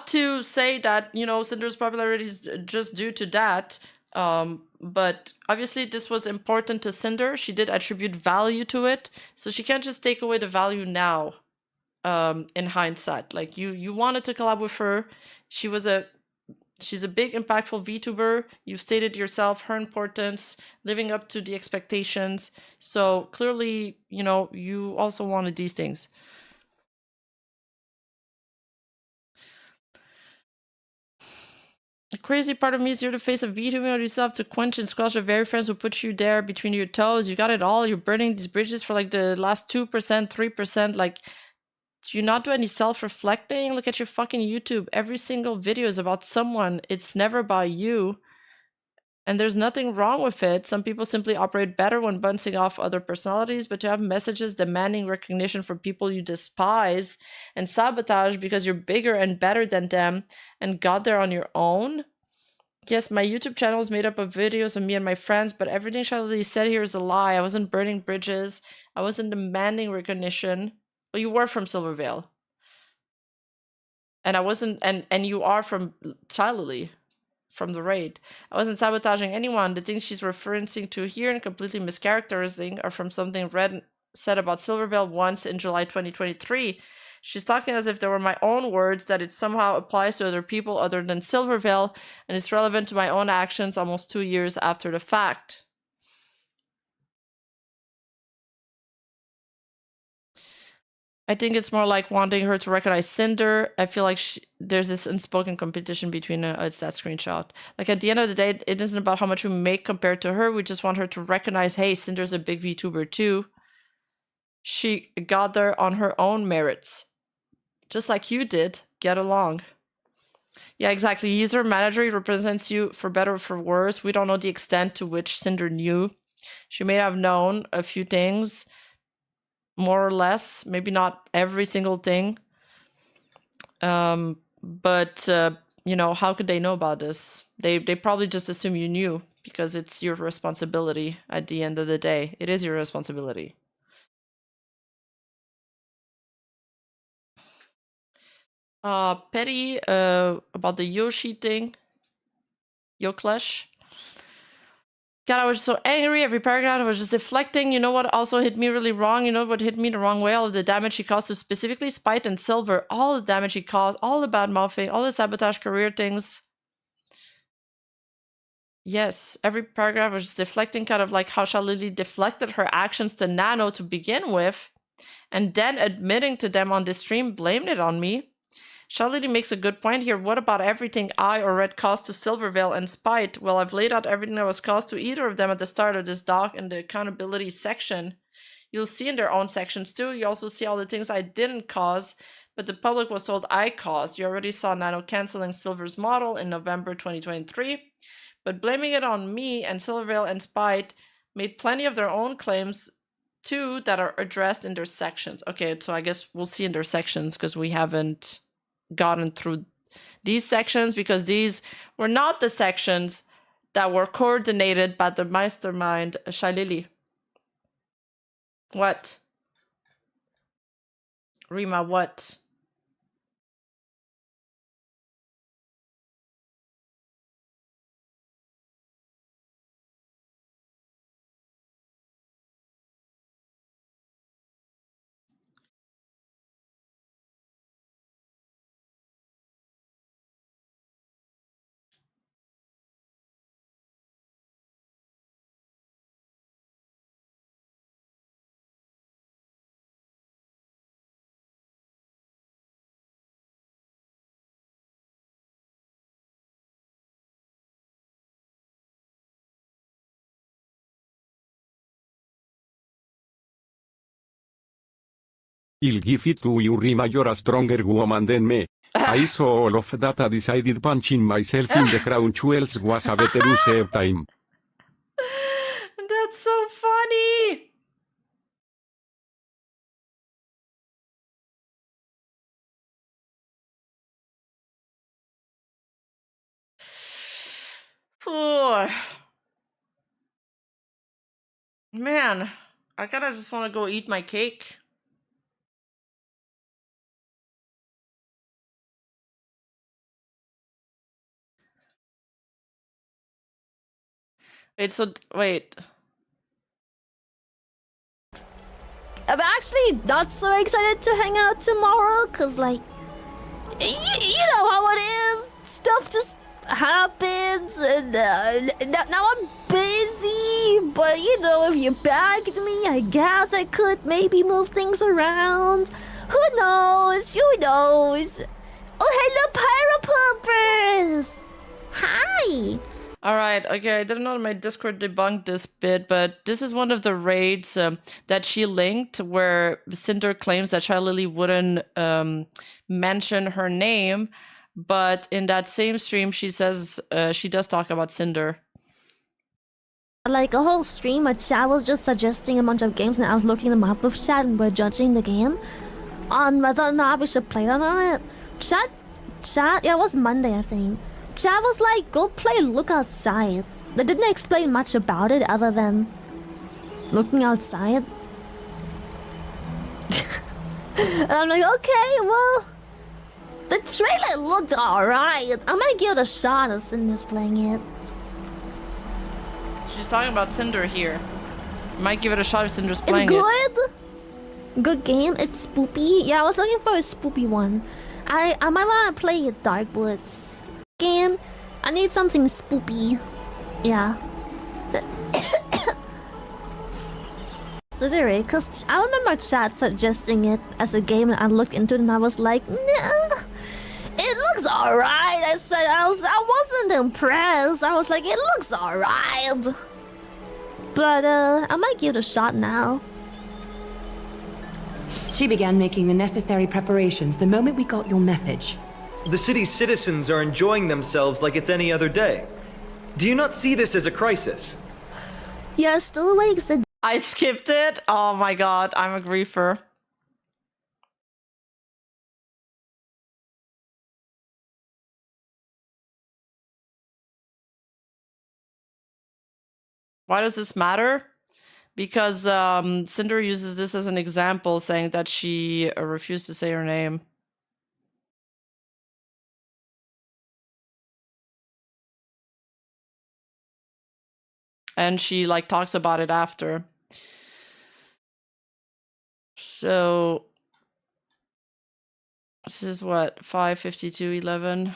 to say that, you know, Cinder's popularity is just due to that, but obviously this was important to Sinder. She did attribute value to it, so she can't just take away the value now, in hindsight. Like, you wanted to collab with her. She's a big, impactful VTuber. You've stated yourself her importance, living up to the expectations. So clearly, you know, you also wanted these things. The crazy part of me is you're the face of VTubing, or you still have to quench and squelch the very friends who put you there between your toes. You got it all. You're burning these bridges for like the last 2%, 3%. Like, do you not do any self-reflecting? Look at your fucking YouTube. Every single video is about someone. It's never about you. And there's nothing wrong with it. Some people simply operate better when bouncing off other personalities, but to have messages demanding recognition from people you despise and sabotage because you're bigger and better than them and got there on your own, Yes, my YouTube channel is made up of videos of me and my friends, but everything Shalili said here is a lie. I wasn't burning bridges. I wasn't demanding recognition. Well, you were from Silvervale. And I wasn't, and you are from Shalili, from the raid. I wasn't sabotaging anyone. The things she's referencing to here and completely mischaracterizing are from something Red said about Silvervale once in July 2023. She's talking as if they were my own words, that it somehow applies to other people other than Silvervale, and it's relevant to my own actions almost 2 years after the fact. I think it's more like wanting her to recognize Sinder. I feel like there's this unspoken competition between it's that screenshot. Like at the end of the day, it isn't about how much we make compared to her. We just want her to recognize, hey, Cinder's a big VTuber too. She got there on her own merits. Just like you did. Get along. Yeah, exactly. User manager, he represents you for better or for worse. We don't know the extent to which Sinder knew. She may have known a few things, more or less. Maybe not every single thing. But you know, how could they know about this? They probably just assume you knew, because it's your responsibility at the end of the day. It is your responsibility. Petty, about the Yoshi thing. Yoklesh. God, I was so angry. Every paragraph I was just deflecting. You know what also hit me really wrong? You know what hit me the wrong way? All of the damage he caused to specifically Spite and Silver. All the damage he caused. All the bad mouthing. All the sabotage career things. Yes, every paragraph was just deflecting, kind of like how Shalili deflected her actions to Nano to begin with. And then admitting to them on this stream, blamed it on me. Shalili makes a good point here. What about everything I or Red caused to Silvervale and Spite? Well, I've laid out everything that was caused to either of them at the start of this doc in the accountability section. You'll see in their own sections too. You also see all the things I didn't cause, but the public was told I caused. You already saw Nano canceling Silver's model in November 2023, but blaming it on me and Silvervale and Spite made plenty of their own claims too that are addressed in their sections. Okay, so I guess we'll see in their sections because we haven't gotten through these sections, because these were not the sections that were coordinated by the mastermind Shalili. What? Rima, what? Il give it to you Rima, you're a stronger woman than me. I saw all of that. I decided punching myself in the crown jewels was a better use of time. That's so funny! Oh. Man, I kinda just want to go eat my cake. Wait, so, wait. I'm actually not so excited to hang out tomorrow, cause like, you know how it is. Stuff just happens, and now I'm busy. But you know, if you bagged me, I guess I could maybe move things around. Who knows? Who knows? Oh, hello, Pyro Poopers! Hi! Alright, okay, I didn't know my Discord debunked this bit, but this is one of the raids that she linked where Sinder claims that Shalili wouldn't mention her name, but in that same stream she says she does talk about Sinder. Like a whole stream where Chad was just suggesting a bunch of games and I was looking them up with Chad and we're judging the game on whether or not we should play it or not. Chad, yeah, it was Monday I think. Chat was like, go play look outside. They didn't explain much about it other than looking outside. And I'm like, okay, well, the trailer looked alright. I might give it a shot as Cinder's playing it. She's talking about Sinder here. Might give it a shot if Cinder's It's playing it. good. Good game. It's spoopy. Yeah, I was looking for a spoopy one. I might want to play Dark Woods game. I need something spoopy. Yeah. Consider it, cause I remember chat suggesting it as a game, and I looked into it and I was like, nah, it looks alright. I said I wasn't impressed. I was like, it looks alright. But I might give it a shot now. She began making the necessary preparations the moment we got your message. The city's citizens are enjoying themselves like it's any other day. Do you not see this as a crisis? Yeah, still awakes the I skipped it. Oh my god, I'm a griefer. Why does this matter? Because Cinder uses this as an example, saying that she refused to say her name. And she like talks about it after. So this is what, 5:52:11.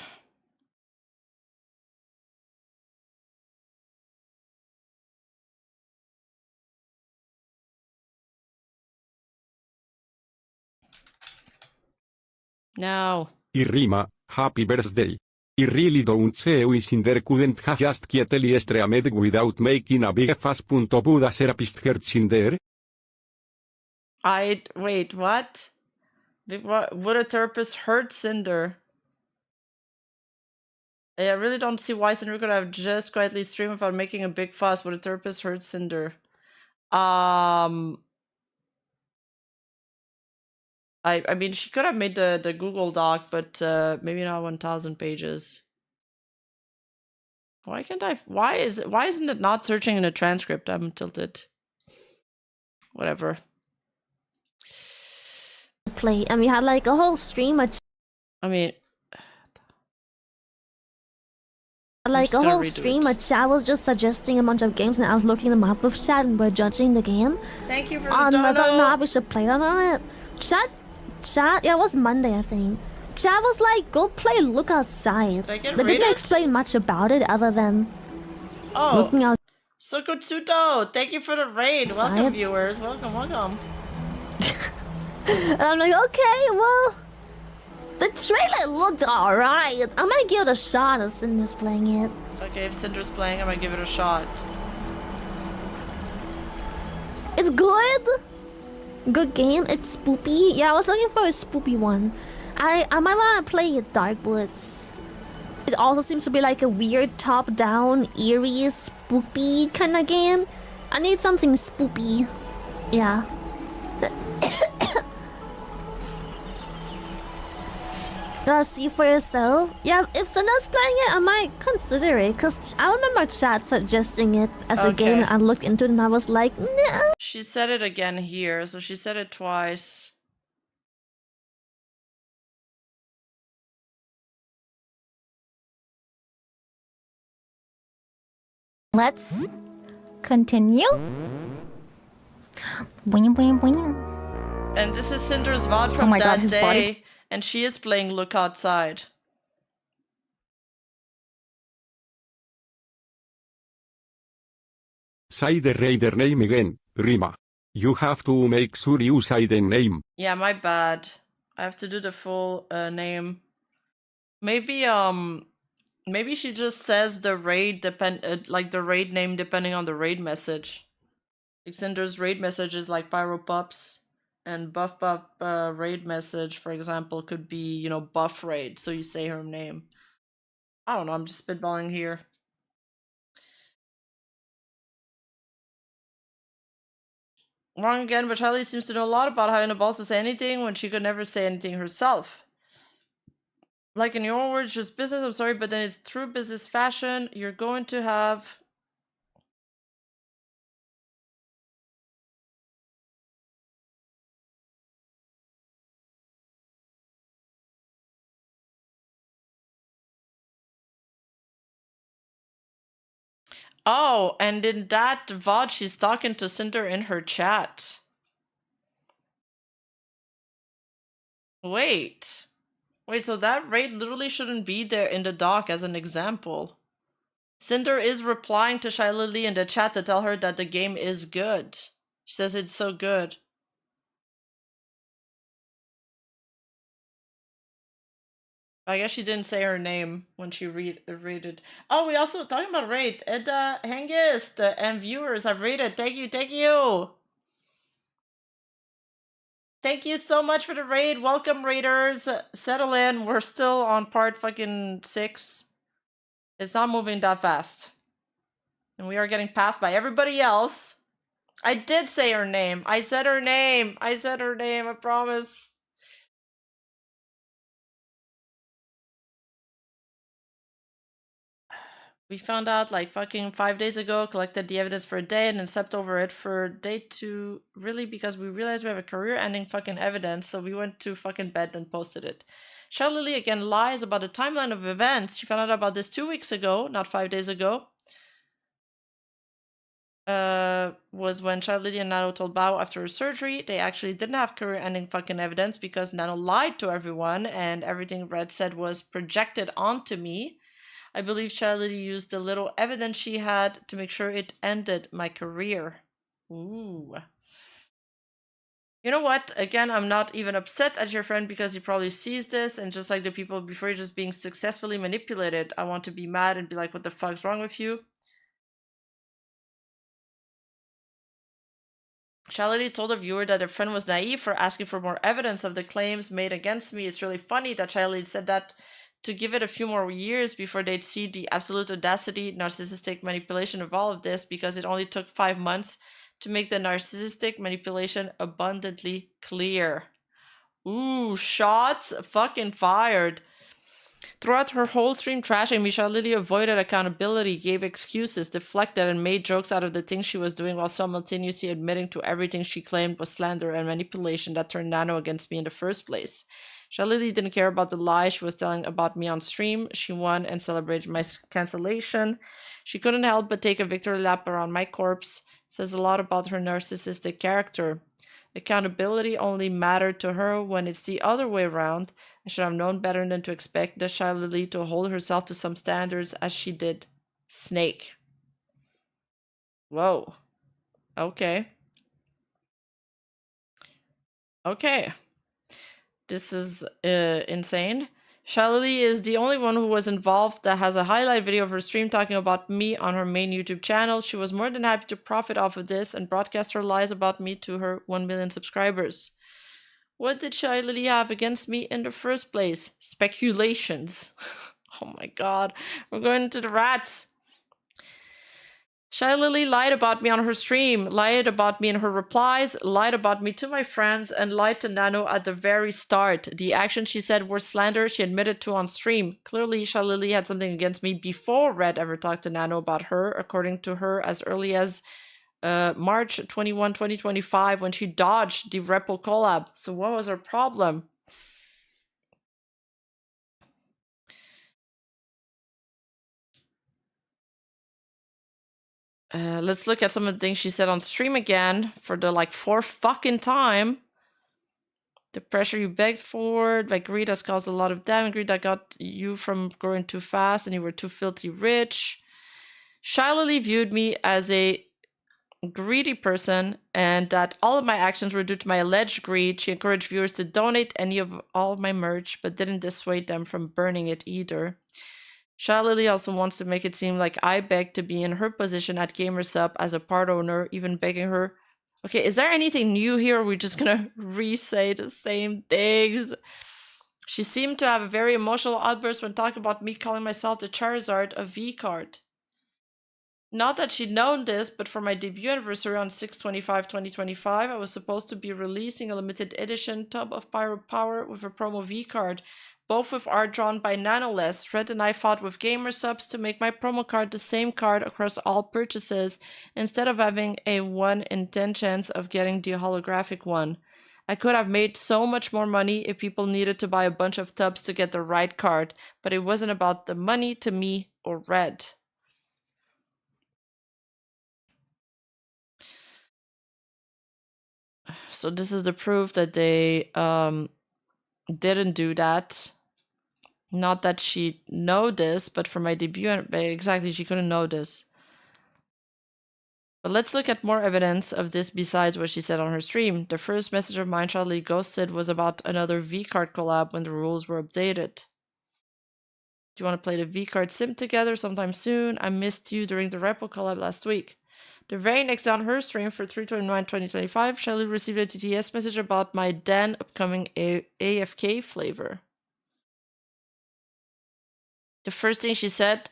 No. Irrima, happy birthday. I really don't see why Cinder couldn't have just quietly streamed without making a big fuss. Would a therapist hurt Cinder? Wait, what? Would a therapist hurt Cinder? I really don't see why Cinder could have just quietly streamed without making a big fuss. Would a therapist hurt Cinder? I mean, she could have made the Google Doc, but maybe not 1,000 pages. Why can't I? Why isn't it not searching in a transcript? I'm tilted. Whatever. play, and we had like a whole stream of I mean, like a gonna whole redo stream it. of chat was just suggesting a bunch of games, and I was looking them up with chat, and we're judging the game thank you for the on whether or dono. not we should play it or not. Chat, yeah, it was Monday, I think. Chat was like, go play Look Outside. Did I get They didn't rated? explain much about it other than Oh, looking out. Sokotsuto, thank you for the raid. Welcome, Outside. viewers. Welcome, welcome. And I'm like, okay, well, the trailer looked alright. I might give it a shot as Cinder's playing it. Okay, if Cinder's playing, I might give it a shot. It's good. Good game. It's spoopy. Yeah, I was looking for a spoopy one. I might want to play Dark Woods. It also seems to be like a weird top-down, eerie, spoopy kind of game. I need something spoopy. Yeah. See for yourself. Yeah, if Cinder's playing it, I might consider it. Because I remember chat suggesting it as a game, Okay. and I looked into it and I was like, nah. She said it again here, so she said it twice. Let's continue. Boing, boing, boing. And this is Cinder's VOD from my God, that his day, body- and she is playing Look Outside. Say the raider name again, Rima. You have to make sure you say the name. Yeah, my bad. I have to do the full name. Maybe maybe she just says the raid like the raid name depending on the raid message. Like Cinder's raid message is like Pyro Pups, and Buff Pup raid message, for example, could be, you know, Buff Raid, so you say her name. I don't know, I'm just spitballing here. Wrong again, but Charlie seems to know a lot about how in a boss to say anything when she could never say anything herself. Like in your own words, just business, I'm sorry, but then it's true business fashion. You're going to have... Oh, and in that VOD, she's talking to Sinder in her chat. Wait, so that raid literally shouldn't be there in the doc as an example. Sinder is replying to Shylily in the chat to tell her that the game is good. She says it's so good. I guess she didn't say her name when she rated. Oh, we also talking about raid. Edda, Hengist, and viewers have rated. Thank you, thank you. Thank you so much for the raid. Welcome, raiders. Settle in. We're still on part fucking 6. It's not moving that fast. And we are getting passed by everybody else. I did say her name. I said her name. I said her name. I promise. We found out like fucking 5 days ago, collected the evidence for a day, and then slept over it for day 2, really, because we realized we have a career-ending fucking evidence, so we went to fucking bed and posted it. Shylily again lies about the timeline of events. She found out about this 2 weeks ago, not 5 days ago. Was when Shylily and Nano told Bao after her surgery they actually didn't have career-ending fucking evidence because Nano lied to everyone and everything Red said was projected onto me. I believe Shylily used the little evidence she had to make sure it ended my career. Ooh. You know what? Again, I'm not even upset at your friend because he probably sees this and just like the people before, you're just being successfully manipulated. I want to be mad and be like, what the fuck's wrong with you? Shylily told a viewer that her friend was naive for asking for more evidence of the claims made against me. It's really funny that Shylily said that to give it a few more years before they'd see the absolute audacity, narcissistic manipulation of all of this, because it only took 5 months to make the narcissistic manipulation abundantly clear. Ooh, shots fucking fired. Throughout her whole stream trashing me, Shylily avoided accountability, gave excuses, deflected, and made jokes out of the things she was doing while simultaneously admitting to everything she claimed was slander and manipulation that turned Nano against me in the first place. Shylily didn't care about the lie she was telling about me on stream. She won and celebrated my cancellation. She couldn't help but take a victory lap around my corpse. Says a lot about her narcissistic character. Accountability only mattered to her when it's the other way around. I should have known better than to expect the Shylily to hold herself to some standards as she did. Snake. Whoa. Okay. Okay. This is insane. Shylily is the only one who was involved that has a highlight video of her stream talking about me on her main YouTube channel. She was more than happy to profit off of this and broadcast her lies about me to her 1 million subscribers. What did Shylily have against me in the first place? Speculations. Oh my god. We're going to the rats. Shylily lied about me on her stream, lied about me in her replies, lied about me to my friends, and lied to Nano at the very start. The actions she said were slander she admitted to on stream. Clearly, Shylily had something against me before Red ever talked to Nano about her, according to her as early as March 21, 2025, when she dodged the Repo collab. So what was her problem? Let's look at some of the things she said on stream again for the like 4th fucking time. The pressure you begged for, like greed has caused a lot of damage. Greed that got you from growing too fast and you were too filthy rich. Shylily viewed me as a greedy person and that all of my actions were due to my alleged greed. She encouraged viewers to donate any of all of my merch, but didn't dissuade them from burning it either. Shylily also wants to make it seem like I begged to be in her position at GamerSup as a part owner, even begging her. Okay, is there anything new here? Or are we just gonna re-say the same things? She seemed to have a very emotional outburst when talking about me calling myself the Charizard of V-Card. Not that she'd known this, but for my debut anniversary on 6/25/2025, I was supposed to be releasing a limited edition Tub of Pyro Power with a promo V-Card. both with art drawn by Nanoless. Red and I fought with gamer subs to make my promo card the same card across all purchases, instead of having a 1 in 10 chance of getting the holographic one. I could have made so much more money if people needed to buy a bunch of tubs to get the right card, but it wasn't about the money to me or Red. So this is the proof that they didn't do that. Not that she know this, but for my debut, exactly, she couldn't know this. But let's look at more evidence of this besides what she said on her stream. The first message of mine Charlie ghosted was about another V-Card collab when the rules were updated. Do you want to play the V-Card sim together sometime soon? I missed you during the Repo collab last week. The very next day on her stream for 3/29/2025, Charlie received a TTS message about my then upcoming AFK flavor. The first thing she said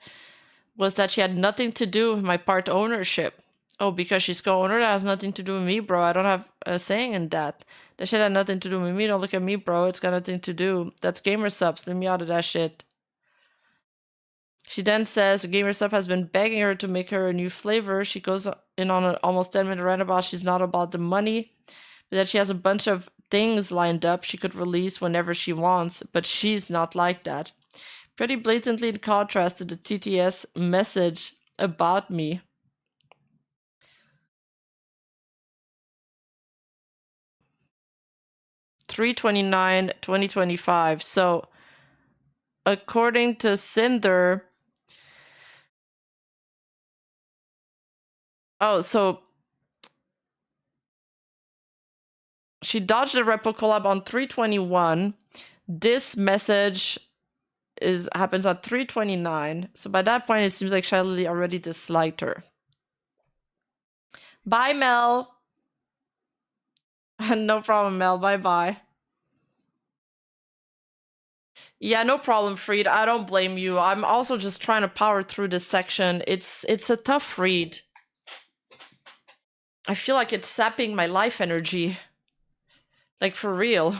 was that she had nothing to do with my part ownership. Oh, because she's co-owner, that has nothing to do with me, bro. I don't have a saying in that. That shit had nothing to do with me. Don't look at me, bro. It's got nothing to do. That's gamer subs. Leave me out of that shit. She then says a gamer sub has been begging her to make her a new flavor. She goes in on an almost 10-minute rant about she's not about the money, but that she has a bunch of things lined up she could release whenever she wants, but she's not like that. Pretty blatantly in contrast to the TTS message about me. (3/29/2025). So, according to Sinder, so she dodged the Repo collab on 3/21. This message happens at 3/29. So by that point, it seems like Shiley already disliked her. Bye, Mel. No problem, Mel. Bye-bye. Yeah, no problem, Freed. I don't blame you. I'm also just trying to power through this section. It's a tough read. I feel like it's sapping my life energy. Like, for real.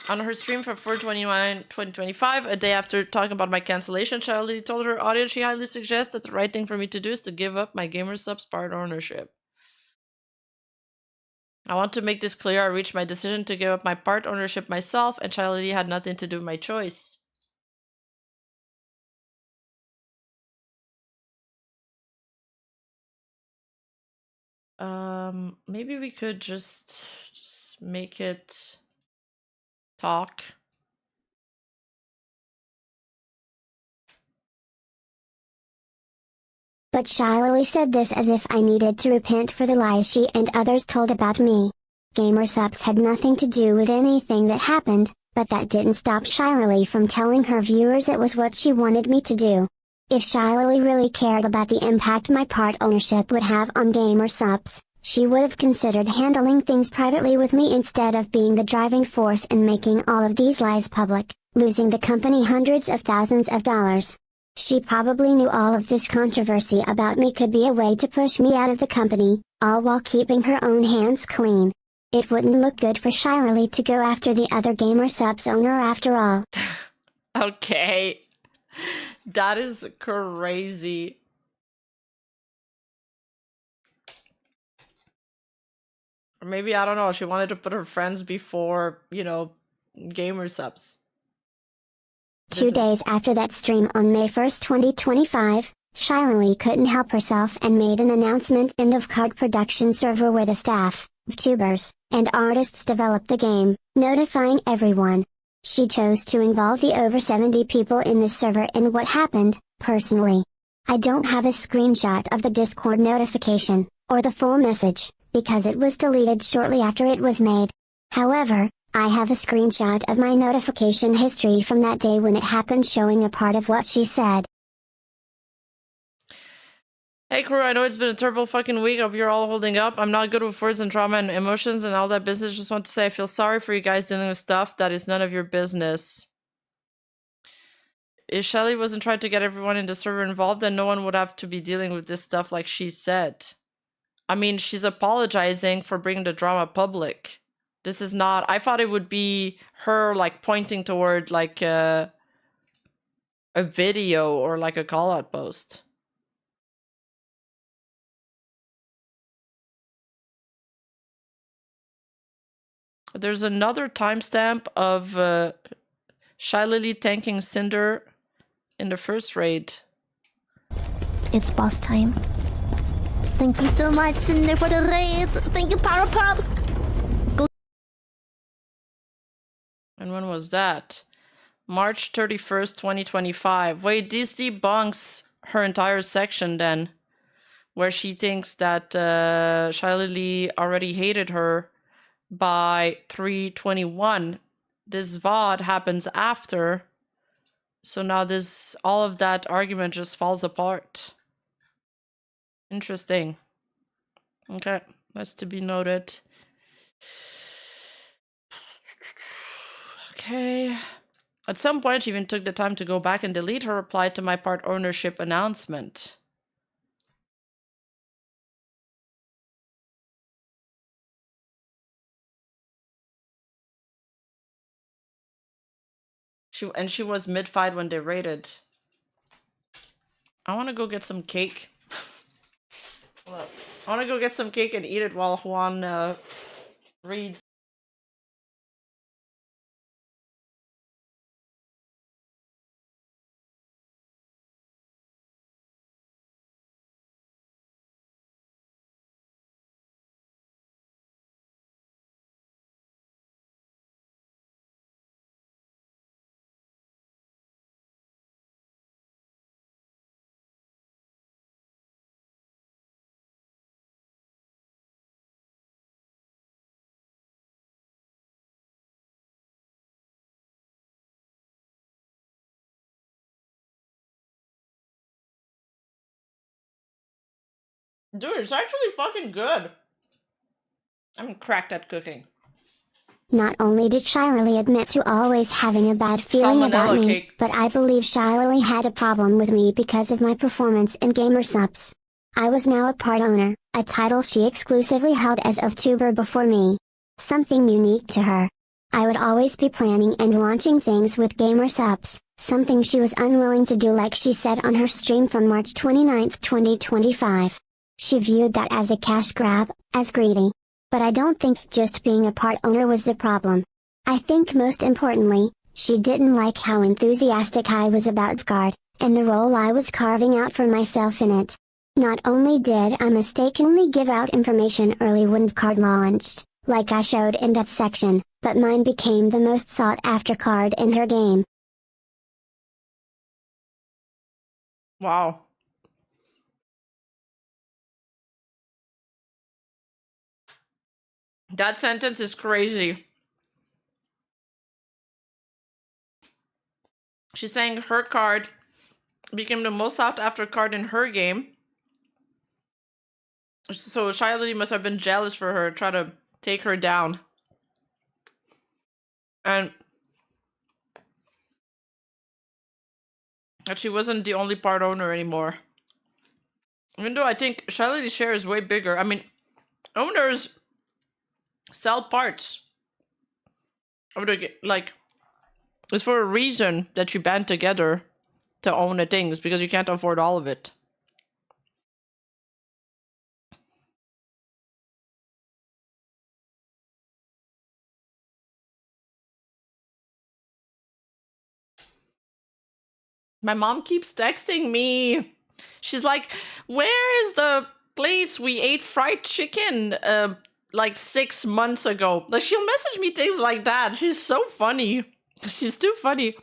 On her stream for 4/29/2025, a day after talking about my cancellation, Charlie told her audience she highly suggests that the right thing for me to do is to give up my gamer subs part ownership. I want to make this clear. I reached my decision to give up my part ownership myself, and Charlie had nothing to do with my choice. Maybe we could just make it talk. But Shiley said this as if I needed to repent for the lies she and others told about me. Gamer subs had nothing to do with anything that happened, but that didn't stop Shiley from telling her viewers it was what she wanted me to do. If Shiley really cared about the impact my part ownership would have on gamer subs, she would have considered handling things privately with me instead of being the driving force in making all of these lies public, losing the company hundreds of thousands of dollars. She probably knew all of this controversy about me could be a way to push me out of the company, all while keeping her own hands clean. It wouldn't look good for Shiley to go after the other gamer subs owner after all. Okay. That is crazy. Or maybe, I don't know, she wanted to put her friends before, gamer subs. 2 days after that stream on May 1st, 2025, Shiley couldn't help herself and made an announcement in the card production server where the staff, VTubers, and artists developed the game, notifying everyone. She chose to involve the over 70 people in this server in what happened, personally. I don't have a screenshot of the Discord notification, or the full message, because it was deleted shortly after it was made. However, I have a screenshot of my notification history from that day when it happened showing a part of what she said. Hey crew, I know it's been a terrible fucking week. Hope you're all holding up. I'm not good with words and trauma and emotions and all that business. Just want to say I feel sorry for you guys dealing with stuff that is none of your business. If Shelly wasn't trying to get everyone in the server involved, then no one would have to be dealing with this stuff like she said. I mean, she's apologizing for bringing the drama public. This is not... I thought it would be her, like, pointing toward, like, a video or, like, a call-out post. There's another timestamp of Shy Lily tanking Sinder in the first raid. It's boss time. Thank you so much, Sinder, for the raid. Thank you, Power Pops. And when was that? March 31st, 2025. Wait, this debunks her entire section then, where she thinks that Shy Lily already hated her by 3/21. This VOD happens after, so now this all of that argument just falls apart. Interesting. Okay, that's to be noted. Okay. At some point, she even took the time to go back and delete her reply to my part ownership announcement. She was mid-fight when they raided. I want to go get some cake. Well, I want to go get some cake and eat it while Juan reads. Dude, it's actually fucking good. I'm cracked at cooking. Not only did Shy Lily admit to always having a bad feeling about me, cake. but I believe Shy Lily had a problem with me because of my performance in Gamer Subs. I was now a part owner, a title she exclusively held as of tuber before me. Something unique to her. I would always be planning and launching things with Gamer Subs, something she was unwilling to do, like she said on her stream from March 29, 2025. She viewed that as a cash grab, as greedy. But I don't think just being a part owner was the problem. I think most importantly, she didn't like how enthusiastic I was about VGuard, and the role I was carving out for myself in it. Not only did I mistakenly give out information early when VGuard launched, like I showed in that section, but mine became the most sought after card in her game. Wow. That sentence is crazy. She's saying her card became the most sought after card in her game. So Shy Lily must have been jealous for her, trying to take her down. And that she wasn't the only part owner anymore. Even though I think Shy Lily's share is way bigger. I mean, owners sell parts. Like, it's for a reason that you band together to own the things, because you can't afford all of it. My mom keeps texting me. She's like, where is the place we ate fried chicken like 6 months ago? Like, she'll message me things like that. She's so funny. She's too funny.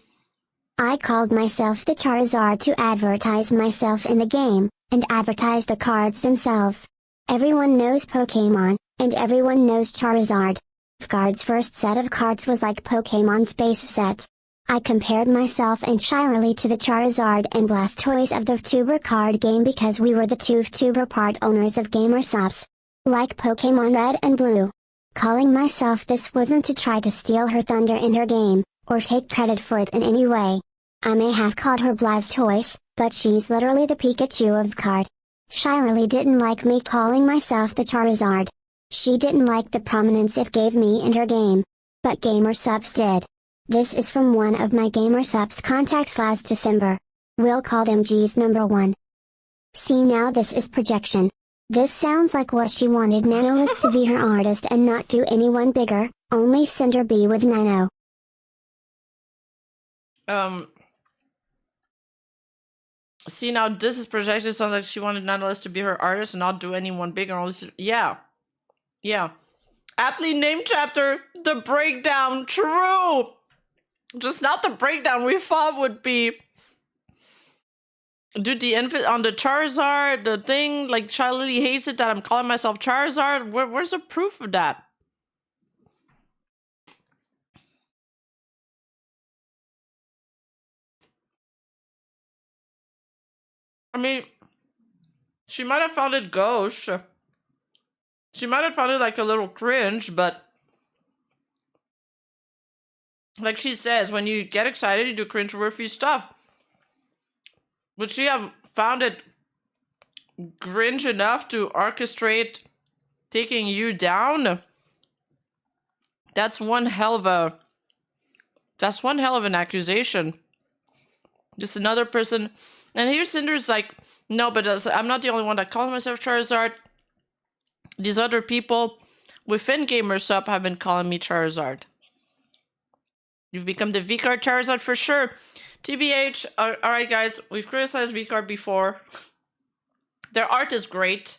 I called myself the Charizard to advertise myself in the game, and advertise the cards themselves. Everyone knows Pokemon, and everyone knows Charizard. VGuard's first set of cards was like Pokemon's base set. I compared myself and Shy Lily to the Charizard and Blastoise of the VTuber card game because we were the two VTuber part owners of Gamer Subs. Like Pokemon Red and Blue. Calling myself this wasn't to try to steal her thunder in her game, or take credit for it in any way. I may have called her Blastoise, but she's literally the Pikachu of VGuard. Shiley didn't like me calling myself the Charizard. She didn't like the prominence it gave me in her game. But GamerSups did. This is from one of my GamerSups contacts last December. We'll call them G's number 1. See, now this is projection. This sounds like what she wanted Nanolist to be her artist and not do anyone bigger, only Sinder be with Nano. See, now this is projection. Sounds like she wanted Nanolist to be her artist and not do anyone bigger. Only yeah. Yeah. Aptly named chapter, the breakdown. True. Just not the breakdown we thought would be. Dude, the infant on the Charizard, the thing, like, Shiley hates it that I'm calling myself Charizard. Where's the proof of that? I mean, she might have found it gauche. She might have found it like a little cringe, but like she says, when you get excited, you do cringe-worthy stuff. Would she have found it cringe enough to orchestrate taking you down? That's one hell of an accusation. Just another person. And here Cinder's like, no, but I'm not the only one that calls myself Charizard. These other people within GamerSup have been calling me Charizard. You've become the VCard Charizard for sure. TBH, alright guys, we've criticized VCard before. Their art is great.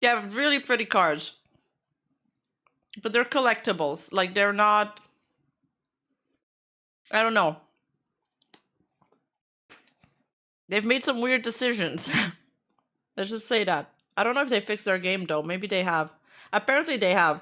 They have really pretty cards. But they're collectibles. Like, they're not... I don't know. They've made some weird decisions. Let's just say that. I don't know if they fixed their game though. Maybe they have. Apparently they have.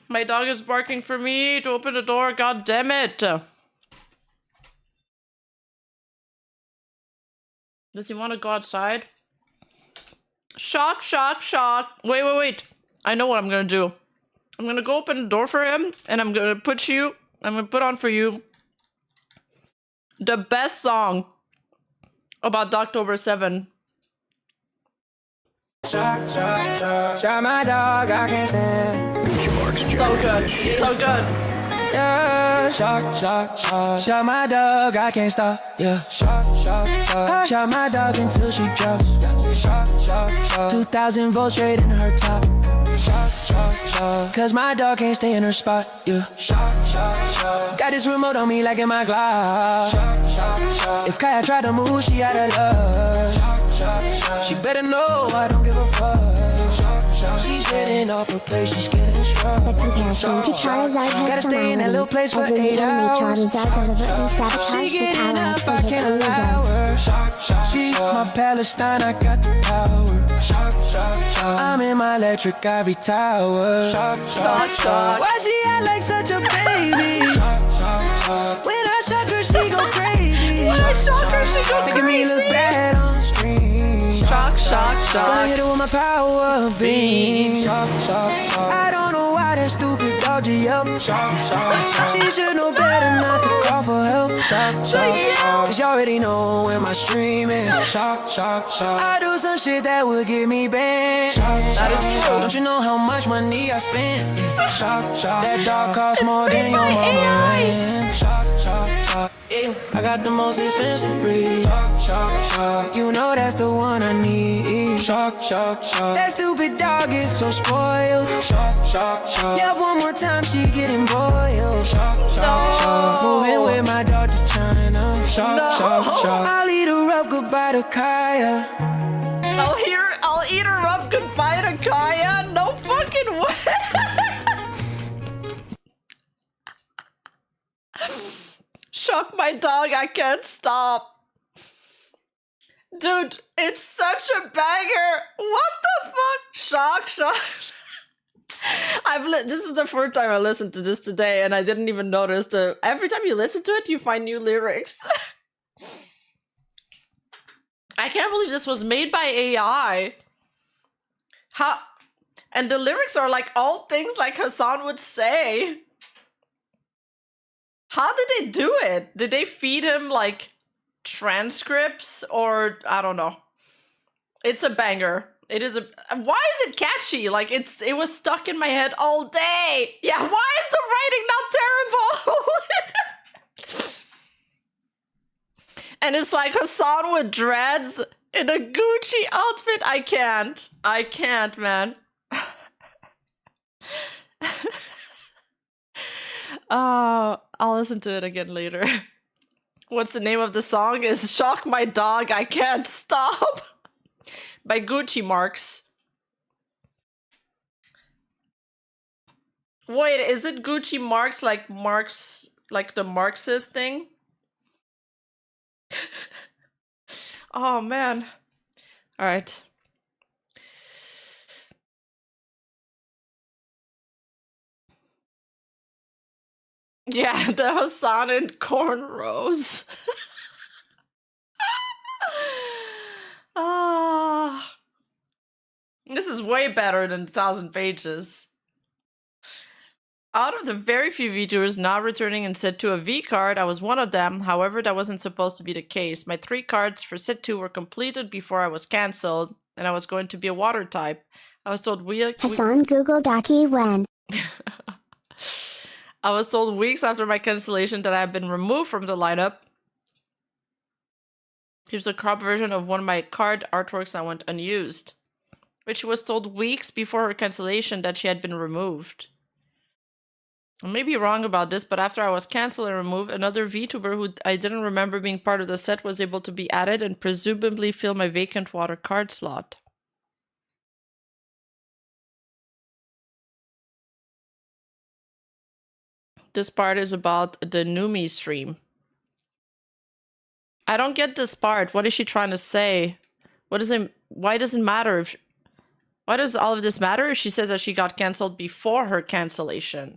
My dog is barking for me to open the door. God damn it. Does he want to go outside? Shock, shock, shock. Wait. I know what I'm going to do. I'm going to go open the door for him, and I'm going to put on for you the best song about October 7. Shock, shock, shock. Shot my dog, I can't stand. So good. So good. Yeah, shock, shock, shock. Shot my dog, I can't stop. Yeah, shock, shock, shock. Shot my dog until she drops. Shock, shock, shock. 2,000 volts straight in her top. Shock, shock, shock. Cause my dog can't stay in her spot. Yeah, shock, shock, shock. Got this remote on me like in my Glock. Shock, shock, shock. If Kaya tried to move, she out of love. Shock, shock, shock. She better know I don't give a fuck. She's getting off her place, she's getting strong. The comparison to Charizard has stay in that little place for as in the 8 enemy hours. Charizard deliberately sabotaged his allies for his own ego. She my Palestine, I got the power. I'm in my electric ivory tower. Why she act like such a baby? When I shock her, she go crazy. When I shock her, she go crazy. Making me look bad on the stream. Shock, shock, shock. So I hit her with my power beam. I don't know why that stupid dog G up. She should know better not to call for help. Cause you already know when my stream is. I do some shit that would get me banned. Don't you know how much money I spent? That dog costs more than your mama ran. I got the most expensive breed. You know that's the one I need. That stupid dog is so spoiled. Yeah, one more time she getting boiled. Moving with my dog to China. I'll eat her up goodbye to Kaya. I'll eat her up goodbye to Kaya. No fucking way. Shock my dog, I can't stop. Dude, it's such a banger. What the fuck? Shock. This is the first time I listened to this today, and I didn't even notice every time you listen to it, you find new lyrics. I can't believe this was made by AI. How? And the lyrics are like all things like Hassan would say. How did they do it? Did they feed him like transcripts or I don't know? It's a banger. It is a. Why is it catchy? Like it was stuck in my head all day. Yeah. Why is the writing not terrible? And it's like Hassan with dreads in a Gucci outfit. I can't, man. I'll listen to it again later. What's the name of the song? Is Shock My Dog, I Can't Stop by Gucci Marks. Wait, is it Gucci Marks like the Marxist thing? Oh man. All right. Yeah, the Hassan and cornrows. Ah, this is way better than 1,000 pages. Out of the very few VTubers not returning in Set 2 a V card, I was one of them. However, that wasn't supposed to be the case. My 3 cards for Set 2 were completed before I was cancelled, and I was going to be a water type. I was told Hassan Google Docky when. I was told weeks after my cancellation that I had been removed from the lineup. Here's a crop version of one of my card artworks that went unused. But she was told weeks before her cancellation that she had been removed. I may be wrong about this, but after I was cancelled and removed, another VTuber who I didn't remember being part of the set was able to be added and presumably fill my vacant water card slot. This part is about the Numi stream. I don't get this part. What is she trying to say? Why does it matter if... Why does all of this matter if she says that she got cancelled before her cancellation?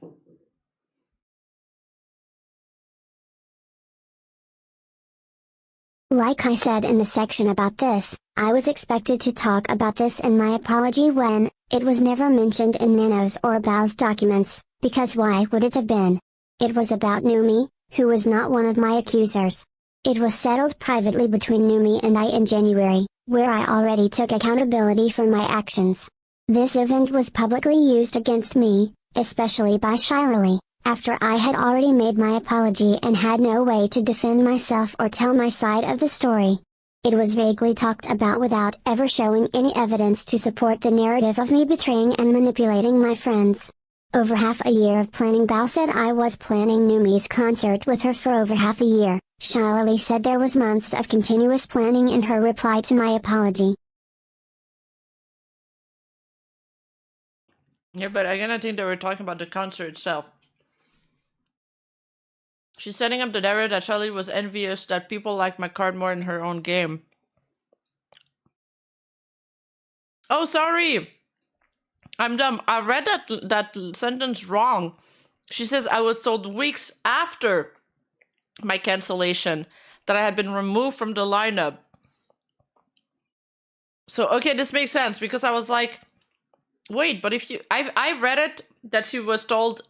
Like I said in the section about this, I was expected to talk about this in my apology when, it was never mentioned in Nano's or Bao's documents, because why would it have been? It was about Numi, who was not one of my accusers. It was settled privately between Numi and I in January, where I already took accountability for my actions. This event was publicly used against me, especially by Shiley, after I had already made my apology and had no way to defend myself or tell my side of the story. It was vaguely talked about without ever showing any evidence to support the narrative of me betraying and manipulating my friends. Over half a year of planning. Bao said I was planning Numi's concert with her for over half a year. Shiley said there was months of continuous planning in her reply to my apology. Yeah, but again, I think they were talking about the concert itself. She's setting up the narrative that Charlie was envious that people liked my card more than her own game. Oh, sorry. I'm dumb. I read that sentence wrong. She says I was told weeks after my cancellation that I had been removed from the lineup. So, okay, this makes sense because I was like, wait, but if you... I read it that she was told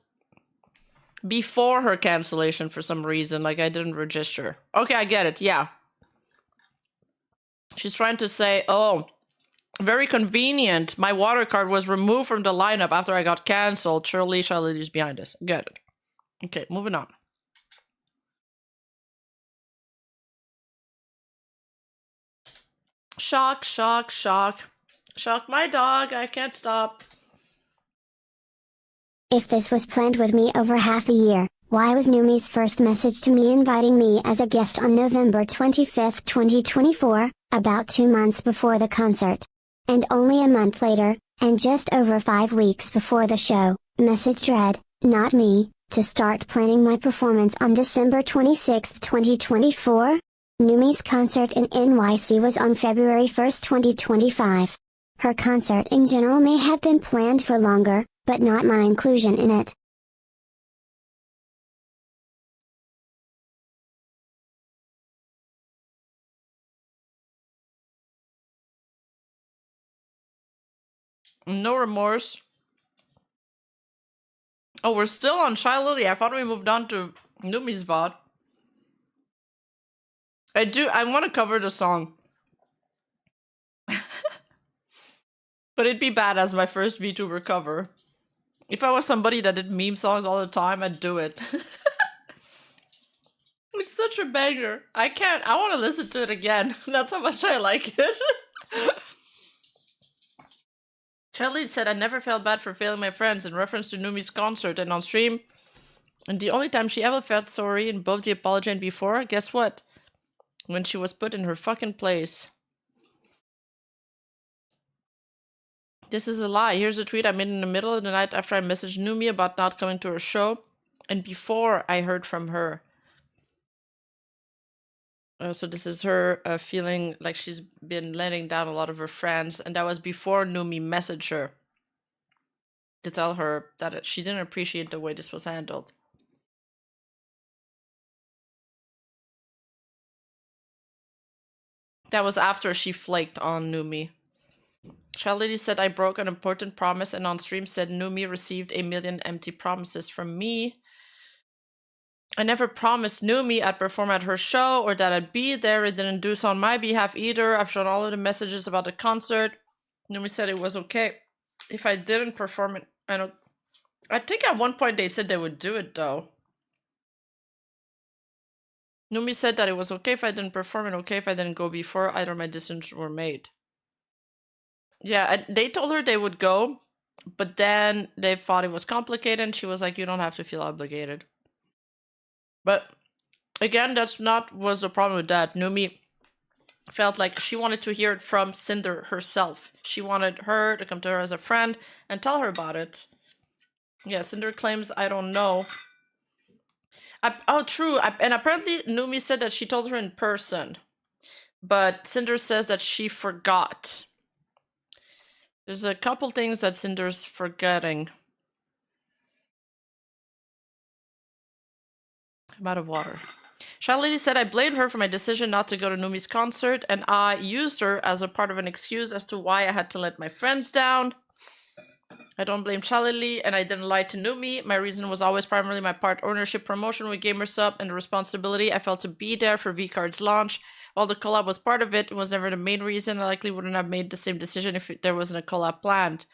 before her cancellation for some reason, like I didn't register. Okay, I get it, yeah. She's trying to say, oh, very convenient. My water card was removed from the lineup after I got cancelled. Surely Charlie is behind us. Get it. Okay, moving on. Shock, shock, shock. Shock my dog, I can't stop. If this was planned with me over half a year, why was Numi's first message to me inviting me as a guest on November 25, 2024, about 2 months before the concert? And only a month later, and just over 5 weeks before the show, message read, not me, to start planning my performance on December 26, 2024? Numi's concert in NYC was on February 1, 2025. Her concert in general may have been planned for longer, but not my inclusion in it. No remorse. Oh, we're still on Shy Lily. I thought we moved on to Numi's VOD. I want to cover the song. But it'd be bad as my first VTuber cover. If I was somebody that did meme songs all the time, I'd do it. It's such a banger. I want to listen to it again. That's how much I like it. Charlie said, I never felt bad for failing my friends in reference to Numi's concert and on stream. And the only time she ever felt sorry in both the apology and before, guess what? When she was put in her fucking place. This is a lie. Here's a tweet I made in the middle of the night after I messaged Numi about not coming to her show. And before I heard from her. So this is her feeling like she's been letting down a lot of her friends. And that was before Numi messaged her. To tell her that she didn't appreciate the way this was handled. That was after she flaked on Numi. Charlie said I broke an important promise and on stream said Numi received 1 million empty promises from me. I never promised Numi I'd perform at her show or that I'd be there. It didn't do so on my behalf either. I've shown all of the messages about the concert. Numi said it was okay if I didn't perform it. I think at one point they said they would do it though. Numi said that it was okay if I didn't perform and okay if I didn't go before either my decisions were made. Yeah, they told her they would go, but then they thought it was complicated and she was like, you don't have to feel obligated. But again, that's not was the problem with that. Numi felt like she wanted to hear it from Sinder herself. She wanted her to come to her as a friend and tell her about it. Yeah, Sinder claims, I don't know. Oh, true. And apparently Numi said that she told her in person. But Sinder says that she forgot. There's a couple things that Cinder's forgetting. I'm out of water. Charlie said I blamed her for my decision not to go to Numi's concert, and I used her as a part of an excuse as to why I had to let my friends down. I don't blame Charlie, and I didn't lie to Numi. My reason was always primarily my part ownership promotion with Gamersub and the responsibility I felt to be there for V-Card's launch. While the collab was part of it, it was never the main reason. I likely wouldn't have made the same decision if there wasn't a collab planned.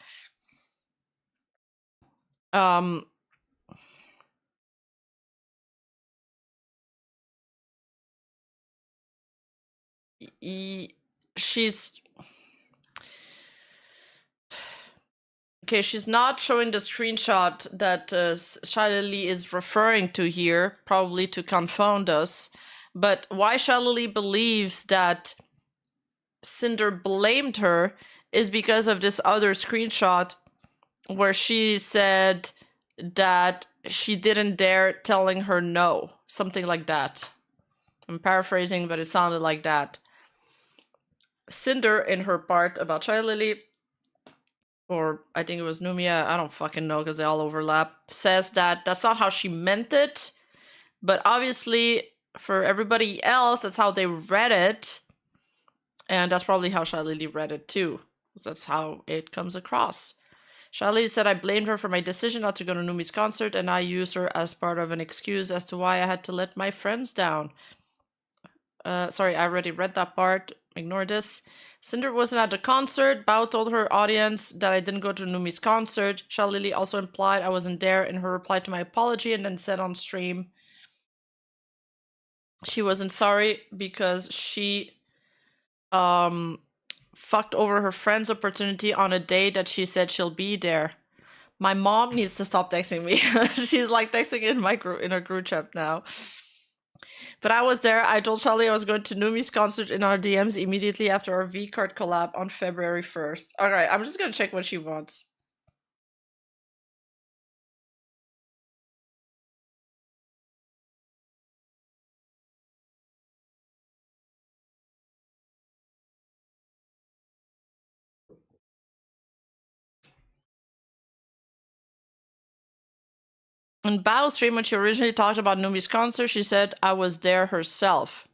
She's... Okay, she's not showing the screenshot that Shalili is referring to here, probably to confound us. But why Shalili believes that Cinder blamed her is because of this other screenshot where she said that she didn't dare telling her no. Something like that. I'm paraphrasing, but it sounded like that. Cinder, in her part about Shalili, or I think it was Numia, I don't fucking know because they all overlap, says that that's not how she meant it. But obviously, for everybody else, that's how they read it. And that's probably how Shalili read it too. That's how it comes across. Shalili said I blamed her for my decision not to go to Numi's concert, and I used her as part of an excuse as to why I had to let my friends down. Sorry, I already read that part. Ignore this. Cinder wasn't at the concert. Bao told her audience that I didn't go to Numi's concert. Shalili also implied I wasn't there in her reply to my apology and then said on stream she wasn't sorry because she fucked over her friend's opportunity on a day that she said she'll be there. My mom needs to stop texting me. She's like texting in my group, in a group chat now. But I was there. I told Charlie I was going to Numi's concert in our DMs immediately after our V-Card collab on February 1st. Alright, I'm just gonna check what she wants. In Bao's stream, when she originally talked about Numi's concert, she said I was there herself.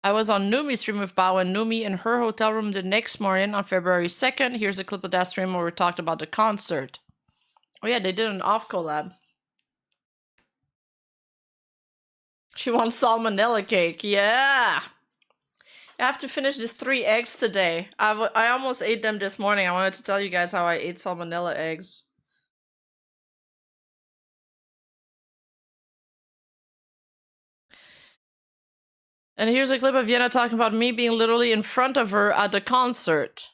I was on Numi's stream with Bao and Numi in her hotel room the next morning on February 2nd. Here's a clip of that stream where we talked about the concert. Oh yeah, they did an off collab. She wants salmonella cake. Yeah! I have to finish these 3 eggs today. I almost ate them this morning. I wanted to tell you guys how I ate salmonella eggs. And here's a clip of Vienna talking about me being literally in front of her at the concert.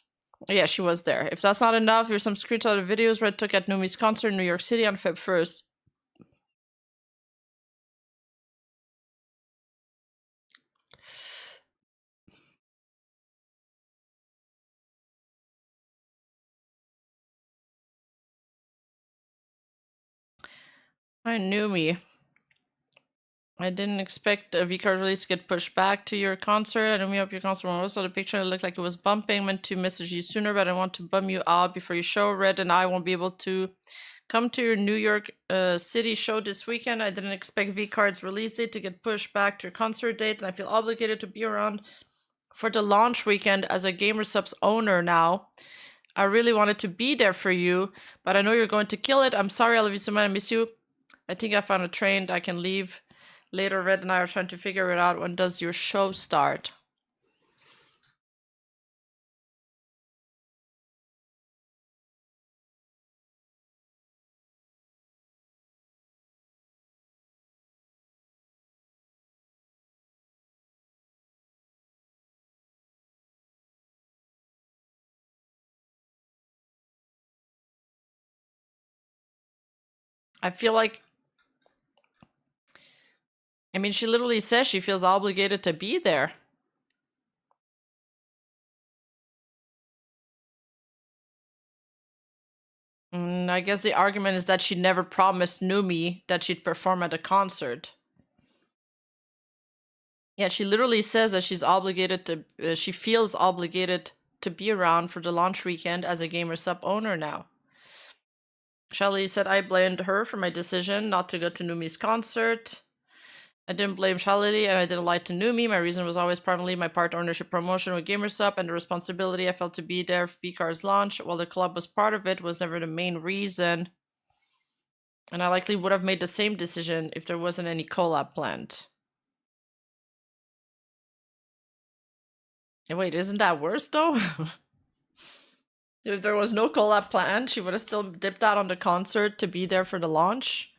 Yeah, she was there. If that's not enough, here's some screenshot of videos Red took at Numi's concert in New York City on Feb 1st. Hi, Numi. I didn't expect a V-card release to get pushed back to your concert. I didn't hope your concert when I saw the picture. It looked like it was bumping. Meant to message you sooner, but I want to bum you out before your show. Red and I won't be able to come to your New York City show this weekend. I didn't expect V-card's release date to get pushed back to your concert date, and I feel obligated to be around for the launch weekend as a GamerSupps owner now. I really wanted to be there for you, but I know you're going to kill it. I'm sorry, I love you so much. I miss you. I think I found a train that I can leave. Later, Red and I are trying to figure it out. When does your show start? I feel like... I mean, she literally says she feels obligated to be there. I guess the argument is that she never promised Numi that she'd perform at a concert. Yeah, she literally says that she's obligated to, she feels obligated to be around for the launch weekend as a GamerSupps owner now. Shelly said I blamed her for my decision not to go to Numi's concert. I didn't blame Shelly and I didn't lie to Numi. My reason was always primarily my part ownership promotion with GamerSupps and the responsibility I felt to be there for V-Card's launch. While the club was part of it, was never the main reason. And I likely would have made the same decision if there wasn't any collab planned. And wait, isn't that worse though? If there was no collab planned, she would have still dipped out on the concert to be there for the launch.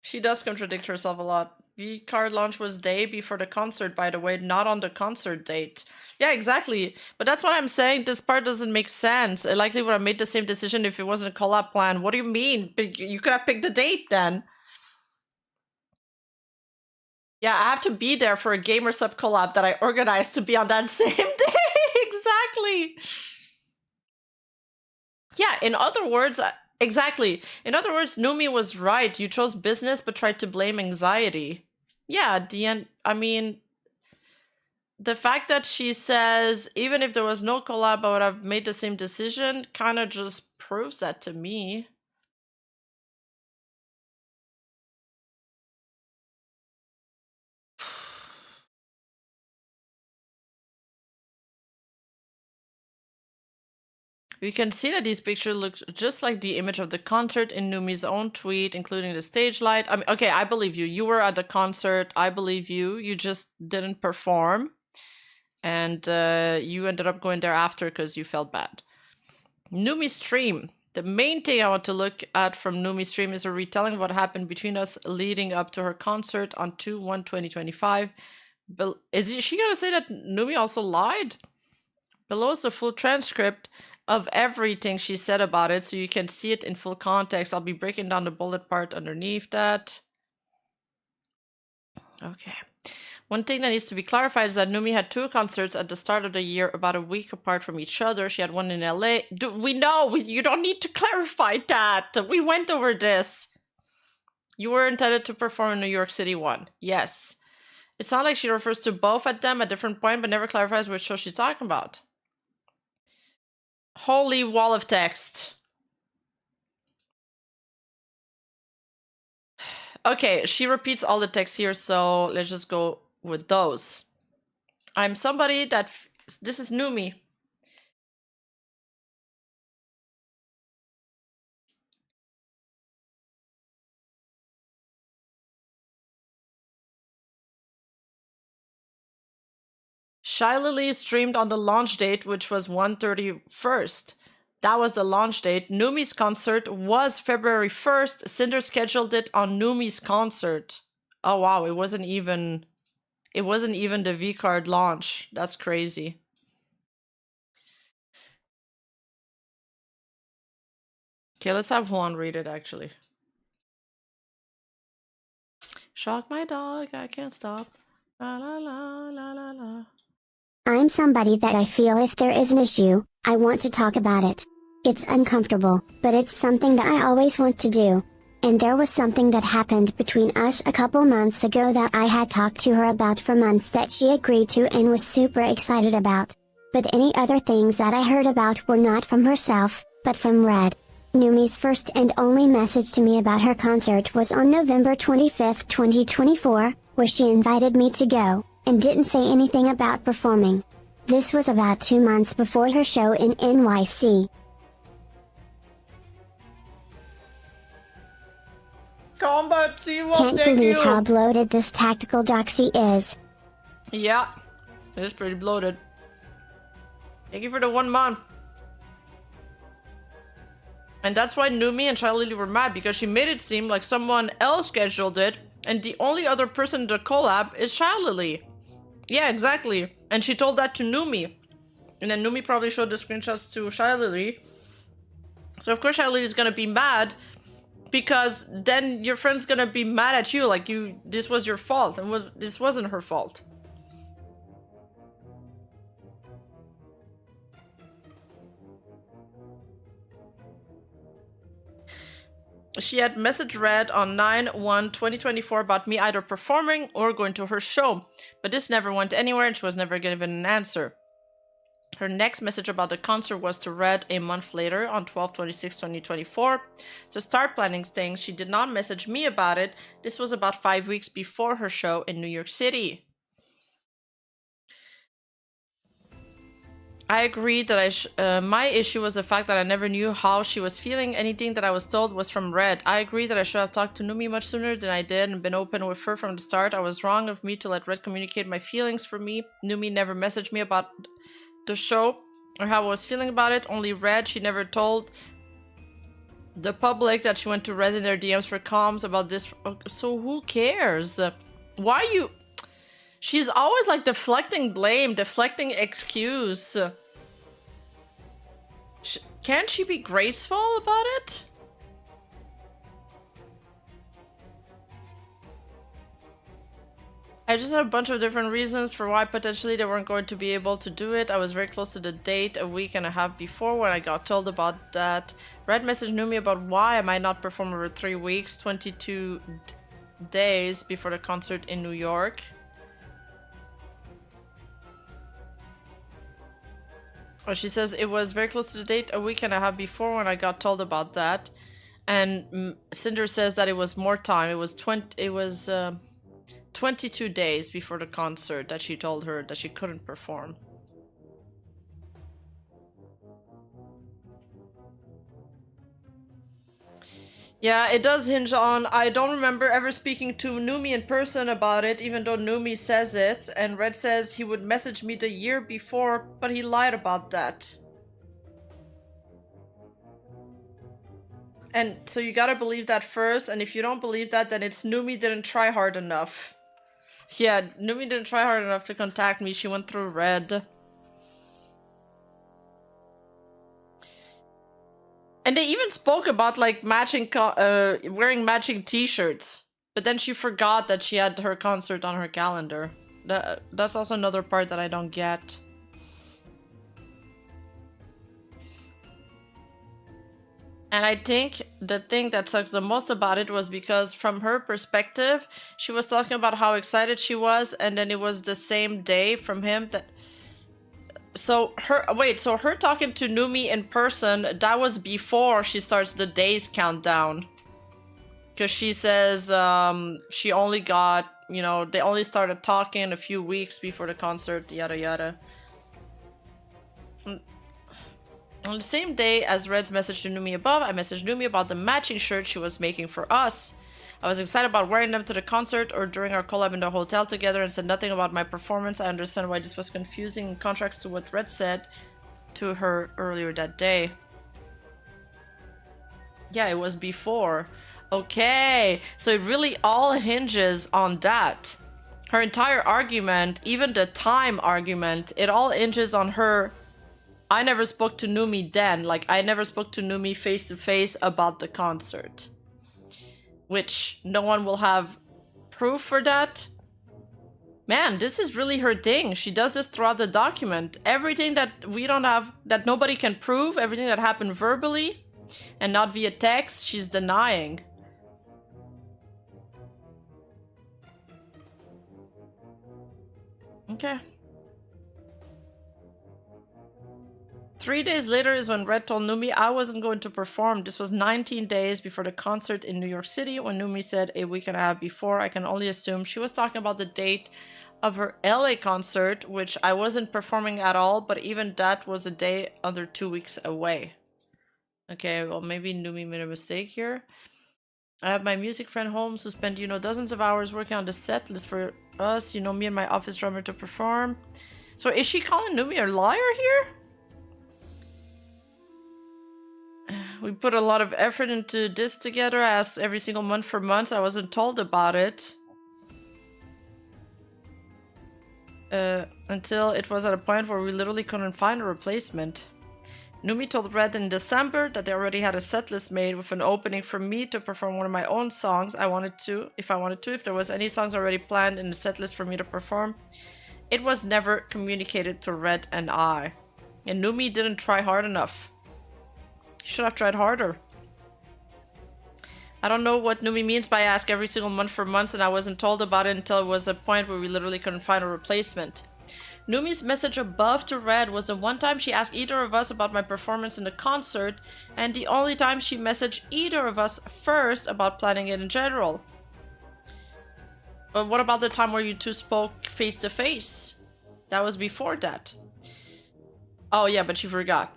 She does contradict herself a lot. V-Card launch was day before the concert, by the way, not on the concert date. Yeah, exactly. But that's what I'm saying. This part doesn't make sense. I likely would have made the same decision if it wasn't a collab plan. What do you mean? You could have picked the date then. Yeah, I have to be there for a GamerSupps collab that I organized to be on that same day. Exactly. Yeah, in other words... Exactly. In other words, Numi was right. You chose business but tried to blame anxiety. Yeah, at the end, I mean, the fact that she says, even if there was no collab, I would have made the same decision, kind of just proves that to me. You can see that these pictures look just like the image of the concert in Numi's own tweet, including the stage light. I mean, okay, I believe you. You were at the concert. I believe you. You just didn't perform. And you ended up going there after because you felt bad. Numi's stream. The main thing I want to look at from Numi's stream is a retelling of what happened between us leading up to her concert on 2/1/2025. Is she going to say that Numi also lied? Below is the full transcript of everything she said about it, so you can see it in full context. I'll be breaking down the bullet part underneath that. Okay. One thing that needs to be clarified is that Numi had 2 concerts at the start of the year, about a week apart from each other. She had one in LA. We know, you don't need to clarify that. We went over this. You were intended to perform in New York City one. Yes. It's not like she refers to both at them at different points, but never clarifies which show she's talking about. Holy wall of text. Okay, she repeats all the texts here, so let's just go with those. I'm somebody that... This is Numi. Shy Lily streamed on the launch date, which was 1/31st. That was the launch date. Numi's concert was February 1st. Sinder scheduled it on Numi's concert. Oh wow, it wasn't even the V-card launch. That's crazy. Okay, let's have Juan read it actually. Shock my dog, I can't stop. La la la la la la. I'm somebody that I feel if there is an issue, I want to talk about it. It's uncomfortable, but it's something that I always want to do. And there was something that happened between us a couple months ago that I had talked to her about for months that she agreed to and was super excited about. But any other things that I heard about were not from herself, but from Red. Numi's first and only message to me about her concert was on November 25th, 2024, where she invited me to go, and didn't say anything about performing. This was about 2 months before her show in NYC. Combat Zero, Can't believe how bloated this tactical doxy is. Yeah, it's pretty bloated. Thank you for the 1 month. And that's why Numi and Shy Lily were mad, because she made it seem like someone else scheduled it, and the only other person in the collab is Shy Lily. Yeah, exactly. And she told that to Numi. And then Numi probably showed the screenshots to Shy Lily. So of course Shy Lily is gonna be mad, because then your friend's gonna be mad at you, like this was your fault, and this wasn't her fault. She had message Red on 9/1/2024 about me either performing or going to her show, but this never went anywhere and she was never given an answer. Her next message about the concert was to Red a month later on 12/26/2024 to start planning things. She did not message me about it. This was about 5 weeks before her show in New York City. I agreed that my issue was the fact that I never knew how she was feeling. Anything that I was told was from Red. I agree that I should have talked to Numi much sooner than I did and been open with her from the start. I was wrong of me to let Red communicate my feelings for me. Numi never messaged me about the show or how I was feeling about it. Only Red. She never told the public that she went to Red in their DMs for comms about this. So who cares? Why are you... She's always like deflecting blame, deflecting excuse. Can't she be graceful about it? I just had a bunch of different reasons for why potentially they weren't going to be able to do it. I was very close to the date a week and a half before when I got told about that. Red message knew me about why I might not perform over 3 weeks, 22 days before the concert in New York. She says it was very close to the date a week and a half before when I got told about that. And Sinder says that it was more time. It was 22 days before the concert that she told her that she couldn't perform. Yeah, it does hinge on... I don't remember ever speaking to Numi in person about it, even though Numi says it. And Red says he would message me the year before, but he lied about that. And so you gotta believe that first, and if you don't believe that, then it's Numi didn't try hard enough. Yeah, Numi didn't try hard enough to contact me. She went through Red. And they even spoke about like matching, wearing matching t-shirts. But then she forgot that she had her concert on her calendar. That's also another part that I don't get. And I think the thing that sucks the most about it was because from her perspective, she was talking about how excited she was, and then it was the same day from him that... So her talking to Numi in person, that was before she starts the days countdown. Because she says she only got, you know, they only started talking a few weeks before the concert, yada yada. On the same day as Red's message to Numi above, I messaged Numi about the matching shirt she was making for us. I was excited about wearing them to the concert or during our collab in the hotel together and said nothing about my performance. I understand why this was confusing in contrast to what Red said to her earlier that day. Yeah, it was before. Okay, so it really all hinges on that. Her entire argument, even the time argument, it all hinges on her. I never spoke to Numi then. Like, I never spoke to Numi face to face about the concert. Which no one will have proof for that. Man, this is really her thing. She does this throughout the document. Everything that we don't have, that nobody can prove, everything that happened verbally and not via text, she's denying. Okay. 3 days later is when Red told Numi I wasn't going to perform. This was 19 days before the concert in New York City when Numi said a week and a half before. I can only assume she was talking about the date of her LA concert, which I wasn't performing at all, but even that was a day under 2 weeks away. Okay, well, maybe Numi made a mistake here. I have my music friend Holmes who spent, you know, dozens of hours working on the set list for us, you know, me and my office drummer to perform. So is she calling Numi a liar here? We put a lot of effort into this together. I asked every single month for months. I wasn't told about it. Until it was at a point where we literally couldn't find a replacement. Numi told Red in December that they already had a set list made with an opening for me to perform one of my own songs. If there was any songs already planned in the set list for me to perform. It was never communicated to Red and I. And Numi didn't try hard enough. Should have tried harder. I don't know what Numi means by ask every single month for months and I wasn't told about it until it was a point where we literally couldn't find a replacement. Numi's message above to Red was the one time she asked either of us about my performance in the concert and the only time she messaged either of us first about planning it in general. But what about the time where you two spoke face to face? That was before that. Oh yeah, but she forgot.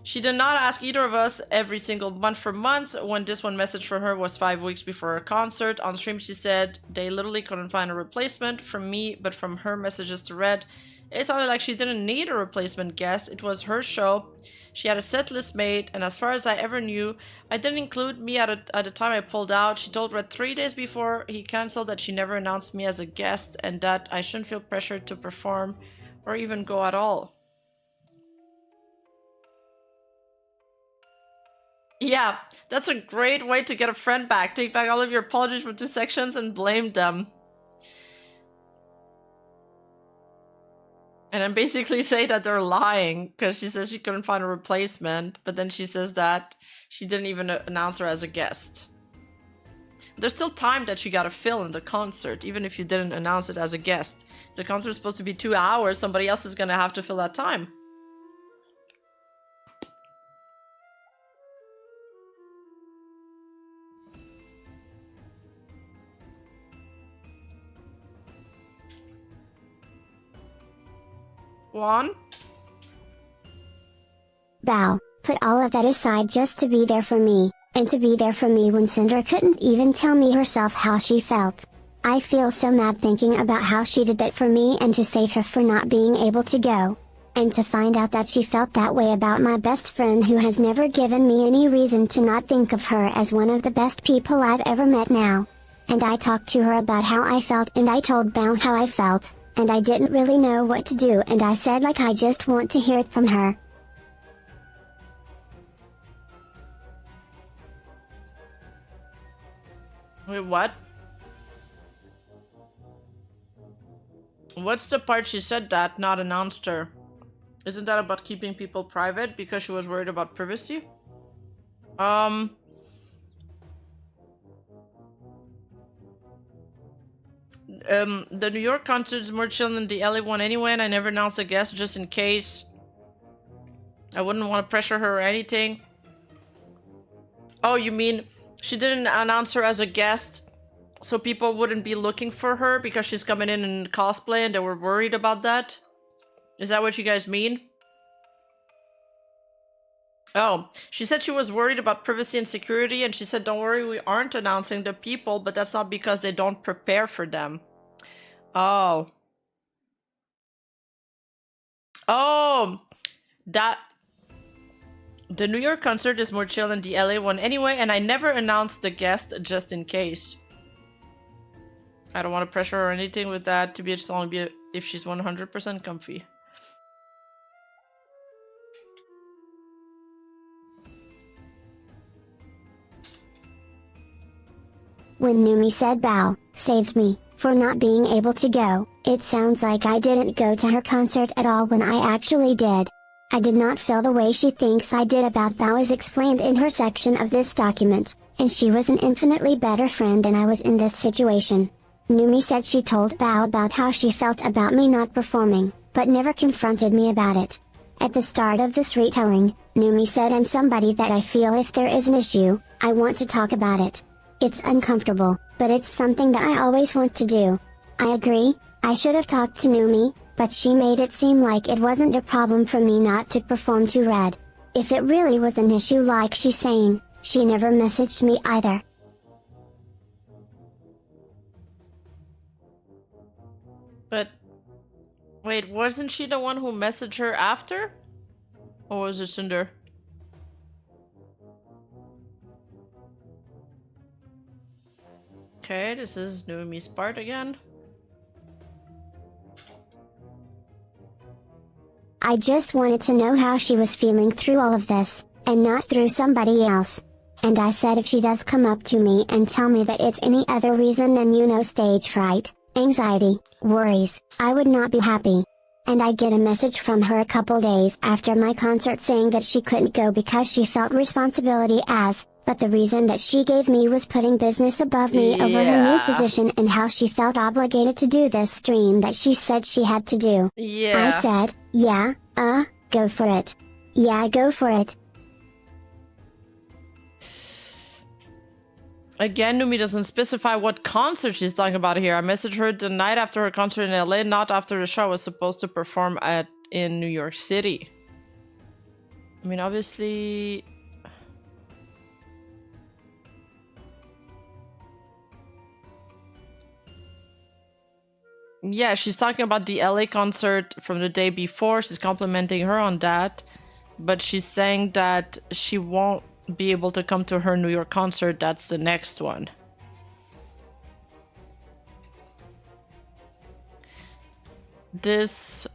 She did not ask either of us every single month for months when this one message from her was 5 weeks before her concert. On stream she said they literally couldn't find a replacement from me, but from her messages to Red, it sounded like she didn't need a replacement guest. It was her show. She had a set list made, and as far as I ever knew, I didn't include me at the time I pulled out. She told Red 3 days before he canceled that she never announced me as a guest and that I shouldn't feel pressured to perform or even go at all. Yeah, that's a great way to get a friend back. Take back all of your apologies from 2 sections and blame them. And then basically say that they're lying because she says she couldn't find a replacement, but then she says that she didn't even announce her as a guest. There's still time that you gotta fill in the concert, even if you didn't announce it as a guest. If the concert is supposed to be 2 hours, somebody else is gonna have to fill that time. Juan? Val, put all of that aside just to be there for me, and to be there for me when Sinder couldn't even tell me herself how she felt. I feel so mad thinking about how she did that for me and to save her for not being able to go. And to find out that she felt that way about my best friend who has never given me any reason to not think of her as one of the best people I've ever met now. And I talked to her about how I felt and I told Bao how I felt. And I didn't really know what to do and I said like I just want to hear it from her. Wait, what? What's the part she said that, not announced her? Isn't that about keeping people private because she was worried about privacy? The New York concert is more chill than the LA one anyway, and I never announced a guest just in case. I wouldn't want to pressure her or anything. Oh, you mean She didn't announce her as a guest, so people wouldn't be looking for her because she's coming in cosplay and they were worried about that. Is that what you guys mean? Oh, she said she was worried about privacy and security, and she said, don't worry, we aren't announcing the people, but that's not because they don't prepare for them. Oh. Oh, that... The New York concert is more chill than the LA one anyway, and I never announced the guest just in case. I don't want to pressure her or anything with that, to be just only be if she's 100% comfy. When Numi said Bao saved me for not being able to go, it sounds like I didn't go to her concert at all when I actually did. I did not feel the way she thinks I did about Bao as explained in her section of this document, and she was an infinitely better friend than I was in this situation. Numi said she told Bao about how she felt about me not performing, but never confronted me about it. At the start of this retelling, Numi said I'm somebody that I feel if there is an issue, I want to talk about it. It's uncomfortable, but it's something that I always want to do. I agree, I should have talked to Numi, but she made it seem like it wasn't a problem for me not to perform to Red. If it really was an issue like she's saying, she never messaged me either. But, wait, wasn't she the one who messaged her after? Or was it Sinder? Okay, this is Numi's part again. I just wanted to know how she was feeling through all of this, and not through somebody else. And I said if she does come up to me and tell me that it's any other reason than stage fright, anxiety, worries, I would not be happy. And I get a message from her a couple days after my concert saying that she couldn't go because she felt responsibility but the reason that she gave me was putting business above me over her new position and how she felt obligated to do this stream that she said she had to do. Yeah. I said, yeah, go for it. Yeah, go for it. Again, Numi doesn't specify what concert she's talking about here. I messaged her the night after her concert in LA, not after the show I was supposed to perform in New York City. I mean, obviously... Yeah, she's talking about the LA concert from the day before. She's complimenting her on that. But she's saying that she won't be able to come to her New York concert. That's the next one. This...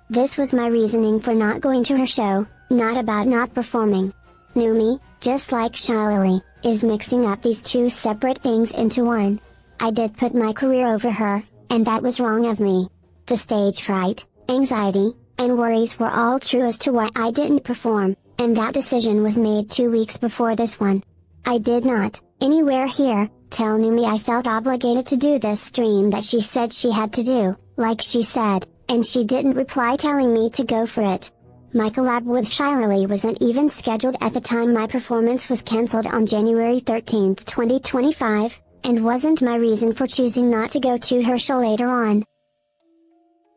This was my reasoning for not going to her show, not about not performing. Numi, just like Shillelagh, is mixing up these two separate things into one. I did put my career over her, and that was wrong of me. The stage fright, anxiety, and worries were all true as to why I didn't perform, and that decision was made 2 weeks before this one. I did not, anywhere here, tell Numi I felt obligated to do this stream that she said she had to do, like she said, and she didn't reply telling me to go for it. My collab with Shillelagh wasn't even scheduled at the time my performance was cancelled on January 13, 2025, and wasn't my reason for choosing not to go to her show later on.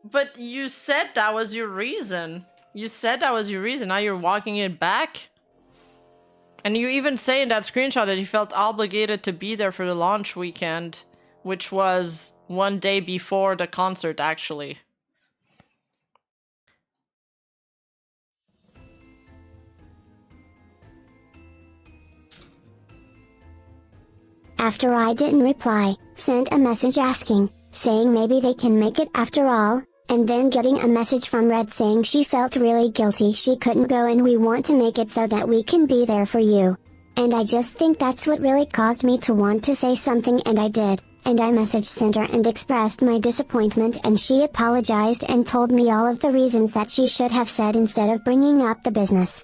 But you said that was your reason. You said that was your reason, now you're walking it back? And you even say in that screenshot that you felt obligated to be there for the launch weekend, which was 1 day before the concert, actually. After I didn't reply, sent a message asking, saying maybe they can make it after all, and then getting a message from Red saying she felt really guilty she couldn't go and we want to make it so that we can be there for you. And I just think that's what really caused me to want to say something, and I did, and I messaged Sinder and expressed my disappointment, and she apologized and told me all of the reasons that she should have said instead of bringing up the business.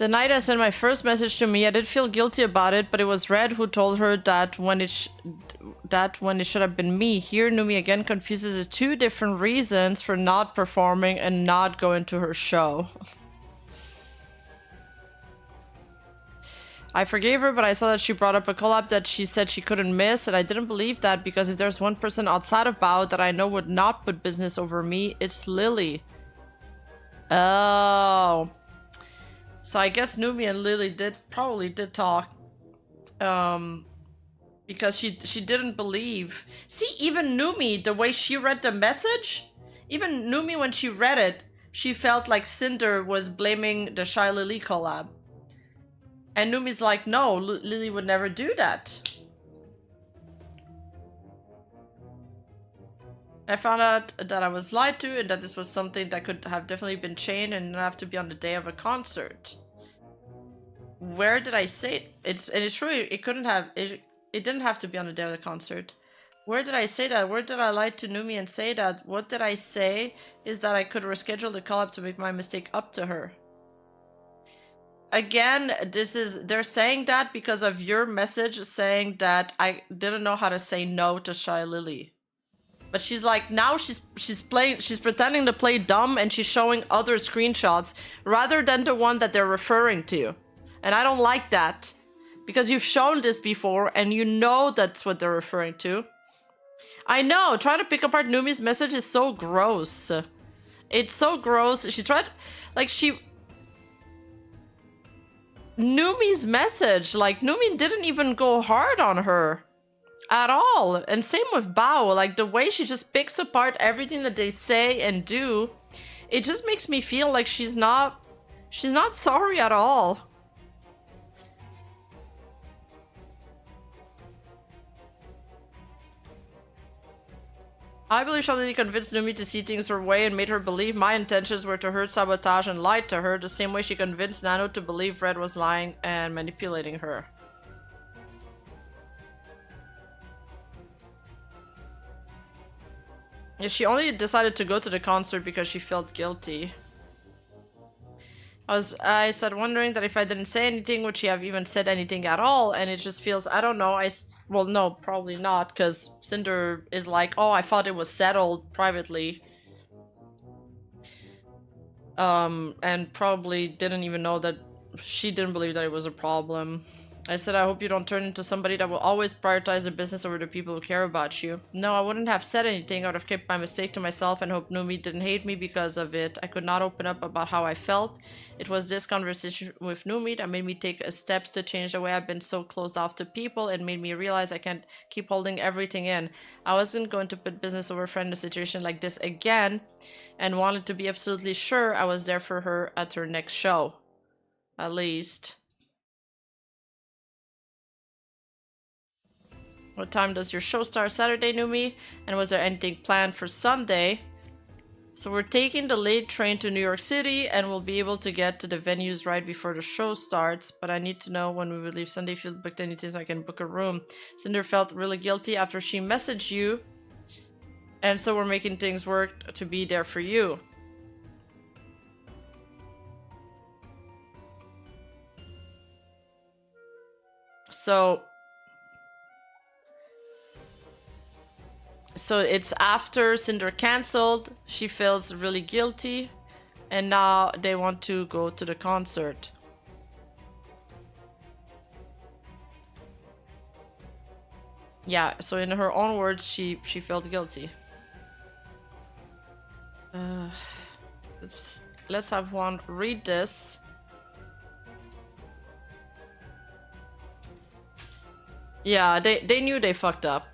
The night I sent my first message to me, I did feel guilty about it, but it was Red who told her that when it should have been me. Here, Numi again confuses the two different reasons for not performing and not going to her show. I forgave her, but I saw that she brought up a collab that she said she couldn't miss, and I didn't believe that because if there's one person outside of BAO that I know would not put business over me, it's Lily. Oh. So I guess Numi and Lily probably did talk. Because she didn't believe. See, even Numi, the way she read the message, even Numi when she read it, she felt like Sinder was blaming the Shy Lily collab. And Numi's like, no, Lily would never do that. I found out that I was lied to and that this was something that could have definitely been changed and not have to be on the day of a concert. Where did I say it? It's true, it couldn't have, it didn't have to be on the day of the concert. Where did I say that? Where did I lie to Numi and say that? What did I say is that I could reschedule the collab to make my mistake up to her. Again, they're saying that because of your message saying that I didn't know how to say no to Shy Lily. But she's like, now she's pretending to play dumb and she's showing other screenshots rather than the one that they're referring to. And I don't like that because you've shown this before and you know that's what they're referring to. I know, trying to pick apart Numi's message is so gross. It's so gross. She tried, like Numi's message, like Numi didn't even go hard on her. At all. And same with BAO, like the way she just picks apart everything that they say and do, it just makes me feel like she's not sorry at all. I believe Shalini convinced Numi to see things her way and made her believe my intentions were to hurt, sabotage, and lie to her, the same way she convinced Nano to believe Red was lying and manipulating her. Yeah, she only decided to go to the concert because she felt guilty. I said wondering that if I didn't say anything, would she have even said anything at all? And it just feels, I don't know, well, no, probably not, because Sinder is like, oh, I thought it was settled privately. And probably didn't even know that, she didn't believe that it was a problem. I said, I hope you don't turn into somebody that will always prioritize the business over the people who care about you. No, I wouldn't have said anything. I would have kept my mistake to myself and hoped Numi didn't hate me because of it. I could not open up about how I felt. It was this conversation with Numi that made me take steps to change the way I've been so closed off to people and made me realize I can't keep holding everything in. I wasn't going to put business over friend in a situation like this again and wanted to be absolutely sure I was there for her at her next show. At least. What time does your show start? Saturday, Numi? And was there anything planned for Sunday? So we're taking the late train to New York City and we'll be able to get to the venues right before the show starts. But I need to know when we will leave Sunday if you booked anything so I can book a room. Cinder felt really guilty after she messaged you. And so we're making things work to be there for you. So it's after Cinder cancelled, she feels really guilty, and now they want to go to the concert. Yeah, so in her own words, she felt guilty. Let's have one read this. Yeah, they knew they fucked up.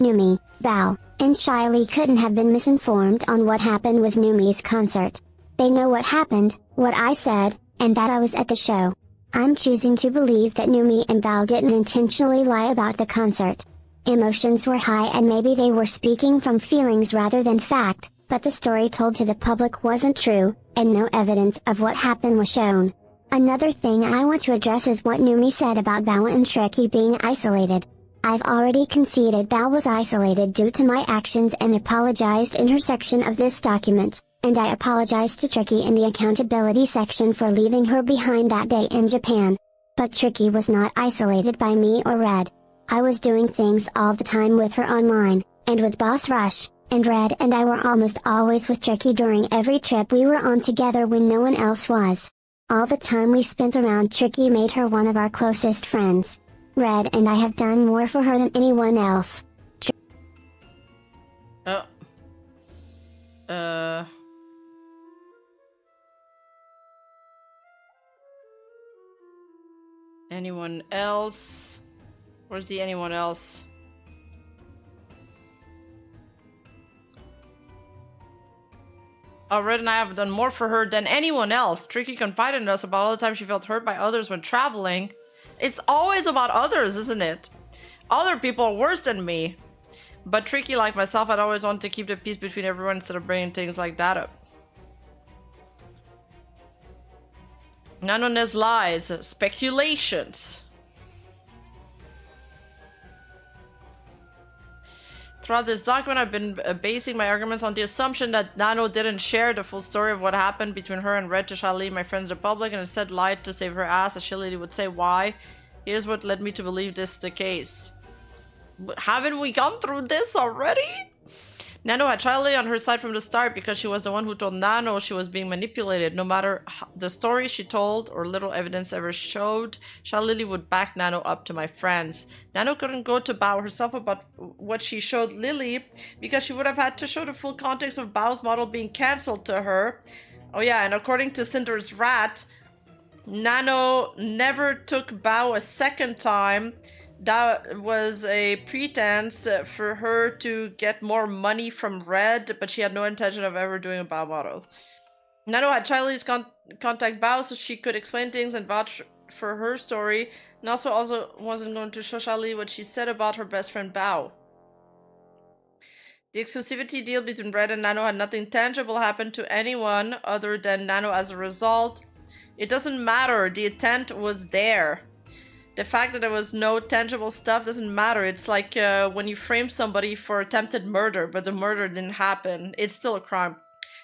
Numi, BAO, and Shiley couldn't have been misinformed on what happened with Numi's concert. They know what happened, what I said, and that I was at the show. I'm choosing to believe that Numi and BAO didn't intentionally lie about the concert. Emotions were high and maybe they were speaking from feelings rather than fact, but the story told to the public wasn't true, and no evidence of what happened was shown. Another thing I want to address is what Numi said about BAO and Shreki being isolated. I've already conceded BAO was isolated due to my actions and apologized in her section of this document, and I apologized to Tricky in the accountability section for leaving her behind that day in Japan. But Tricky was not isolated by me or Red. I was doing things all the time with her online, and with Boss Rush, and Red and I were almost always with Tricky during every trip we were on together when no one else was. All the time we spent around Tricky made her one of our closest friends. Red and I have done more for her than anyone else. Anyone else? Where's the anyone else? Red and I have done more for her than anyone else. Tricky confided in us about all the time she felt hurt by others when traveling. It's always about others, isn't it? Other people are worse than me. But Tricky, like myself, I'd always want to keep the peace between everyone instead of bringing things like that up. None on his lies. Speculations. Throughout this document, I've been basing my arguments on the assumption that Nano didn't share the full story of what happened between her and Red to Shalili, my friends in public, and instead lied to save her ass, as Shalili would say. Why? Here's what led me to believe this is the case. But haven't we gone through this already? Nano had Shalili on her side from the start because she was the one who told Nano she was being manipulated. No matter the story she told or little evidence ever showed, Shalili would back Nano up to my friends. Nano couldn't go to Bao herself about what she showed Lily because she would have had to show the full context of Bao's model being cancelled to her. Oh yeah, and according to Cinder's rat, Nano never took Bao a second time. That was a pretense for her to get more money from Red, but she had no intention of ever doing a Bao model. Nano had Shalili's contact Bao so she could explain things and vouch for her story, and also wasn't going to show Shalili what she said about her best friend Bao. The exclusivity deal between Red and Nano had nothing tangible happen to anyone other than Nano as a result. It doesn't matter, the intent was there. The fact that there was no tangible stuff doesn't matter. It's like when you frame somebody for attempted murder, but the murder didn't happen. It's still a crime.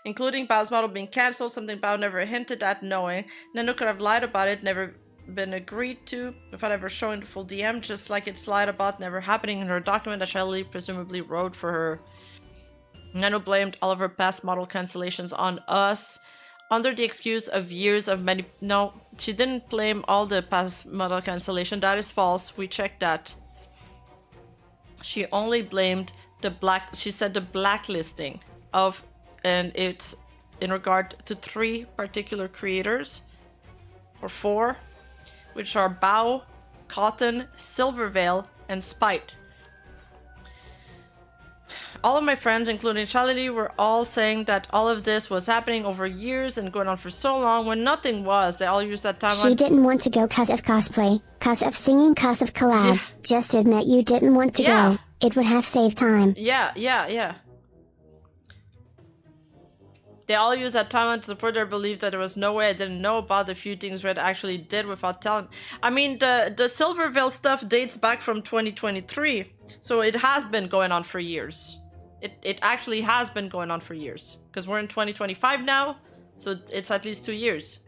Including Bao's model being cancelled, something Bao never hinted at knowing. Nano could have lied about it, never been agreed to, without ever showing the full DM, just like it's lied about never happening in her document that Shalili presumably wrote for her. Nano blamed all of her past model cancellations on us, under the excuse of years of many... No, she didn't blame all the past model cancellation. That is false. We checked that. She only blamed the she said the blacklisting of... And it's in regard to 3 particular creators. Or 4. Which are Bao, Cotton, Silverveil, and Spite. All of my friends, including Shalili, were all saying that all of this was happening over years and going on for so long when nothing was. They all used that time She didn't want to go cause of cosplay, cause of singing, cause of collab. Yeah. Just admit you didn't want to go. It would have saved time. Yeah. They all used that time to support their belief that there was no way I didn't know about the few things Red actually did without telling. I mean, the Silverveil stuff dates back from 2023, so it has been going on for years. It actually has been going on for years. Because we're in 2025 now, so it's at least 2 years.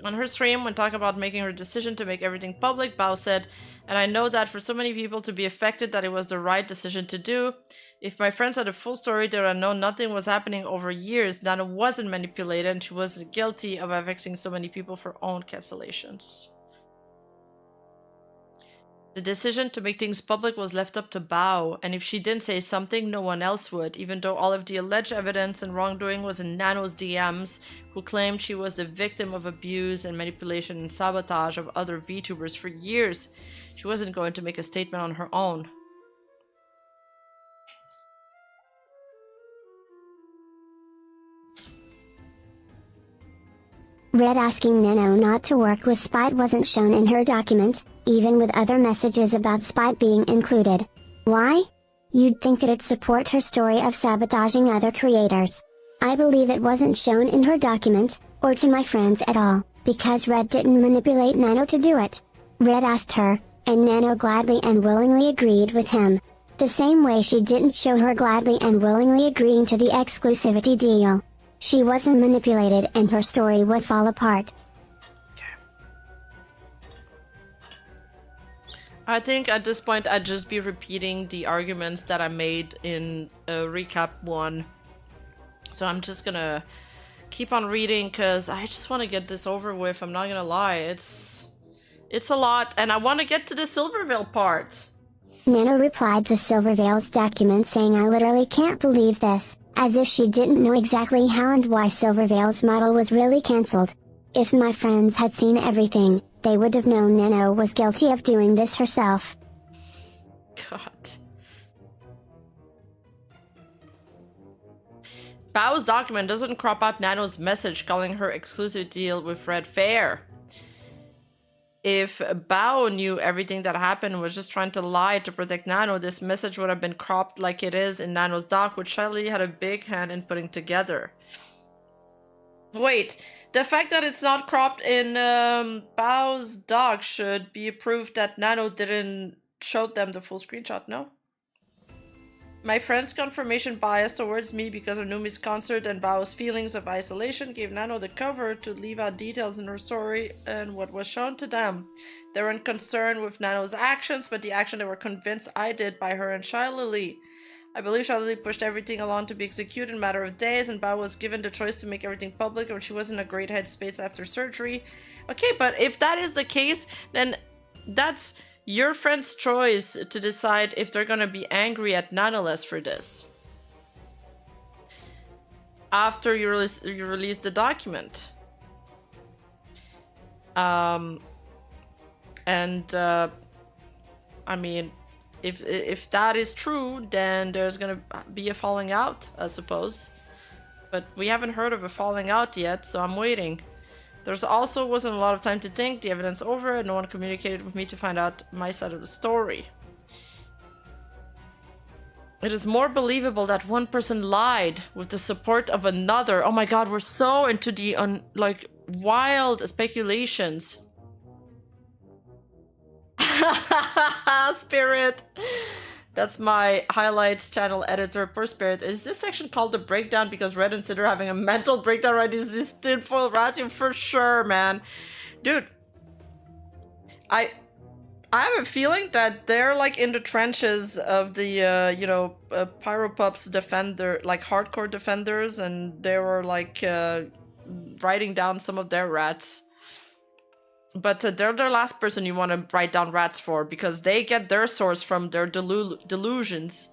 On her stream, when talking about making her decision to make everything public, Bao said, and I know that for so many people to be affected that it was the right decision to do. If my friends had a full story, they would have known nothing was happening over years. Nana wasn't manipulated and she wasn't guilty of affecting so many people for her own cancellations. The decision to make things public was left up to Bao, and if she didn't say something, no one else would, even though all of the alleged evidence and wrongdoing was in Nano's DMs, who claimed she was the victim of abuse and manipulation and sabotage of other VTubers for years. She wasn't going to make a statement on her own. Red asking Nano not to work with Spite wasn't shown in her document, even with other messages about Spite being included. Why? You'd think it'd support her story of sabotaging other creators. I believe it wasn't shown in her document, or to my friends at all, because Red didn't manipulate Nano to do it. Red asked her, and Nano gladly and willingly agreed with him. The same way she didn't show her gladly and willingly agreeing to the exclusivity deal. She wasn't manipulated and her story would fall apart. I think at this point I'd just be repeating the arguments that I made in recap 1. So I'm just gonna keep on reading because I just want to get this over with. I'm not gonna lie, it's a lot, and I want to get to the Silvervale part. Nano replied to Silvervale's document saying, "I literally can't believe this," as if she didn't know exactly how and why Silvervale's model was really cancelled. If my friends had seen everything, they would have known Nano was guilty of doing this herself. God. Bao's document doesn't crop out Nano's message calling her exclusive deal with Red Fair. If Bao knew everything that happened and was just trying to lie to protect Nano, this message would have been cropped like it is in Nano's doc, which Shelly had a big hand in putting together. Wait, the fact that it's not cropped in Bao's doc should be proof that Nano didn't show them the full screenshot, no? My friend's confirmation bias towards me because of Numi's concert and Bao's feelings of isolation gave Nano the cover to leave out details in her story and what was shown to them. They weren't concerned with Nano's actions, but the action they were convinced I did by her and Shiley. I believe Shiley pushed everything along to be executed in a matter of days, and Bao was given the choice to make everything public when she was in a great headspace after surgery. Okay, but if that is the case, then that's your friend's choice to decide if they're gonna be angry at Nanoles for this. After you release the document. I mean, if that is true, then there's gonna be a falling out, I suppose. But we haven't heard of a falling out yet, so I'm waiting. There's also wasn't a lot of time to think the evidence over, and no one communicated with me to find out my side of the story. It is more believable that one person lied with the support of another. Oh my god, we're so into the wild speculations. Spirit. That's my highlights channel editor. Poor Spirit. Is this section called the breakdown because Red and Cinder are having a mental breakdown right? Is this tinfoil ratio? For sure, man. Dude. I have a feeling that they're like in the trenches of the Pyropup's defender, like hardcore defenders, and they were like writing down some of their rats. But they're the last person you want to write down rats for, because they get their source from their delusions.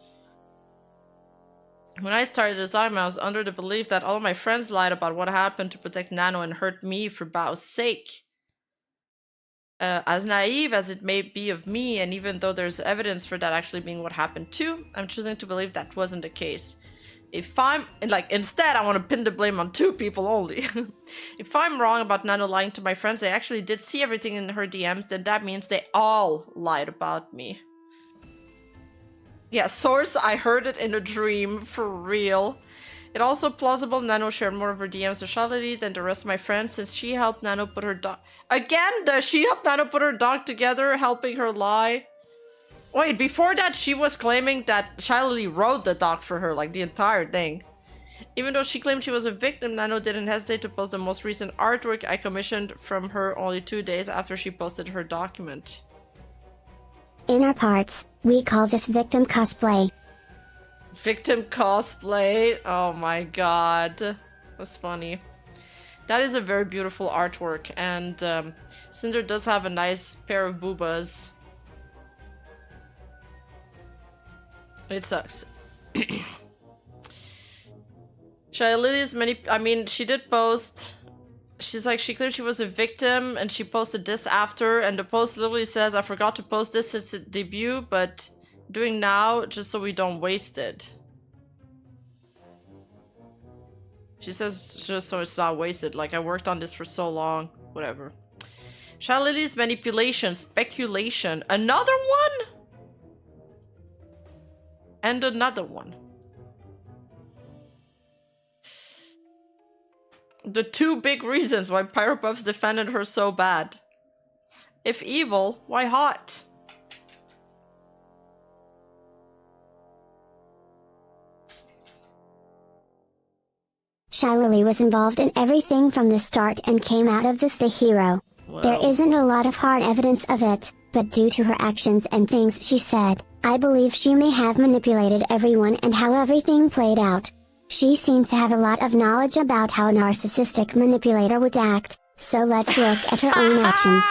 When I started this document, I was under the belief that all of my friends lied about what happened to protect Nano and hurt me for Bao's sake. As naive as it may be of me, and even though there's evidence for that actually being what happened too, I'm choosing to believe that wasn't the case. If I'm, instead I want to pin the blame on 2 people only. If I'm wrong about Nano lying to my friends, they actually did see everything in her DMs, then that means they all lied about me. Yeah, source, I heard it in a dream, for real. It also plausible Nano shared more of her DMs with Charlotte than the rest of my friends, since she helped Nano put her dog... Again, does she help Nano put her dog together, helping her lie? Wait, before that, she was claiming that Shiley wrote the doc for her, like the entire thing. Even though she claimed she was a victim, Nano didn't hesitate to post the most recent artwork I commissioned from her only 2 days after she posted her document. In our parts, we call this victim cosplay. Victim cosplay? Oh my god. That's funny. That is a very beautiful artwork, and Cinder does have a nice pair of boobas. It sucks. Shiley's she did post. She's like, she claimed she was a victim and she posted this after, and the post literally says, I forgot to post this since its debut, but doing now just so we don't waste it. She says just so it's not wasted. Like, I worked on this for so long. Whatever. Shiley's manipulation, speculation. Another one? And another one. The 2 big reasons why Pyropuffs defended her so bad. If evil, why hot? Shiley was involved in everything from the start and came out of this the hero. Wow. There isn't a lot of hard evidence of it, but due to her actions and things she said, I believe she may have manipulated everyone and how everything played out. She seemed to have a lot of knowledge about how a narcissistic manipulator would act, so let's look at her own actions.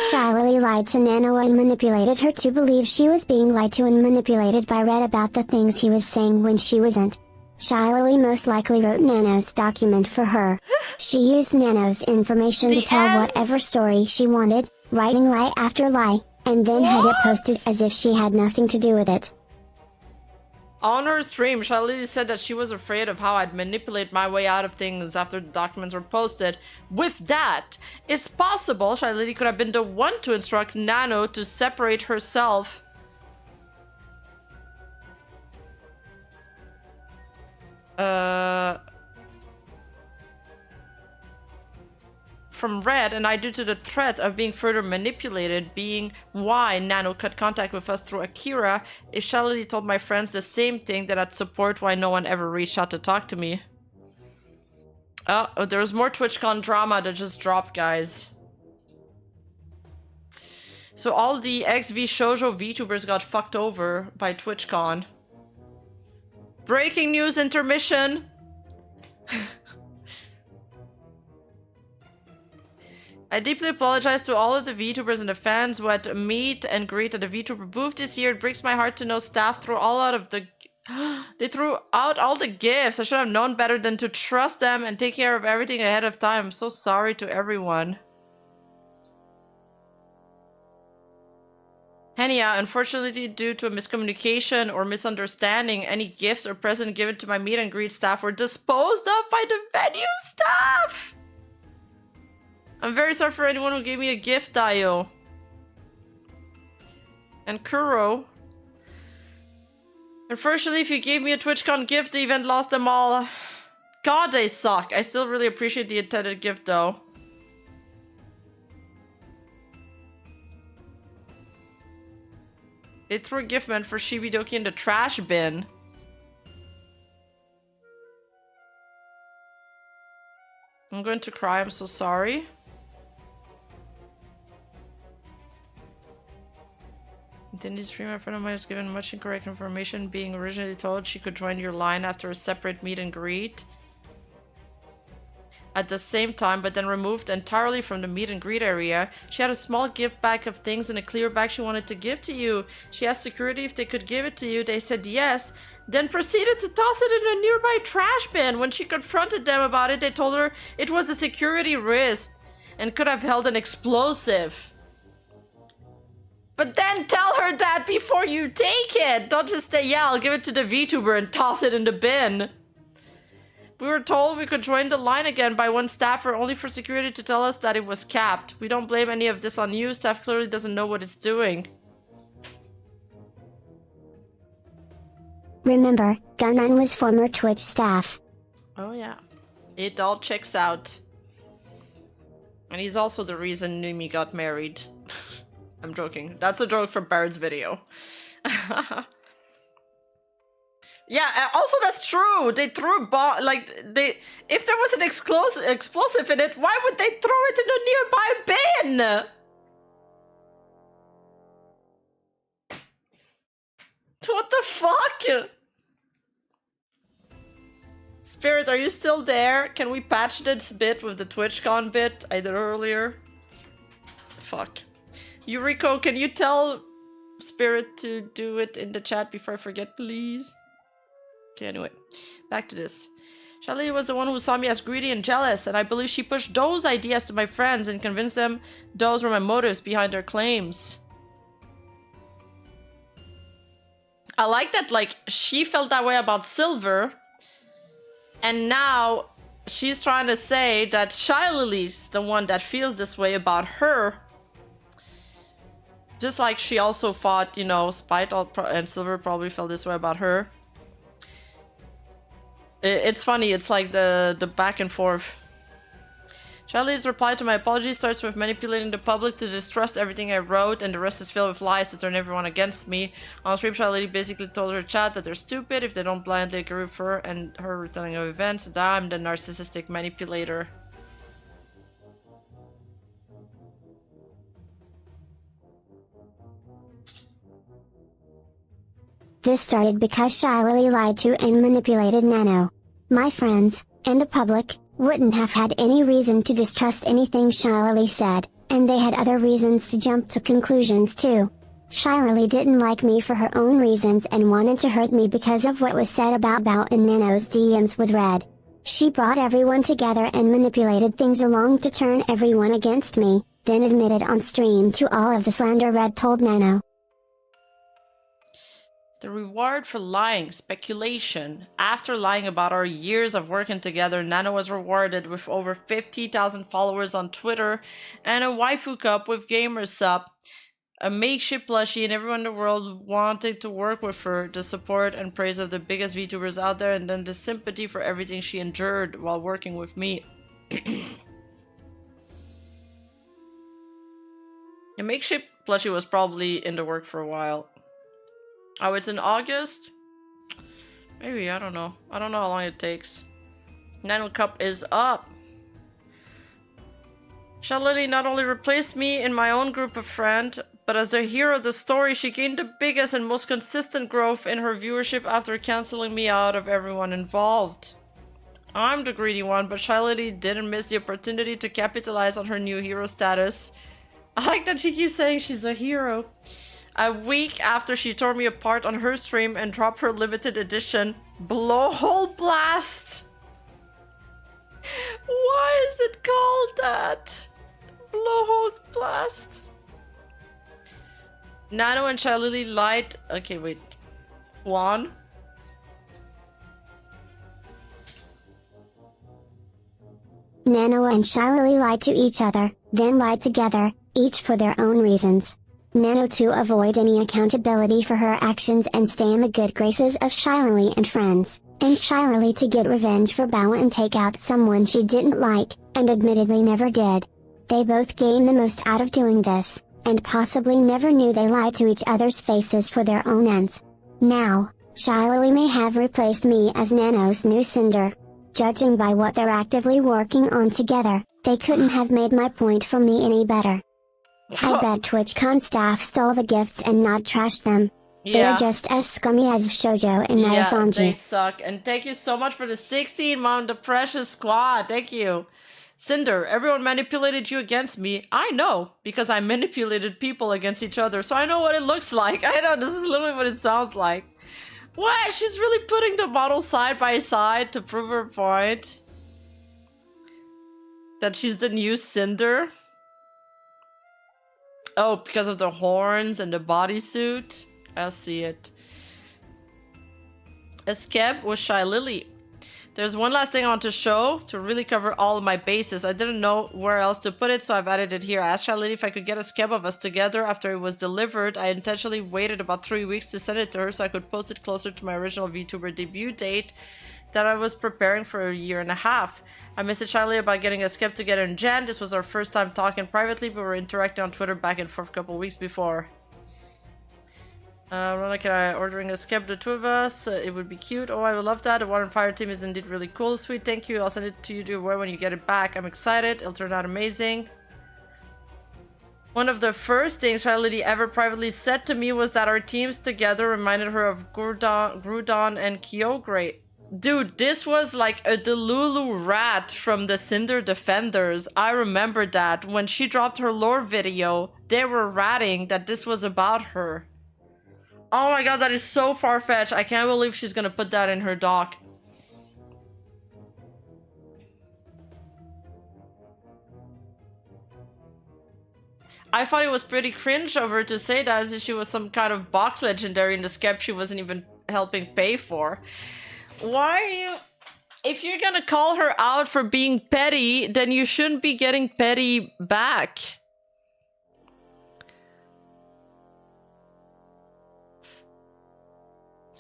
Shiley lied to Nano and manipulated her to believe she was being lied to and manipulated by Red about the things he was saying when she wasn't. Shiley most likely wrote Nano's document for her. She used Nano's information to tell whatever story she wanted, writing lie after lie, and then had it posted as if she had nothing to do with it. On her stream, Shiley said that she was afraid of how I'd manipulate my way out of things after the documents were posted. With that, it's possible Shiley could have been the one to instruct Nano to separate herself from Red, and I due to the threat of being further manipulated, being why Nano cut contact with us through Akira. If Shiley told my friends the same thing, then I'd support why no one ever reached out to talk to me. Oh, there's more TwitchCon drama that just dropped, guys. So all the XV Shoujo VTubers got fucked over by TwitchCon. Breaking news intermission! I deeply apologize to all of the VTubers and the fans who had to meet and greet at the VTuber booth this year. It breaks my heart to know staff threw all out of the... They threw out all the gifts. I should have known better than to trust them and take care of everything ahead of time. I'm so sorry to everyone. Henia, unfortunately, due to a miscommunication or misunderstanding, any gifts or presents given to my meet and greet staff were disposed of by the venue staff! I'm very sorry for anyone who gave me a gift, Dio. And Kuro. Unfortunately, if you gave me a TwitchCon gift, the event lost them all. God, they suck. I still really appreciate the intended gift, though. They threw a gift meant for Shibidoki in the trash bin. I'm going to cry, I'm so sorry. In this stream, a friend of mine was given much incorrect information, being originally told she could join your line after a separate meet and greet at the same time, but then removed entirely from the meet and greet area. She had a small gift bag of things in a clear bag she wanted to give to you. She asked security if they could give it to you. They said yes, then proceeded to toss it in a nearby trash bin. When she confronted them about it, they told her it was a security wrist and could have held an explosive. But then tell her that before you take it. Don't just say, yeah, I'll give it to the VTuber and toss it in the bin. We were told we could join the line again by one staffer only for security to tell us that it was capped. We don't blame any of this on you. Staff clearly doesn't know what it's doing. Remember, Gunrun was former Twitch staff. Oh yeah. It all checks out. And he's also the reason Numi got married. I'm joking. That's a joke from Bard's video. Yeah, also that's true. They threw a bomb, like, if there was an explosive in it, why would they throw it in a nearby bin? What the fuck? Spirit, are you still there? Can we patch this bit with the TwitchCon bit I did earlier? Fuck. Yuriko, can you tell Spirit to do it in the chat before I forget, please? Okay, anyway, back to this. Shiley was the one who saw me as greedy and jealous, and I believe she pushed those ideas to my friends and convinced them those were my motives behind their claims. I like that, like, she felt that way about Silver, and now she's trying to say that Shiley's the one that feels this way about her. Just like she also thought, you know, Spite and Silver probably felt this way about her. It's funny, it's like the back and forth. Charlie's reply to my apology starts with manipulating the public to distrust everything I wrote, and the rest is filled with lies to turn everyone against me. On stream, Charlie basically told her chat that they're stupid if they don't blindly agree with her and her retelling of events, that I'm the narcissistic manipulator. This started because Shiley lied to and manipulated Nano. My friends, and the public, wouldn't have had any reason to distrust anything Shiley said, and they had other reasons to jump to conclusions too. Shiley didn't like me for her own reasons and wanted to hurt me because of what was said about Bao in Nano's DMs with Red. She brought everyone together and manipulated things along to turn everyone against me, then admitted on stream to all of the slander Red told Nano. The reward for lying, speculation. After lying about our years of working together, Nano was rewarded with over 50,000 followers on Twitter and a waifu cup with Gamersub, a makeshift plushie, and everyone in the world wanted to work with her, the support and praise of the biggest VTubers out there, and then the sympathy for everything she endured while working with me. The makeshift plushie was probably in the work for a while. Oh, it's in August? Maybe, I don't know. I don't know how long it takes. Nano Cup is up. Charlotte not only replaced me in my own group of friends, but as the hero of the story, she gained the biggest and most consistent growth in her viewership after canceling me out of everyone involved. I'm the greedy one, but Charlotte didn't miss the opportunity to capitalize on her new hero status. I like that she keeps saying she's a hero. A week after she tore me apart on her stream and dropped her limited edition Blowhole Blast. Why is it called that? Blowhole Blast. Nano and Shiley lied. Okay, wait. One. Nano and Shiley lied to each other, then lied together, each for their own reasons. Nano to avoid any accountability for her actions and stay in the good graces of Shiley and friends, and Shiley to get revenge for Bao and take out someone she didn't like, and admittedly never did. They both gained the most out of doing this, and possibly never knew they lied to each other's faces for their own ends. Now, Shiley may have replaced me as Nano's new Sinder. Judging by what they're actively working on together, they couldn't have made my point for me any better. I bet TwitchCon staff stole the gifts and not trashed them. Yeah. They're just as scummy as Shoujo and Yeah, Naosanji. they suck. And thank you so much for the 16 month, the precious squad. Thank you. Cinder, everyone manipulated you against me. I know, because I manipulated people against each other, so I know what it looks like. I know, this is literally what it sounds like. What? She's really putting the models side by side to prove her point. That she's the new Cinder. Oh, because of the horns and the bodysuit? I see it. Escape with Shy Lily. There's one last thing I want to show to really cover all of my bases. I didn't know where else to put it, so I've added it here. I asked Shy Lily if I could get a scab of us together after it was delivered. I intentionally waited about 3 weeks to send it to her so I could post it closer to my original VTuber debut date that I was preparing for a year and a half. I messaged Shiley about getting a skip together in Jan. This was our first time talking privately, but we were interacting on Twitter back and forth a couple weeks before. Rona, can I ordering a skip the two of us? It would be cute. Oh, I would love that. The Water and Fire team is indeed really cool. Sweet, thank you. I'll send it to you to wear when you get it back. I'm excited. It'll turn out amazing. One of the first things Shiley ever privately said to me was that our teams together reminded her of Groudon and Kyogre. Dude, this was like a Delulu rat from the Cinder Defenders. I remember that. When she dropped her lore video, they were ratting that this was about her. Oh my god, that is so far-fetched. I can't believe she's gonna put that in her doc. I thought it was pretty cringe of her to say that as if she was some kind of box legendary in the skep she wasn't even helping pay for. Why are you... If you're gonna call her out for being petty, then you shouldn't be getting petty back.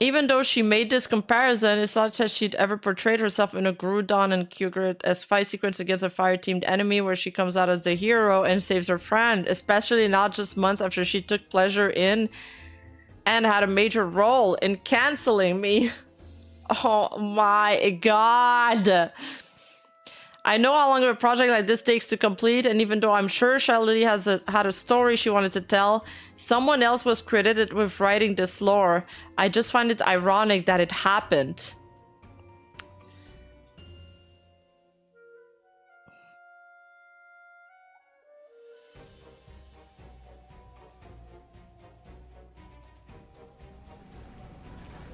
Even though she made this comparison, it's not that she'd ever portrayed herself in a Groudon and Kyogre as fight sequence against a fire-teamed enemy where she comes out as the hero and saves her friend, especially not just months after she took pleasure in and had a major role in canceling me. Oh my god. I know how long of a project like this takes to complete, and even though I'm sure Shiley had a story she wanted to tell, someone else was credited with writing this lore. I just find it ironic that it happened.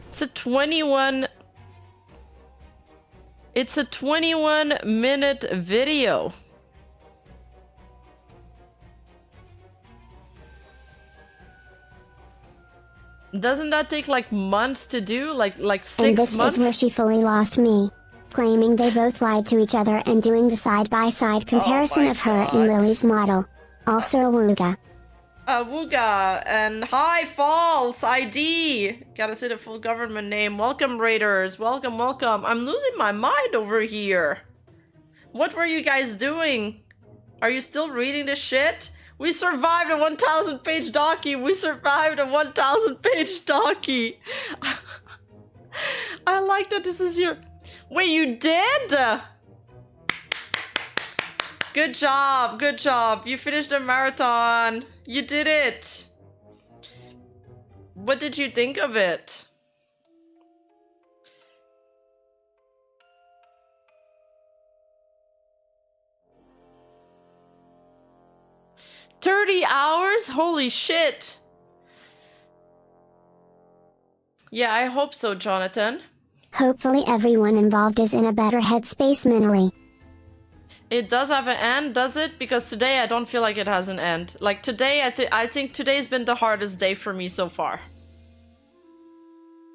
It's a 21-minute video. Doesn't that take like months to do? Like 6 months? And this is where she fully lost me. Claiming they both lied to each other and doing the side-by-side comparison of her and Lily's model. Also a Wooga. Wooga and hi false ID. Gotta say the full government name. Welcome raiders. Welcome, welcome. I'm losing my mind over here. What were you guys doing? Are you still reading this shit? We survived a 1,000 page docu. We survived a 1,000 page docu. I like that this is your... Wait, you did? Good job, good job. You finished the marathon. You did it. What did you think of it? $30 hours? Holy shit. Yeah, I hope so, Jonathan. Hopefully everyone involved is in a better headspace mentally. It does have an end, does it? Because today I don't feel like it has an end. Like today, I think today's been the hardest day for me so far.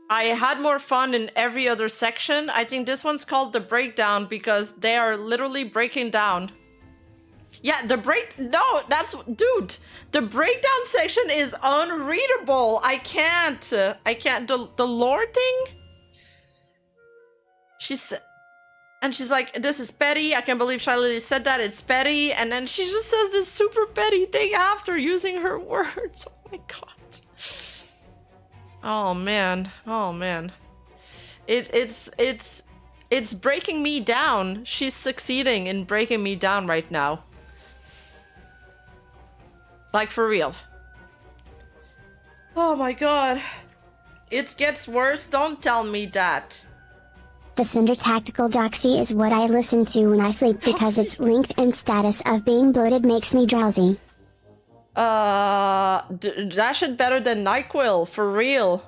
I had more fun in every other section. I think this one's called the breakdown because they are literally breaking down. Yeah, no, that's, dude, the breakdown section is unreadable. I can't, the lore thing? And she's like, this is petty. I can't believe Shiley said that. It's petty. And then she just says this super petty thing after using her words. Oh my god. Oh man. Oh man. It's breaking me down. She's succeeding in breaking me down right now. Like for real. Oh my god. It gets worse. Don't tell me that. The Sinder Tactical Doxy is what I listen to when I sleep because its length and status of being bloated makes me drowsy. That shit better than NyQuil, for real.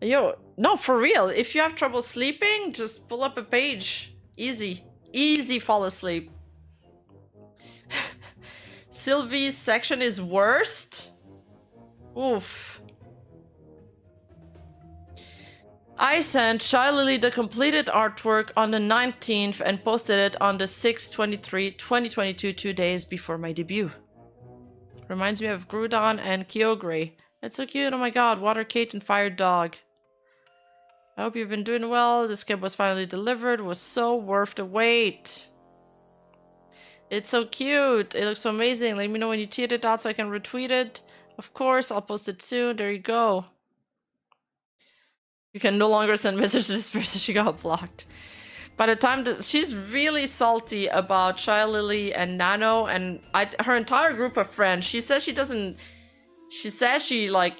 Yo, no, for real. If you have trouble sleeping, just pull up a page. Easy. Easy fall asleep. Sylvie's section is worst? Oof. I sent Shiley the completed artwork on the 19th and posted it on the 6/23/2022, 2 days before my debut. Reminds me of Groudon and Kyogre. It's so cute, oh my god, Water Kate and Fire Dog. I hope you've been doing well. The skip was finally delivered. It was so worth the wait. It's so cute. It looks so amazing. Let me know when you tweet it out so I can retweet it. Of course, I'll post it soon. There you go. You can no longer send messages to this person. She got blocked. By the time she's really salty about Shiley and Nano and her entire group of friends. She says she doesn't. She says she like.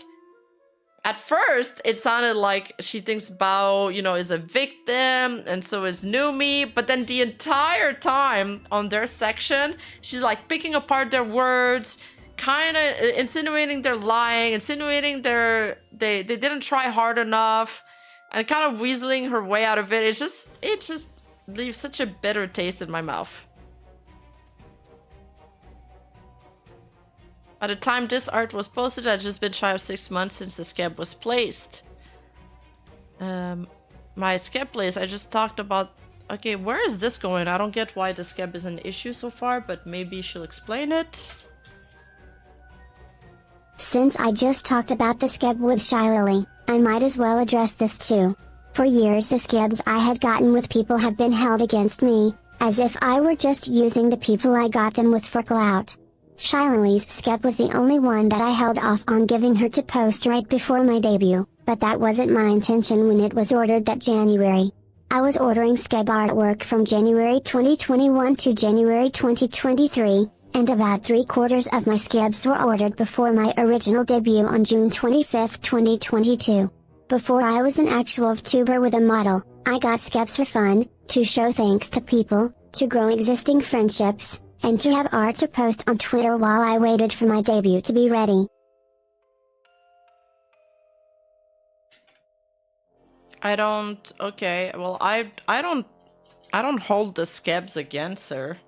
At first, it sounded like she thinks Bao, you know, is a victim, and so is Numi. But then the entire time on their section, she's like picking apart their words, kind of insinuating they're lying, insinuating they didn't try hard enough, and kind of weaseling her way out of it. It just leaves such a bitter taste in my mouth. By the time this art was posted, it had just been shy of 6 months since the scab was placed. My scab place, I just talked about... Okay, where is this going? I don't get why the scab is an issue so far, but maybe she'll explain it. Since I just talked about the skeb with Shylily, I might as well address this too. For years the skebs I had gotten with people have been held against me, as if I were just using the people I got them with for clout. Shylily's skeb was the only one that I held off on giving her to post right before my debut, but that wasn't my intention when it was ordered that January. I was ordering skeb artwork from January 2021 to January 2023, and about 3/4 of my skebs were ordered before my original debut on June 25, 2022. Before I was an actual VTuber with a model, I got skebs for fun, to show thanks to people, to grow existing friendships, and to have art to post on Twitter while I waited for my debut to be ready. Okay, well, I don't hold the skebs against her.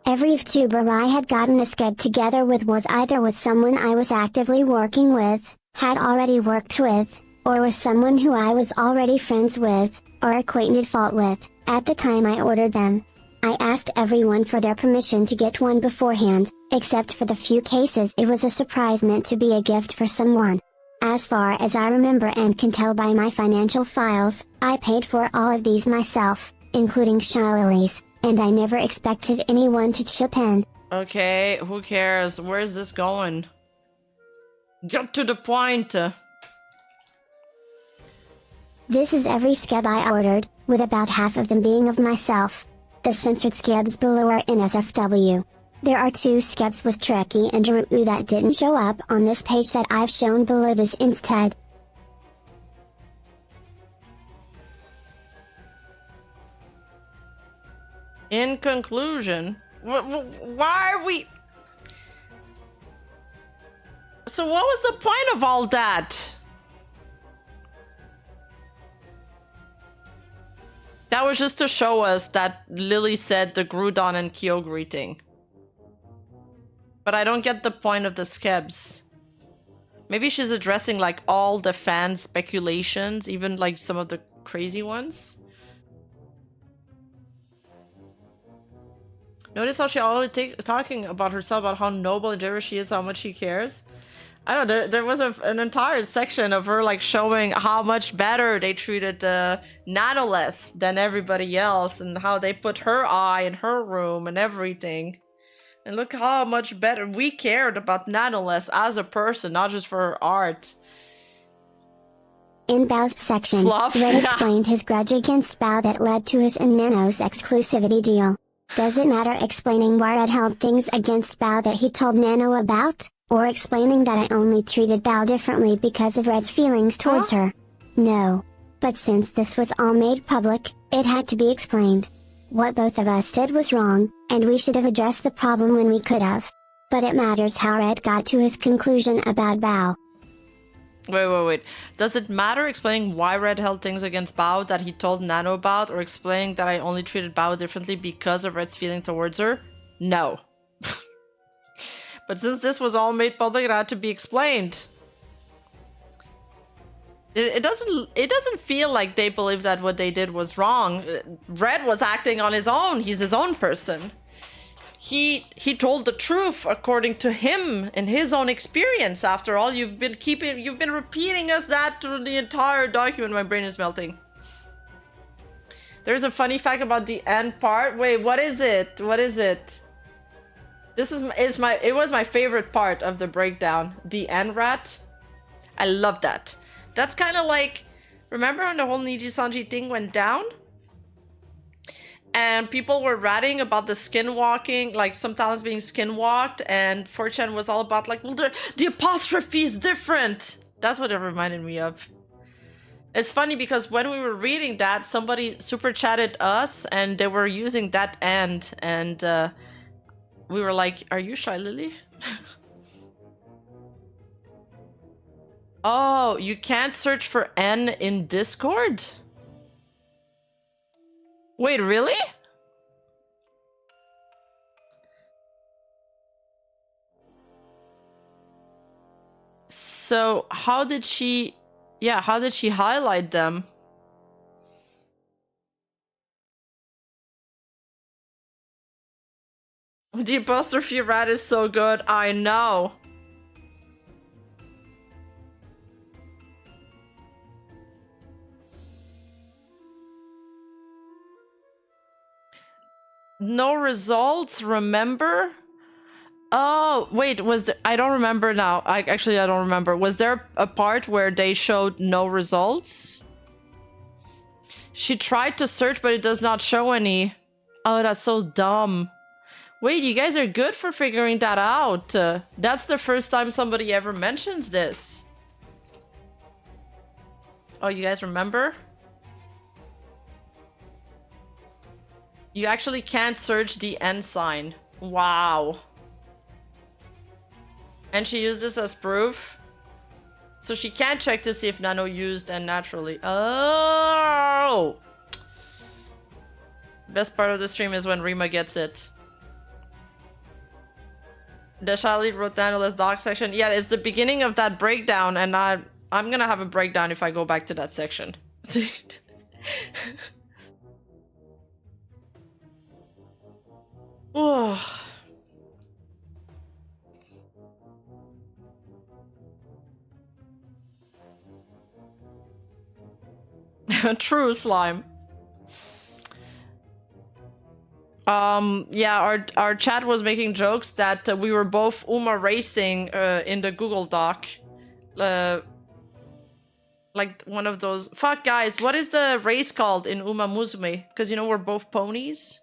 Every VTuber I had gotten a skeb together with was either with someone I was actively working with, had already worked with, or with someone who I was already friends with, or acquainted fault with, at the time I ordered them. I asked everyone for their permission to get one beforehand, except for the few cases it was a surprise meant to be a gift for someone. As far as I remember and can tell by my financial files, I paid for all of these myself, including Shylily's, and I never expected anyone to chip in. Okay, who cares? Where's this going? Get to the point! This is every skeb I ordered, with about half of them being of myself. The censored skebs below are in SFW. There are 2 skebs with Trekkie and Ruu that didn't show up on this page that I've shown below this instead. In conclusion, why are we... So what was the point of all that? That was just to show us that Lily said the Groudon and Kyo greeting. But I don't get the point of the skebs. Maybe she's addressing like all the fan speculations, even like some of the crazy ones. Notice how she always talking about herself, about how noble and generous she is, how much she cares. I don't know, there was an entire section of her like showing how much better they treated Nanoless than everybody else, and how they put her eye in her room and everything. And look how much better we cared about Nanoless as a person, not just for her art. In Bao's section, Fluff, Red yeah. explained his grudge against Bao that led to his and Nano's exclusivity deal. Does it matter explaining why Red held things against Bao that he told Nano about? Or explaining that I only treated Bao differently because of Red's feelings towards her? No. But since this was all made public, it had to be explained. What both of us did was wrong, and we should have addressed the problem when we could have. But it matters how Red got to his conclusion about Bao. Wait. Does it matter explaining why Red held things against Bao that he told Nano about, or explaining that I only treated Bao differently because of Red's feeling towards her? No. But since this was all made public, it had to be explained. It doesn't feel like they believe that what they did was wrong. Red was acting on his own. He's his own person. He told the truth according to him and his own experience. After all, you've been repeating us that through the entire document. My brain is melting. There's a funny fact about the end part. Wait, what is it? What is it? This it was my favorite part of the breakdown. The end rat. I love that. That's kind of like, remember when the whole Niji-Sanji thing went down? And people were ratting about the skinwalking, like some talents being skinwalked, and 4chan was all about like, well, the apostrophe is different. That's what it reminded me of. It's funny because when we were reading that, somebody super chatted us, and they were using that end, and we were like, are you Shy Lily? Oh, you can't search for N in Discord? Wait, really? So how did she highlight them? The apostrophe rat is so good, I know. No results, remember? Oh, wait, was there... I don't remember now. I don't remember. Was there a part where they showed no results? She tried to search, but it does not show any. Oh, that's so dumb. Wait, you guys are good for figuring that out. That's the first time somebody ever mentions this. Oh, you guys remember? You actually can't search the N sign. Wow. And she used this as proof. So she can't check to see if Nano used N naturally. Oh! Best part of the stream is when Rima gets it. The Shali wrote Nano's doc section. Yeah, it's the beginning of that breakdown, and I'm gonna have a breakdown if I go back to that section. Oh. True, slime. Yeah, our chat was making jokes that we were both Uma racing in the Google Doc. Like one of those... Fuck, guys, what is the race called in Uma Musume? Because, you know, we're both ponies.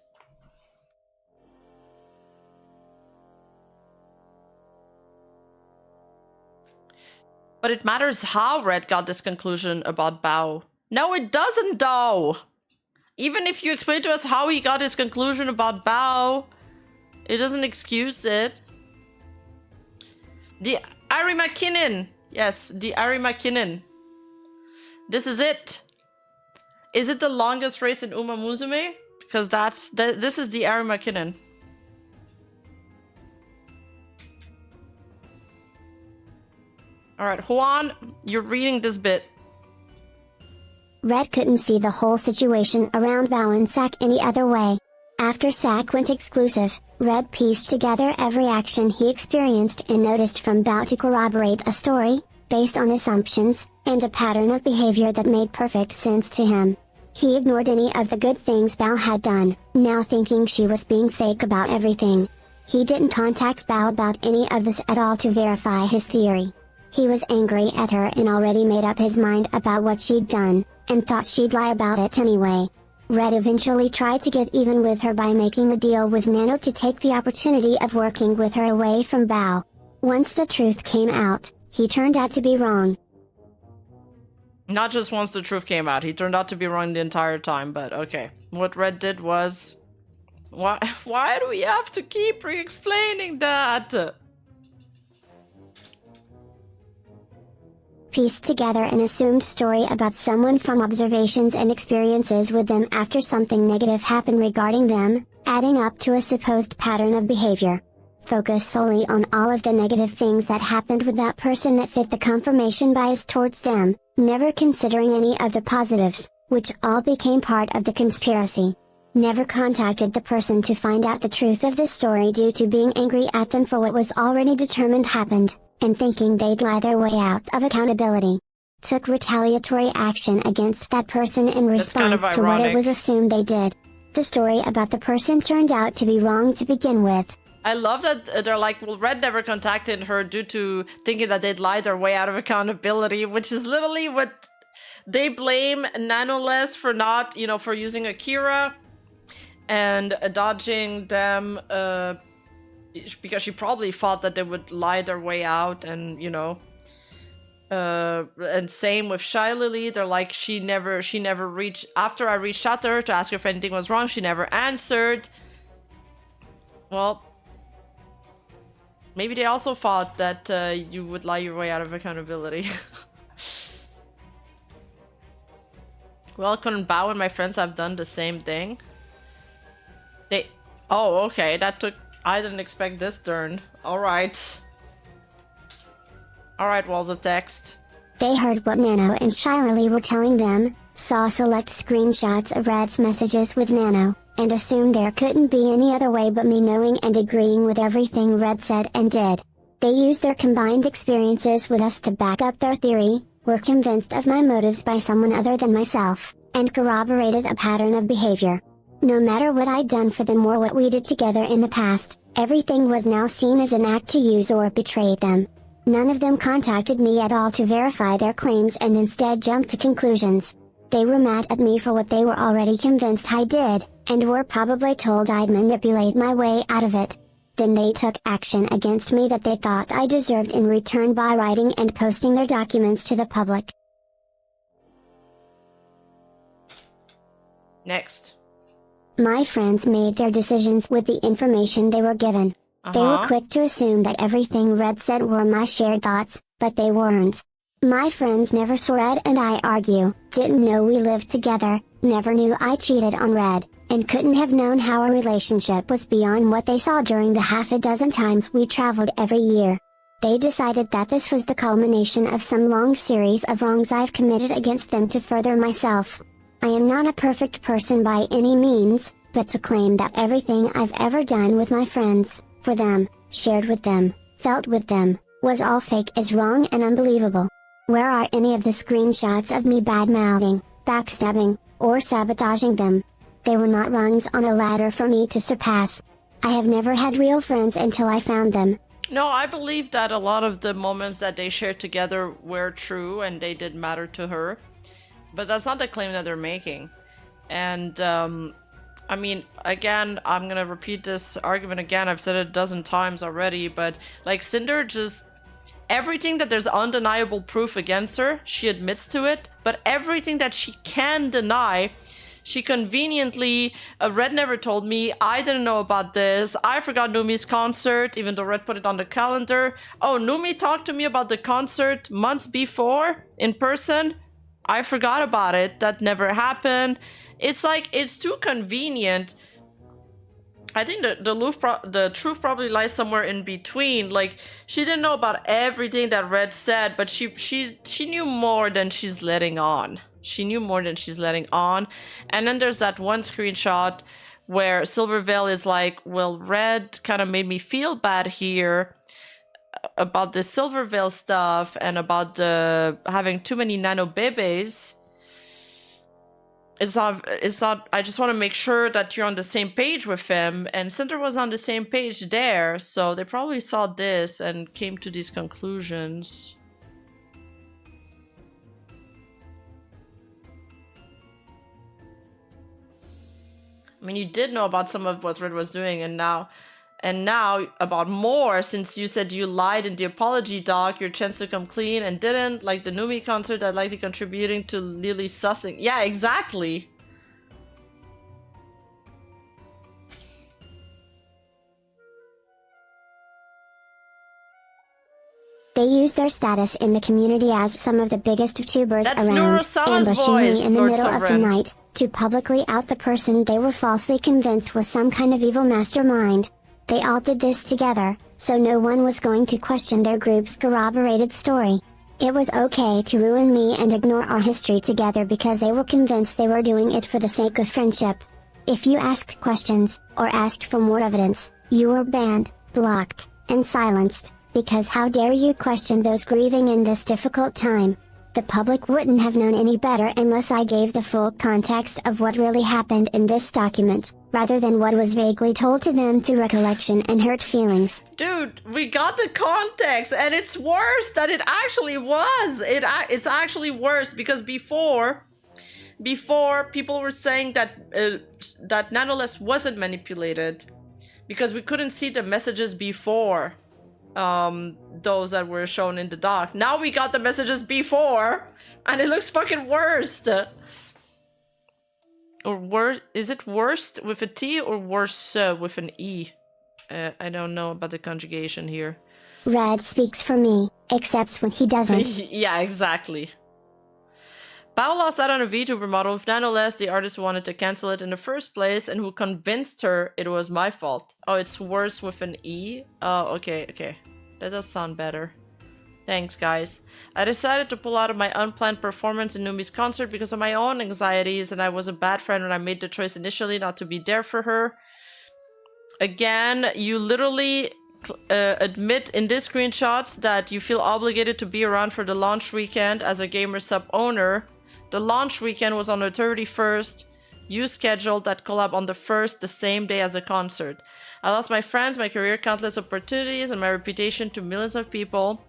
But it matters how Red got this conclusion about Bao. No, it doesn't, though. Even if you explain to us how he got his conclusion about Bao, it doesn't excuse it. The Ari McKinnon. Yes, the Ari McKinnon. This is it. Is it the longest race in Uma Musume? Because this is the Ari McKinnon. Alright, Juan, you're reading this bit. Red couldn't see the whole situation around Bao and Sak any other way. After Sak went exclusive, Red pieced together every action he experienced and noticed from Bao to corroborate a story, based on assumptions, and a pattern of behavior that made perfect sense to him. He ignored any of the good things Bao had done, now thinking she was being fake about everything. He didn't contact Bao about any of this at all to verify his theory. He was angry at her and already made up his mind about what she'd done, and thought she'd lie about it anyway. Red eventually tried to get even with her by making the deal with Nano to take the opportunity of working with her away from Bao. Once the truth came out, he turned out to be wrong. Not just once the truth came out, he turned out to be wrong the entire time, but okay. What Red did was... Why do we have to keep re-explaining that? Pieced together an assumed story about someone from observations and experiences with them after something negative happened regarding them, adding up to a supposed pattern of behavior. Focus solely on all of the negative things that happened with that person that fit the confirmation bias towards them, never considering any of the positives, which all became part of the conspiracy. Never contacted the person to find out the truth of this story due to being angry at them for what was already determined happened, and thinking they'd lie their way out of accountability. Took retaliatory action against that person in response to what it was assumed they did. The story about the person turned out to be wrong to begin with. I love that they're like, well, Red never contacted her due to thinking that they'd lie their way out of accountability, which is literally what they blame Nanoless for not, you know, for using Akira and dodging them, because she probably thought that they would lie their way out, and, you know, and same with Shy Lily. They're like, she never reached, after I reached out to her to ask her if anything was wrong, she never answered. Well, maybe they also thought that you would lie your way out of accountability. Well, couldn't Bao and my friends have done the same thing? Oh, okay, that took... I didn't expect this turn. Alright. Alright, walls of text. They heard what Nano and Shiley were telling them, saw select screenshots of Red's messages with Nano, and assumed there couldn't be any other way but me knowing and agreeing with everything Red said and did. They used their combined experiences with us to back up their theory, were convinced of my motives by someone other than myself, and corroborated a pattern of behavior. No matter what I'd done for them or what we did together in the past, everything was now seen as an act to use or betray them. None of them contacted me at all to verify their claims and instead jumped to conclusions. They were mad at me for what they were already convinced I did, and were probably told I'd manipulate my way out of it. Then they took action against me that they thought I deserved in return by writing and posting their documents to the public. Next. My friends made their decisions with the information they were given. They were quick to assume that everything Red said were my shared thoughts, but they weren't. My friends never saw Red and I argue, didn't know we lived together, never knew I cheated on Red, and couldn't have known how our relationship was beyond what they saw during the half a dozen times we traveled every year. They decided that this was the culmination of some long series of wrongs I've committed against them to further myself. I am not a perfect person by any means, but to claim that everything I've ever done with my friends, for them, shared with them, felt with them, was all fake is wrong and unbelievable. Where are any of the screenshots of me bad-mouthing, backstabbing, or sabotaging them? They were not rungs on a ladder for me to surpass. I have never had real friends until I found them. No, I believe that a lot of the moments that they shared together were true and they did matter to her. But that's not the claim that they're making. And, I mean, again, I'm gonna repeat this argument again. I've said it a dozen times already, but, like, Sinder just... Everything that there's undeniable proof against her, she admits to it. But everything that she can deny, she conveniently... Red never told me. I didn't know about this. I forgot Numi's concert, even though Red put it on the calendar. Oh, Numi talked to me about the concert months before, in person. I forgot about it. That never happened. It's like, it's too convenient. I think the truth probably lies somewhere in between. Like, she didn't know about everything that Red said, but she knew more than she's letting on. She knew more than she's letting on. And then there's that one screenshot where Silverveil is like, well, Red kind of made me feel bad here about the Silverveil stuff and about the having too many nano babies. It's not, I just want to make sure that you're on the same page with him, and Cinder was on the same page there, so they probably saw this and came to these conclusions. I mean, you did know about some of what Red was doing, and now about more, since you said you lied in the apology doc, your chance to come clean and didn't, like the Numi concert that likely contributing to Lily sussing. Yeah, exactly. They use their status in the community as some of the biggest tubers around, ambushing voice, me in the Lord middle Sovereign. of the night, to publicly out the person they were falsely convinced was some kind of evil mastermind. They all did this together, so no one was going to question their group's corroborated story. It was okay to ruin me and ignore our history together because they were convinced they were doing it for the sake of friendship. If you asked questions, or asked for more evidence, you were banned, blocked, and silenced, because how dare you question those grieving in this difficult time? The public wouldn't have known any better unless I gave the full context of what really happened in this document, rather than what was vaguely told to them through recollection and hurt feelings. Dude, we got the context, and it's worse than it actually was. It's actually worse, because before people were saying that that Nanoless wasn't manipulated because we couldn't see the messages before those that were shown in the doc. Now we got the messages before, and it looks fucking worse. Or worse, is it worst with a T or worse with an E? I don't know about the conjugation here. Red speaks for me, except when he doesn't. Yeah, exactly. Bao lost out on a VTuber model with Nanoless, the artist who wanted to cancel it in the first place and who convinced her it was my fault. Oh, it's worse with an E? Oh, okay, okay. That does sound better. Thanks, guys. I decided to pull out of my unplanned performance in Numi's concert because of my own anxieties, and I was a bad friend when I made the choice initially not to be there for her. Again, you literally admit in these screenshots that you feel obligated to be around for the launch weekend as a gamer sub owner. The launch weekend was on the 31st. you scheduled that collab on the 1st, the same day as the concert. I lost my friends, my career, countless opportunities, and my reputation to millions of people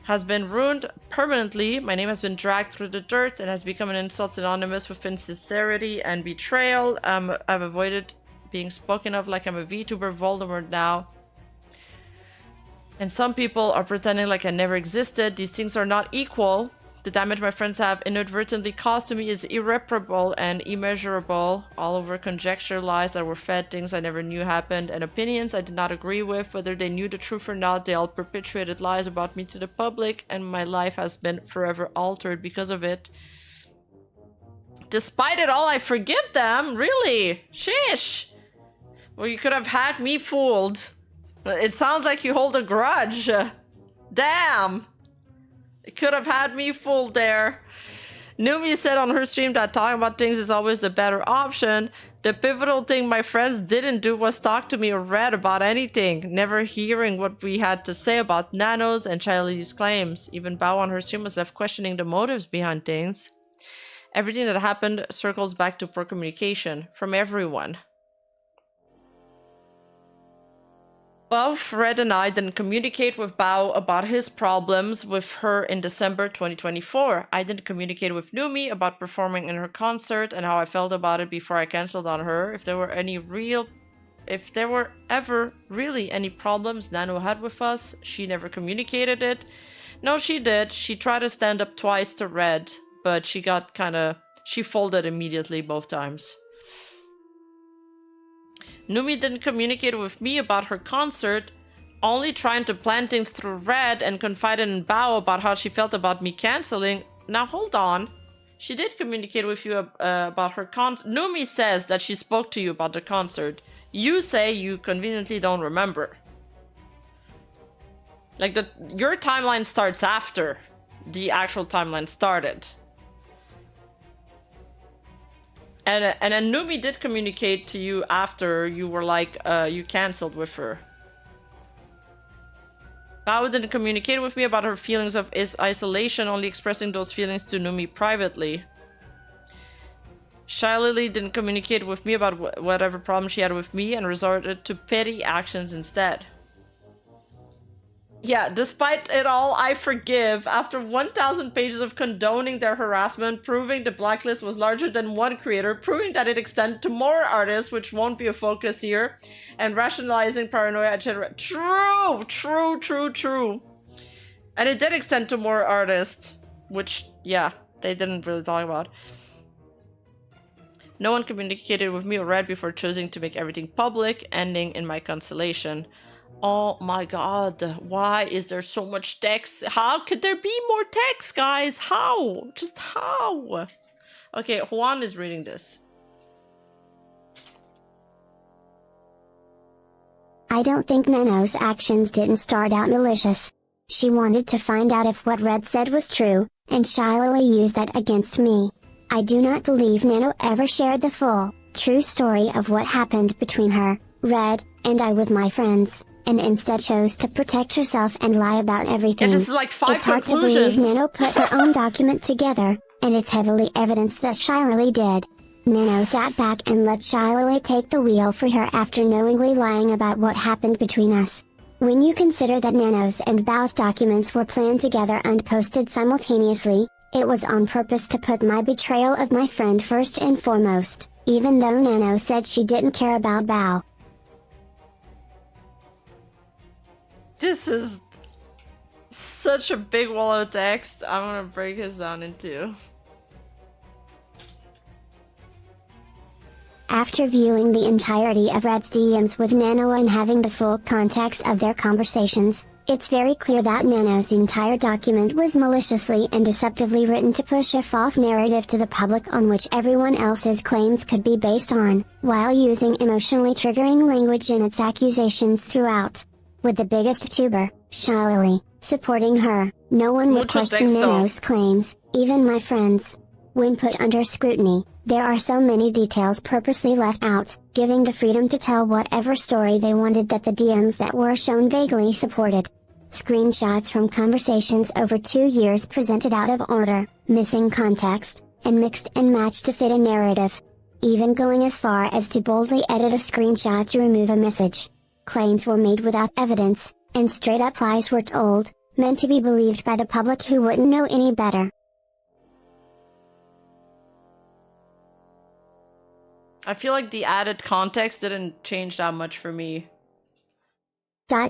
has been ruined permanently. My name has been dragged through the dirt and has become an insult synonymous with insincerity and betrayal. I've avoided being spoken of like I'm a VTuber Voldemort now. And some people are pretending like I never existed. These things are not equal. The damage my friends have inadvertently caused to me is irreparable and immeasurable. All over conjecture, lies that were fed, things I never knew happened, and opinions I did not agree with. Whether they knew the truth or not, they all perpetuated lies about me to the public, and my life has been forever altered because of it. Despite it all, I forgive them? Really? Sheesh! Well, you could have had me fooled. It sounds like you hold a grudge. Damn! You could have had me fooled there. Numi said on her stream that talking about things is always the better option. The pivotal thing my friends didn't do was talk to me or read about anything, never hearing what we had to say about Nanos and Charlie's claims. Even Bao on her stream was left questioning the motives behind things. Everything that happened circles back to poor communication from everyone. Both Red and I didn't communicate with Bao about his problems with her in December 2024. I didn't communicate with Numi about performing in her concert and how I felt about it before I cancelled on her. If there were ever really any problems Nano had with us, she never communicated it. No, she did. She tried to stand up twice to Red, but she folded immediately both times. Numi didn't communicate with me about her concert, only trying to plan things through Red and confided in Bao about how she felt about me canceling. Now hold on. She did communicate with you about her concert. Numi says that she spoke to you about the concert. You say you conveniently don't remember. Like, your timeline starts after the actual timeline started. And then Numi did communicate to you after you were like, you cancelled with her. Bao didn't communicate with me about her feelings of isolation, only expressing those feelings to Numi privately. Shy Lily didn't communicate with me about whatever problem she had with me and resorted to petty actions instead. Yeah, despite it all, I forgive. After 1,000 pages of condoning their harassment, proving the blacklist was larger than one creator, proving that it extended to more artists, which won't be a focus here, and rationalizing paranoia, etc. True! And it did extend to more artists, which, yeah, they didn't really talk about. No one communicated with me or Red before choosing to make everything public, ending in my cancellation. Oh my god, why is there so much text? How could there be more text, guys? How? Just how? Okay, Juan is reading this. I don't think Nano's actions didn't start out malicious. She wanted to find out if what Red said was true, and shylily used that against me. I do not believe Nano ever shared the full, true story of what happened between her, Red, and I with my friends, and instead chose to protect herself and lie about everything. Yeah, this is like 5 It's hard conclusions. to believe Nano put her own document together, and it's heavily evidenced that Shylily did. Nano sat back and let Shylily take the wheel for her after knowingly lying about what happened between us. When you consider that Nano's and Bao's documents were planned together and posted simultaneously, it was on purpose to put my betrayal of my friend first and foremost, even though Nano said she didn't care about Bao. This is such a big wall of text. I'm gonna break this down in two. After viewing the entirety of Red's DMs with Nano and having the full context of their conversations, it's very clear that Nano's entire document was maliciously and deceptively written to push a false narrative to the public on which everyone else's claims could be based on, while using emotionally triggering language in its accusations throughout. With the biggest tuber, Shylily, supporting her, no one would question Nano's claims, even my friends. When put under scrutiny, there are so many details purposely left out, giving the freedom to tell whatever story they wanted that the DMs that were shown vaguely supported. Screenshots from conversations over 2 years presented out of order, missing context, and mixed and matched to fit a narrative. even going as far as to boldly edit a screenshot to remove a message. Claims were made without evidence, and straight up lies were told, meant to be believed by the public who wouldn't know any better. I feel like the added context didn't change that much for me.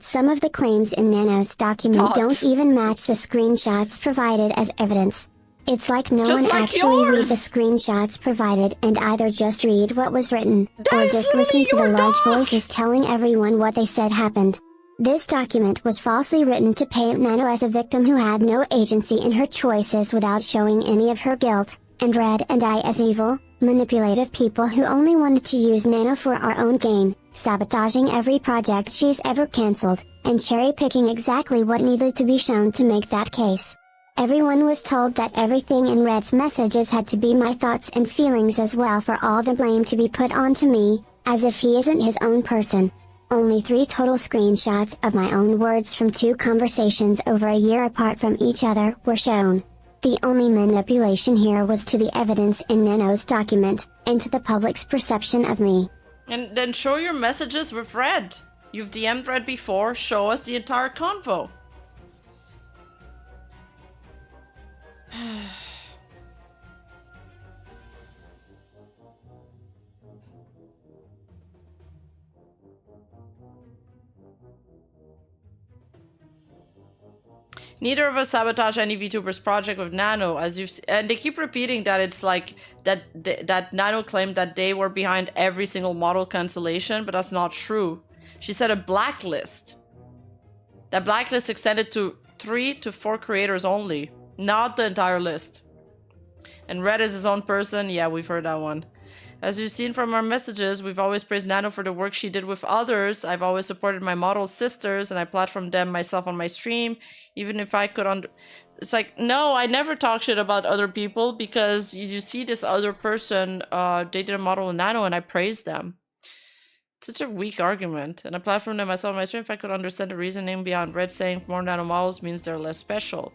Some of the claims in Nano's document don't even match the screenshots provided as evidence. It's like no one actually read the screenshots provided and either just read what was written, or just listen to the large voices telling everyone what they said happened. This document was falsely written to paint Nano as a victim who had no agency in her choices without showing any of her guilt, and Red and I as evil, manipulative people who only wanted to use Nano for our own gain, sabotaging every project she's ever cancelled, and cherry-picking exactly what needed to be shown to make that case. Everyone was told that everything in Red's messages had to be my thoughts and feelings as well, for all the blame to be put onto me, as if he isn't his own person. Only 3 total screenshots of my own words from 2 conversations over a year apart from each other were shown. The only manipulation here was to the evidence in Nano's document, and to the public's perception of me. And then show your messages with Red. You've DM'd Red before, show us the entire convo. Neither of us sabotage any VTuber's project with Nano, as you've and they keep repeating that it's like that Nano claimed that they were behind every single model cancellation, but that's not true. She said a blacklist. That blacklist extended to 3 to 4 creators only, not the entire list. And Red is his own person. Yeah, we've heard that one. As you've seen from our messages, we've always praised Nano for the work she did with others. I've always supported my model sisters, and I platformed them myself on my stream, even if I could It's like, no, I never talk shit about other people, because you see this other person, they did a model with Nano, and I praised them. Such a weak argument. And I platformed them myself on my stream if I could understand the reasoning behind Red saying more Nano models means they're less special.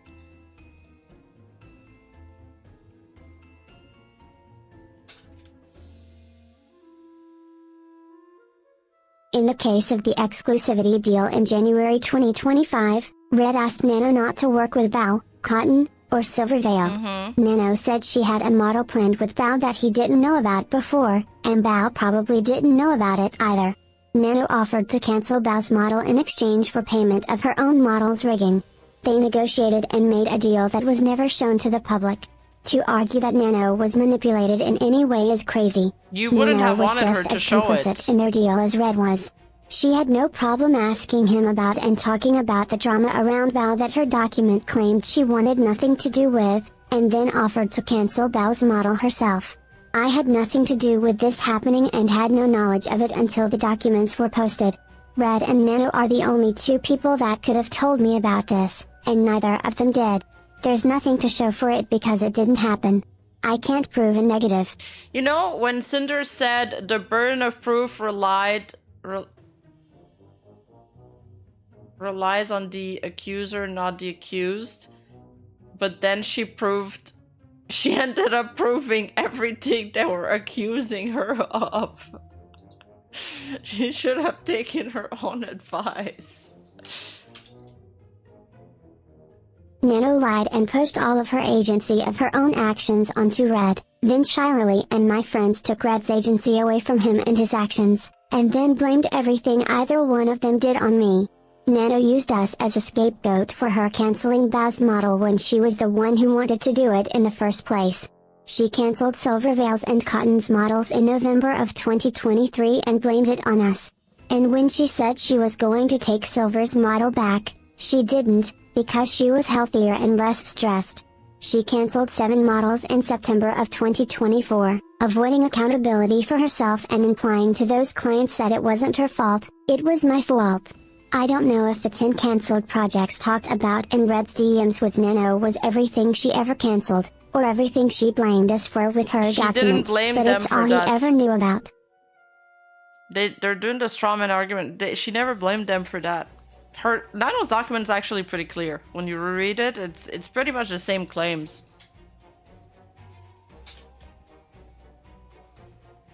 In the case of the exclusivity deal in January 2025, Red asked Nano not to work with Bao, Cotton, or Silverveil. Nano said she had a model planned with Bao that he didn't know about before, and Bao probably didn't know about it either. Nano offered to cancel Bao's model in exchange for payment of her own model's rigging. They negotiated and made a deal that was never shown to the public. To argue that Nano was manipulated in any way is crazy. You wouldn't have wanted her to show it. Nano was just as complicit in their deal as Red was. She had no problem asking him about and talking about the drama around Bao that her document claimed she wanted nothing to do with, and then offered to cancel Bao's model herself. I had nothing to do with this happening and had no knowledge of it until the documents were posted. Red and Nano are the only 2 people that could have told me about this, and neither of them did. There's nothing to show for it because it didn't happen. I can't prove a negative. You know, when Sinder said the burden of proof relies on the accuser, not the accused, but then she ended up proving everything they were accusing her of. She should have taken her own advice. Nano lied and pushed all of her agency of her own actions onto Red. Then Shiley and my friends took Red's agency away from him and his actions, and then blamed everything either one of them did on me. Nano used us as a scapegoat for her cancelling Bao's model when she was the one who wanted to do it in the first place. She cancelled Silverveil's and Cotton's models in November of 2023 and blamed it on us. And when she said she was going to take Silver's model back, she didn't, because she was healthier and less stressed. She cancelled 7 models in September of 2024, avoiding accountability for herself and implying to those clients that it wasn't her fault, it was my fault. I don't know if the 10 cancelled projects talked about in Red's DMs with Nano was everything she ever cancelled, or everything she blamed us for with her documents, but it's all he ever knew about. They're doing the strawman argument. She never blamed them for that. Nano's document is actually pretty clear. When you read it, it's pretty much the same claims.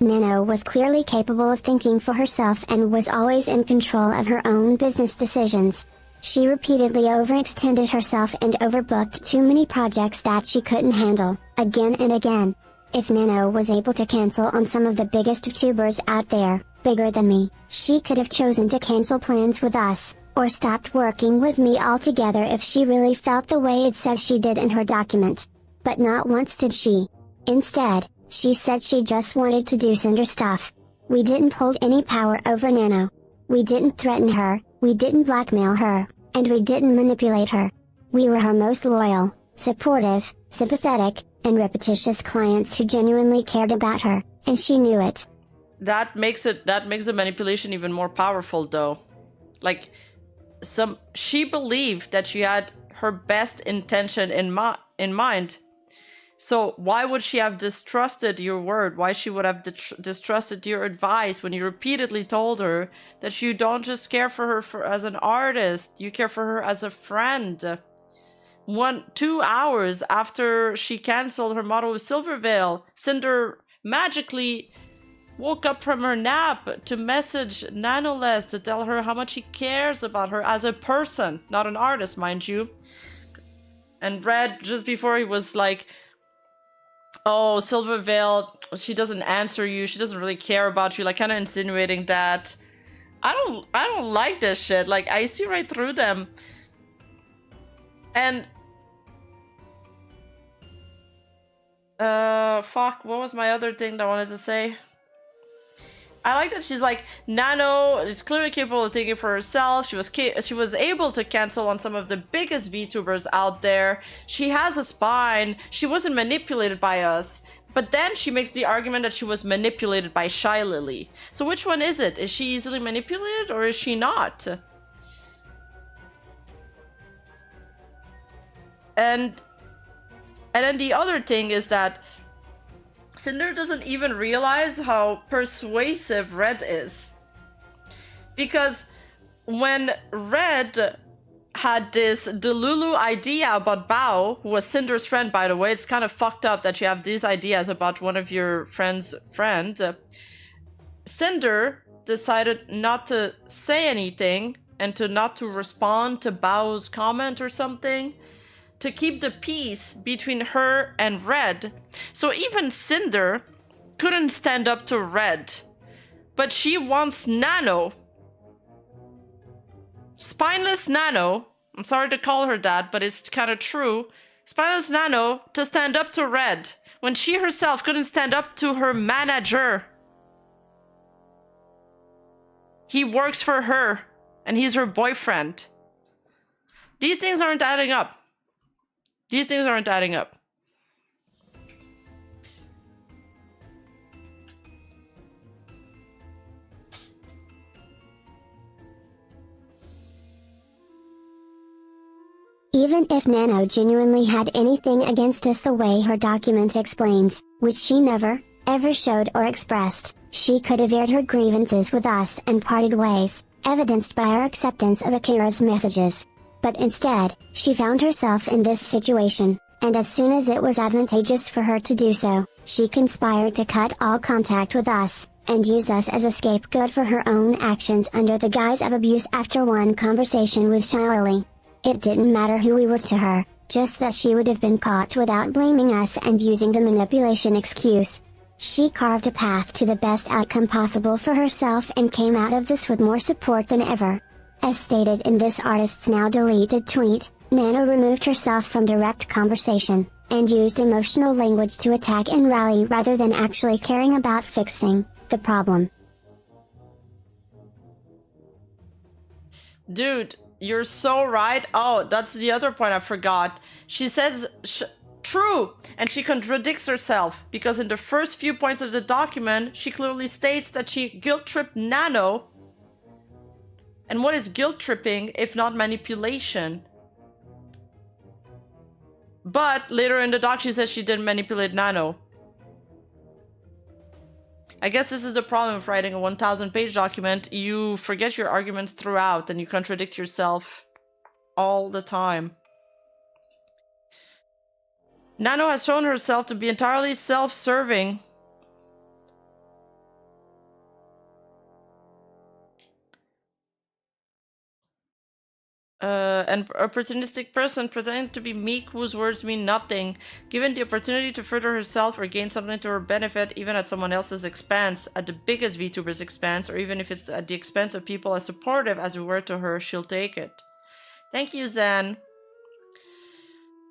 Nano was clearly capable of thinking for herself and was always in control of her own business decisions. She repeatedly overextended herself and overbooked too many projects that she couldn't handle, again and again. If Nano was able to cancel on some of the biggest VTubers out there, bigger than me, she could have chosen to cancel plans with us, or stopped working with me altogether if she really felt the way it says she did in her document. But not once did she. Instead, she said she just wanted to do Sinder stuff. We didn't hold any power over Nano. We didn't threaten her, we didn't blackmail her, and we didn't manipulate her. We were her most loyal, supportive, sympathetic, and repetitious clients who genuinely cared about her, and she knew it. That makes the manipulation even more powerful, though. Like, she believed that she had her best intention in mind. So why would she have distrusted your word? Why she would have distrusted your advice when you repeatedly told her that you don't just care for her as an artist, you care for her as a friend? 2 hours after she canceled her model with Silvervale, Sinder magically woke up from her nap to message Nanoless to tell her how much he cares about her as a person, not an artist, mind you. And Red, just before, he was like, oh, Silvervale, she doesn't answer you, she doesn't really care about you, like kind of insinuating that. I don't like this shit. Like, I see right through them. And fuck, what was my other thing that I wanted to say? I like that she's like, Nano is clearly capable of thinking for herself. She was able to cancel on some of the biggest VTubers out there. She has a spine. She wasn't manipulated by us. But then she makes the argument that she was manipulated by Shy Lily. So which one is it? Is she easily manipulated or is she not? And then the other thing is that Sinder doesn't even realize how persuasive Red is. Because when Red had this Delulu idea about Bao, who was Cinder's friend, by the way, it's kind of fucked up that you have these ideas about one of your friend's friend. Cinder decided not to say anything and not to respond to Bao's comment or something, to keep the peace between her and Red. So even Cinder couldn't stand up to Red. But she wants Nano, Spineless Nano, I'm sorry to call her that, but it's kind of true, Spineless Nano, to stand up to Red, when she herself couldn't stand up to her manager. He works for her, and he's her boyfriend. These things aren't adding up. These things aren't adding up. Even if Nano genuinely had anything against us the way her document explains, which she never, ever showed or expressed, she could have aired her grievances with us and parted ways, evidenced by our acceptance of Akira's messages. But instead, she found herself in this situation, and as soon as it was advantageous for her to do so, she conspired to cut all contact with us, and use us as a scapegoat for her own actions under the guise of abuse after one conversation with Shiley. It didn't matter who we were to her, just that she would have been caught without blaming us and using the manipulation excuse. She carved a path to the best outcome possible for herself and came out of this with more support than ever. As stated in this artist's now deleted tweet, Nano removed herself from direct conversation, and used emotional language to attack and rally rather than actually caring about fixing the problem. Dude, you're so right. Oh, that's the other point I forgot. She says true, and she contradicts herself, because in the first few points of the document, she clearly states that she guilt-tripped Nano. And what is guilt-tripping if not manipulation? But later in the doc, she says she didn't manipulate Nano. I guess this is the problem with writing a 1,000-page document. You forget your arguments throughout and you contradict yourself all the time. Nano has shown herself to be entirely self-serving An opportunistic person pretending to be meek whose words mean nothing, given the opportunity to further herself or gain something to her benefit, even at someone else's expense, at the biggest VTuber's expense, or even if it's at the expense of people as supportive as we were to her, she'll take it. Thank you, Zen.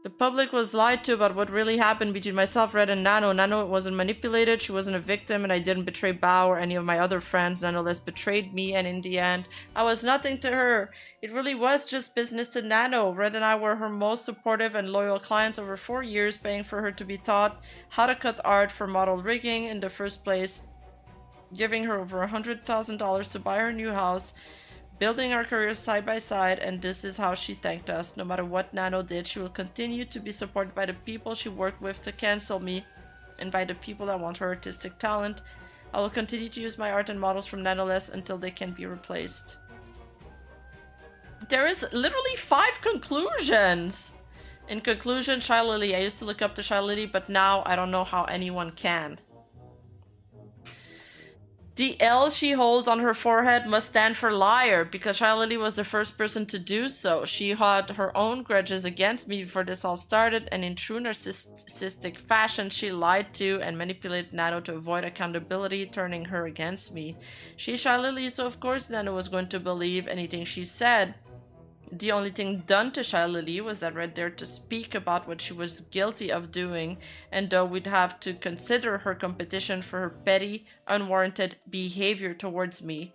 The public was lied to about what really happened between myself, Red, and Nano. Nano wasn't manipulated, she wasn't a victim, and I didn't betray Bao or any of my other friends. Nonetheless betrayed me, and in the end, I was nothing to her. It really was just business to Nano. Red and I were her most supportive and loyal clients over 4 years, paying for her to be taught how to cut art for model rigging in the first place, giving her over $100,000 to buy her new house, building our careers side by side, and this is how she thanked us. No matter what Nano did, she will continue to be supported by the people she worked with to cancel me, and by the people that want her artistic talent. I will continue to use my art and models from Nanoless until they can be replaced. There is literally 5 conclusions! In conclusion, Shy Lily. I used to look up to Shy Lily, but now I don't know how anyone can. The L she holds on her forehead must stand for liar, because Shy Lily was the first person to do so. She had her own grudges against me before this all started, and in true narcissistic fashion, she lied to and manipulated Nano to avoid accountability, turning her against me. She's Shy Lily, so of course Nano was going to believe anything she said. The only thing done to Shy Lily was that Red dared to speak about what she was guilty of doing, and though we'd have to consider her competition for her petty, unwarranted behavior towards me,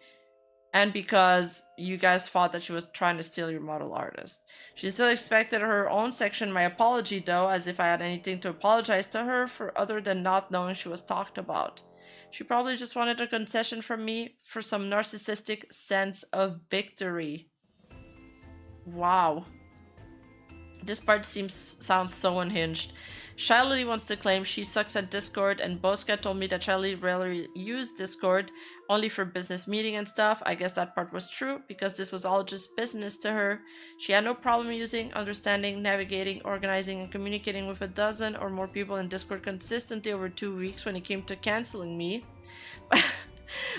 and because you guys thought that she was trying to steal your model artist. She still expected her own section my apology though, as if I had anything to apologize to her for other than not knowing she was talked about. She probably just wanted a concession from me for some narcissistic sense of victory. Wow. This part sounds so unhinged. Shy Lily wants to claim she sucks at Discord, and Bosca told me that Shy Lily rarely used Discord, only for business meeting and stuff. I guess that part was true, because this was all just business to her. She had no problem using, understanding, navigating, organizing, and communicating with a dozen or more people in Discord consistently over 2 weeks when it came to canceling me.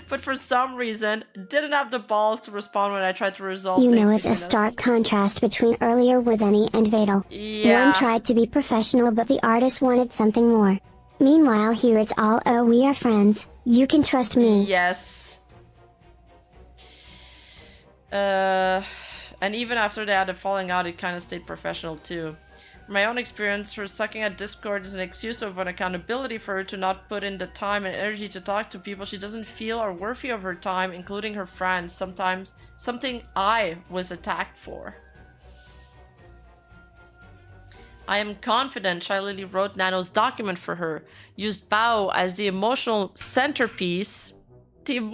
But for some reason, didn't have the balls to respond when I tried to resolve things. You know, it's a stark contrast between earlier Withany and Vadal. Yeah. One tried to be professional, but the artist wanted something more. Meanwhile, here it's all, oh, we are friends. You can trust me. Yes. And even after they had a falling out, it kind of stayed professional too. From my own experience, her sucking at Discord is an excuse of an accountability for her to not put in the time and energy to talk to people she doesn't feel are worthy of her time, including her friends, sometimes something I was attacked for. I am confident Shy Lily wrote Nano's document for her, used Bao as the emotional centerpiece, and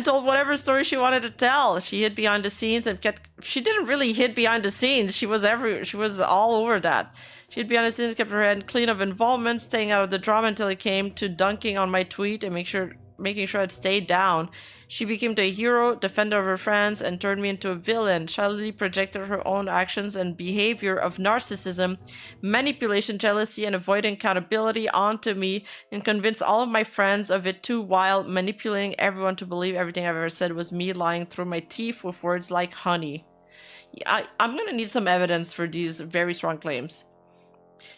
told whatever story she wanted to tell. She hid behind the scenes and she didn't really hid behind the scenes. She was all over that. She hid behind the scenes, kept her head clean of involvement, staying out of the drama until it came to dunking on my tweet and making sure it stayed down. She became the hero, defender of her friends, and turned me into a villain. Shy Lily projected her own actions and behavior of narcissism, manipulation, jealousy, and avoiding accountability onto me, and convinced all of my friends of it too, while manipulating everyone to believe everything I've ever said was me lying through my teeth with words like honey. I'm gonna need some evidence for these very strong claims.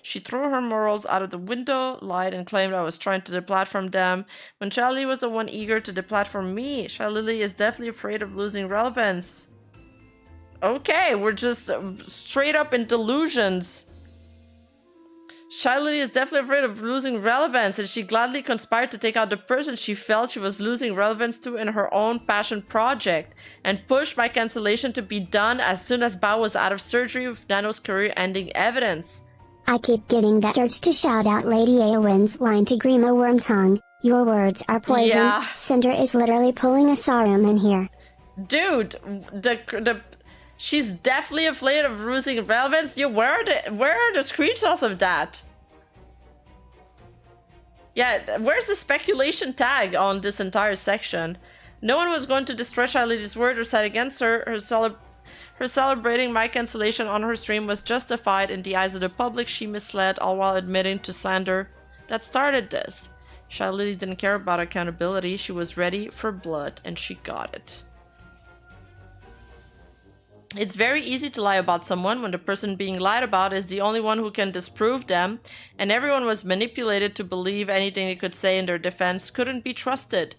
She threw her morals out of the window, lied, and claimed I was trying to deplatform them, when Shy Lily was the one eager to deplatform me. Shy Lily is definitely afraid of losing relevance. Okay, we're just straight up in delusions. Shy Lily is definitely afraid of losing relevance, and she gladly conspired to take out the person she felt she was losing relevance to in her own passion project, and pushed my cancellation to be done as soon as Bao was out of surgery with Nano's career-ending evidence. I keep getting that urge to shout out Lady Aowen's line to Grima Wormtongue. Your words are poison. Yeah. Cinder is literally pulling a Sarum in here. Dude, she's definitely afraid of losing relevance. Where are the screenshots of that? Yeah, where's the speculation tag on this entire section? No one was going to destroy Shy Lily's word or side against her. Her celebrating my cancellation on her stream was justified in the eyes of the public. She misled, all while admitting to slander that started this. Shy Lily didn't care about accountability. She was ready for blood, and she got it. It's very easy to lie about someone when the person being lied about is the only one who can disprove them, and everyone was manipulated to believe anything they could say in their defense couldn't be trusted.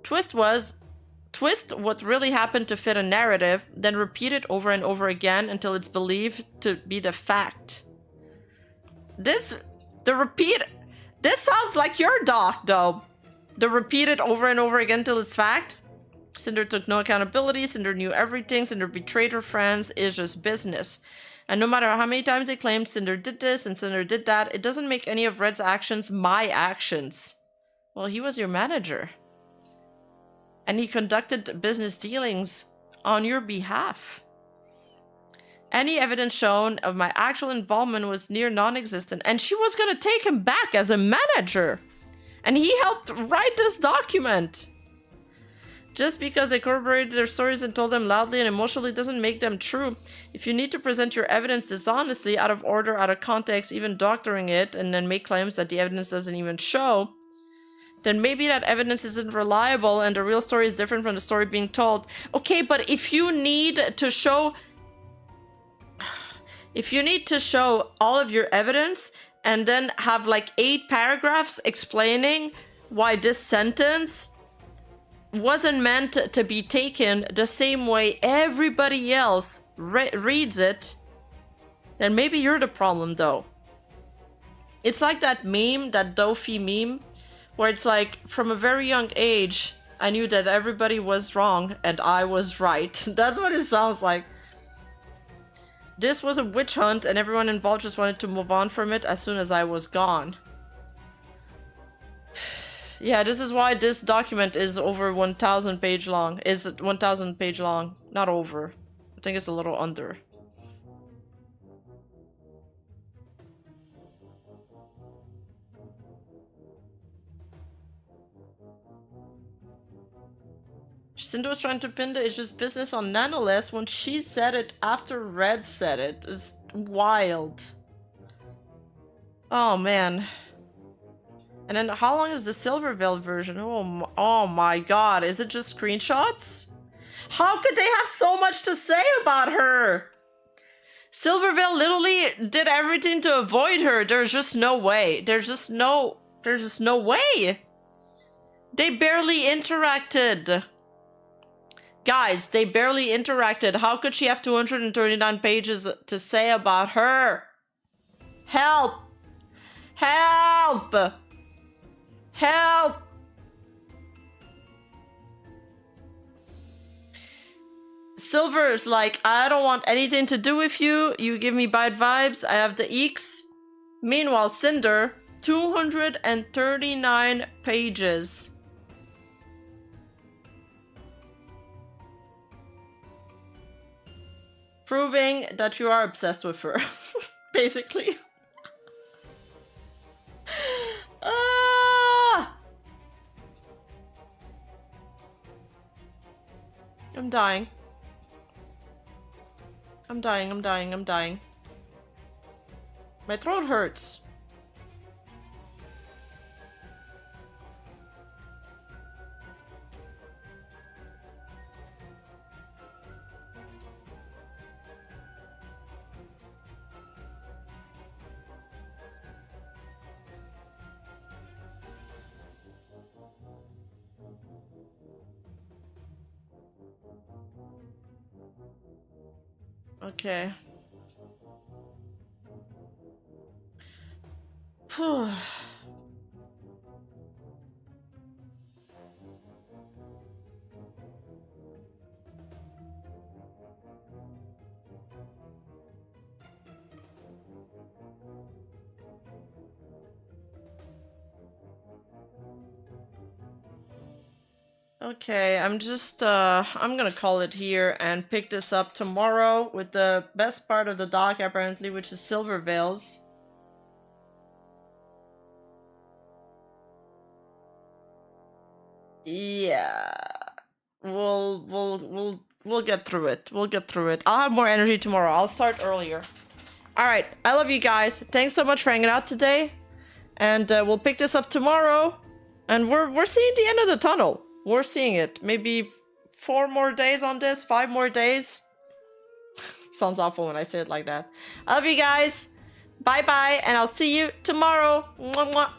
Twist what really happened to fit a narrative, then repeat it over and over again until it's believed to be the fact. This sounds like your doc, though. The repeat it over and over again till it's fact. Sinder took no accountability, Sinder knew everything, Sinder betrayed her friends, it's just business. And no matter how many times they claimed Sinder did this and Sinder did that, it doesn't make any of Red's actions my actions. Well, he was your manager. And he conducted business dealings on your behalf. Any evidence shown of my actual involvement was near non-existent, and she was gonna take him back as a manager. And he helped write this document. Just because they corroborated their stories and told them loudly and emotionally doesn't make them true. If you need to present your evidence dishonestly, out of order, out of context, even doctoring it, and then make claims that the evidence doesn't even show, then maybe that evidence isn't reliable and the real story is different from the story being told. Okay, but if you need to show all of your evidence and then have like 8 paragraphs explaining why this sentence wasn't meant to be taken the same way everybody else reads it, then maybe you're the problem, though. It's like that meme, that Dofi meme, where it's like, from a very young age, I knew that everybody was wrong and I was right. That's what it sounds like. This was a witch hunt and everyone involved just wanted to move on from it as soon as I was gone. Yeah, this is why this document is over 1,000 page long. Is 1,000 page long, not over. I think it's a little under. Sinder was trying to pin the It's Just Business on Nanoless when she said it after Red said it. It's wild. Oh man. And then how long is the Silver Veil version? Oh my god, is it just screenshots? How could they have so much to say about her? Silver Veil literally did everything to avoid her. There's just no way. There's just no way. They barely interacted. Guys, they barely interacted. How could she have 239 pages to say about her? Help! Help! Help! Silver's like, I don't want anything to do with you. You give me bad vibes. I have the eeks. Meanwhile, Sinder, 239 pages. Proving that you are obsessed with her, basically. I'm dying. I'm dying. My throat hurts. Okay. Okay, I'm gonna call it here and pick this up tomorrow with the best part of the doc, apparently, which is Silver Veils. Yeah, we'll get through it. We'll get through it. I'll have more energy tomorrow. I'll start earlier. All right, I love you guys. Thanks so much for hanging out today, and we'll pick this up tomorrow. And we're seeing the end of the tunnel. We're seeing it. Maybe 4 more days on this, 5 more days. sounds awful when I say it like that. I love you guys. Bye bye, and I'll see you tomorrow. Mwah, mwah.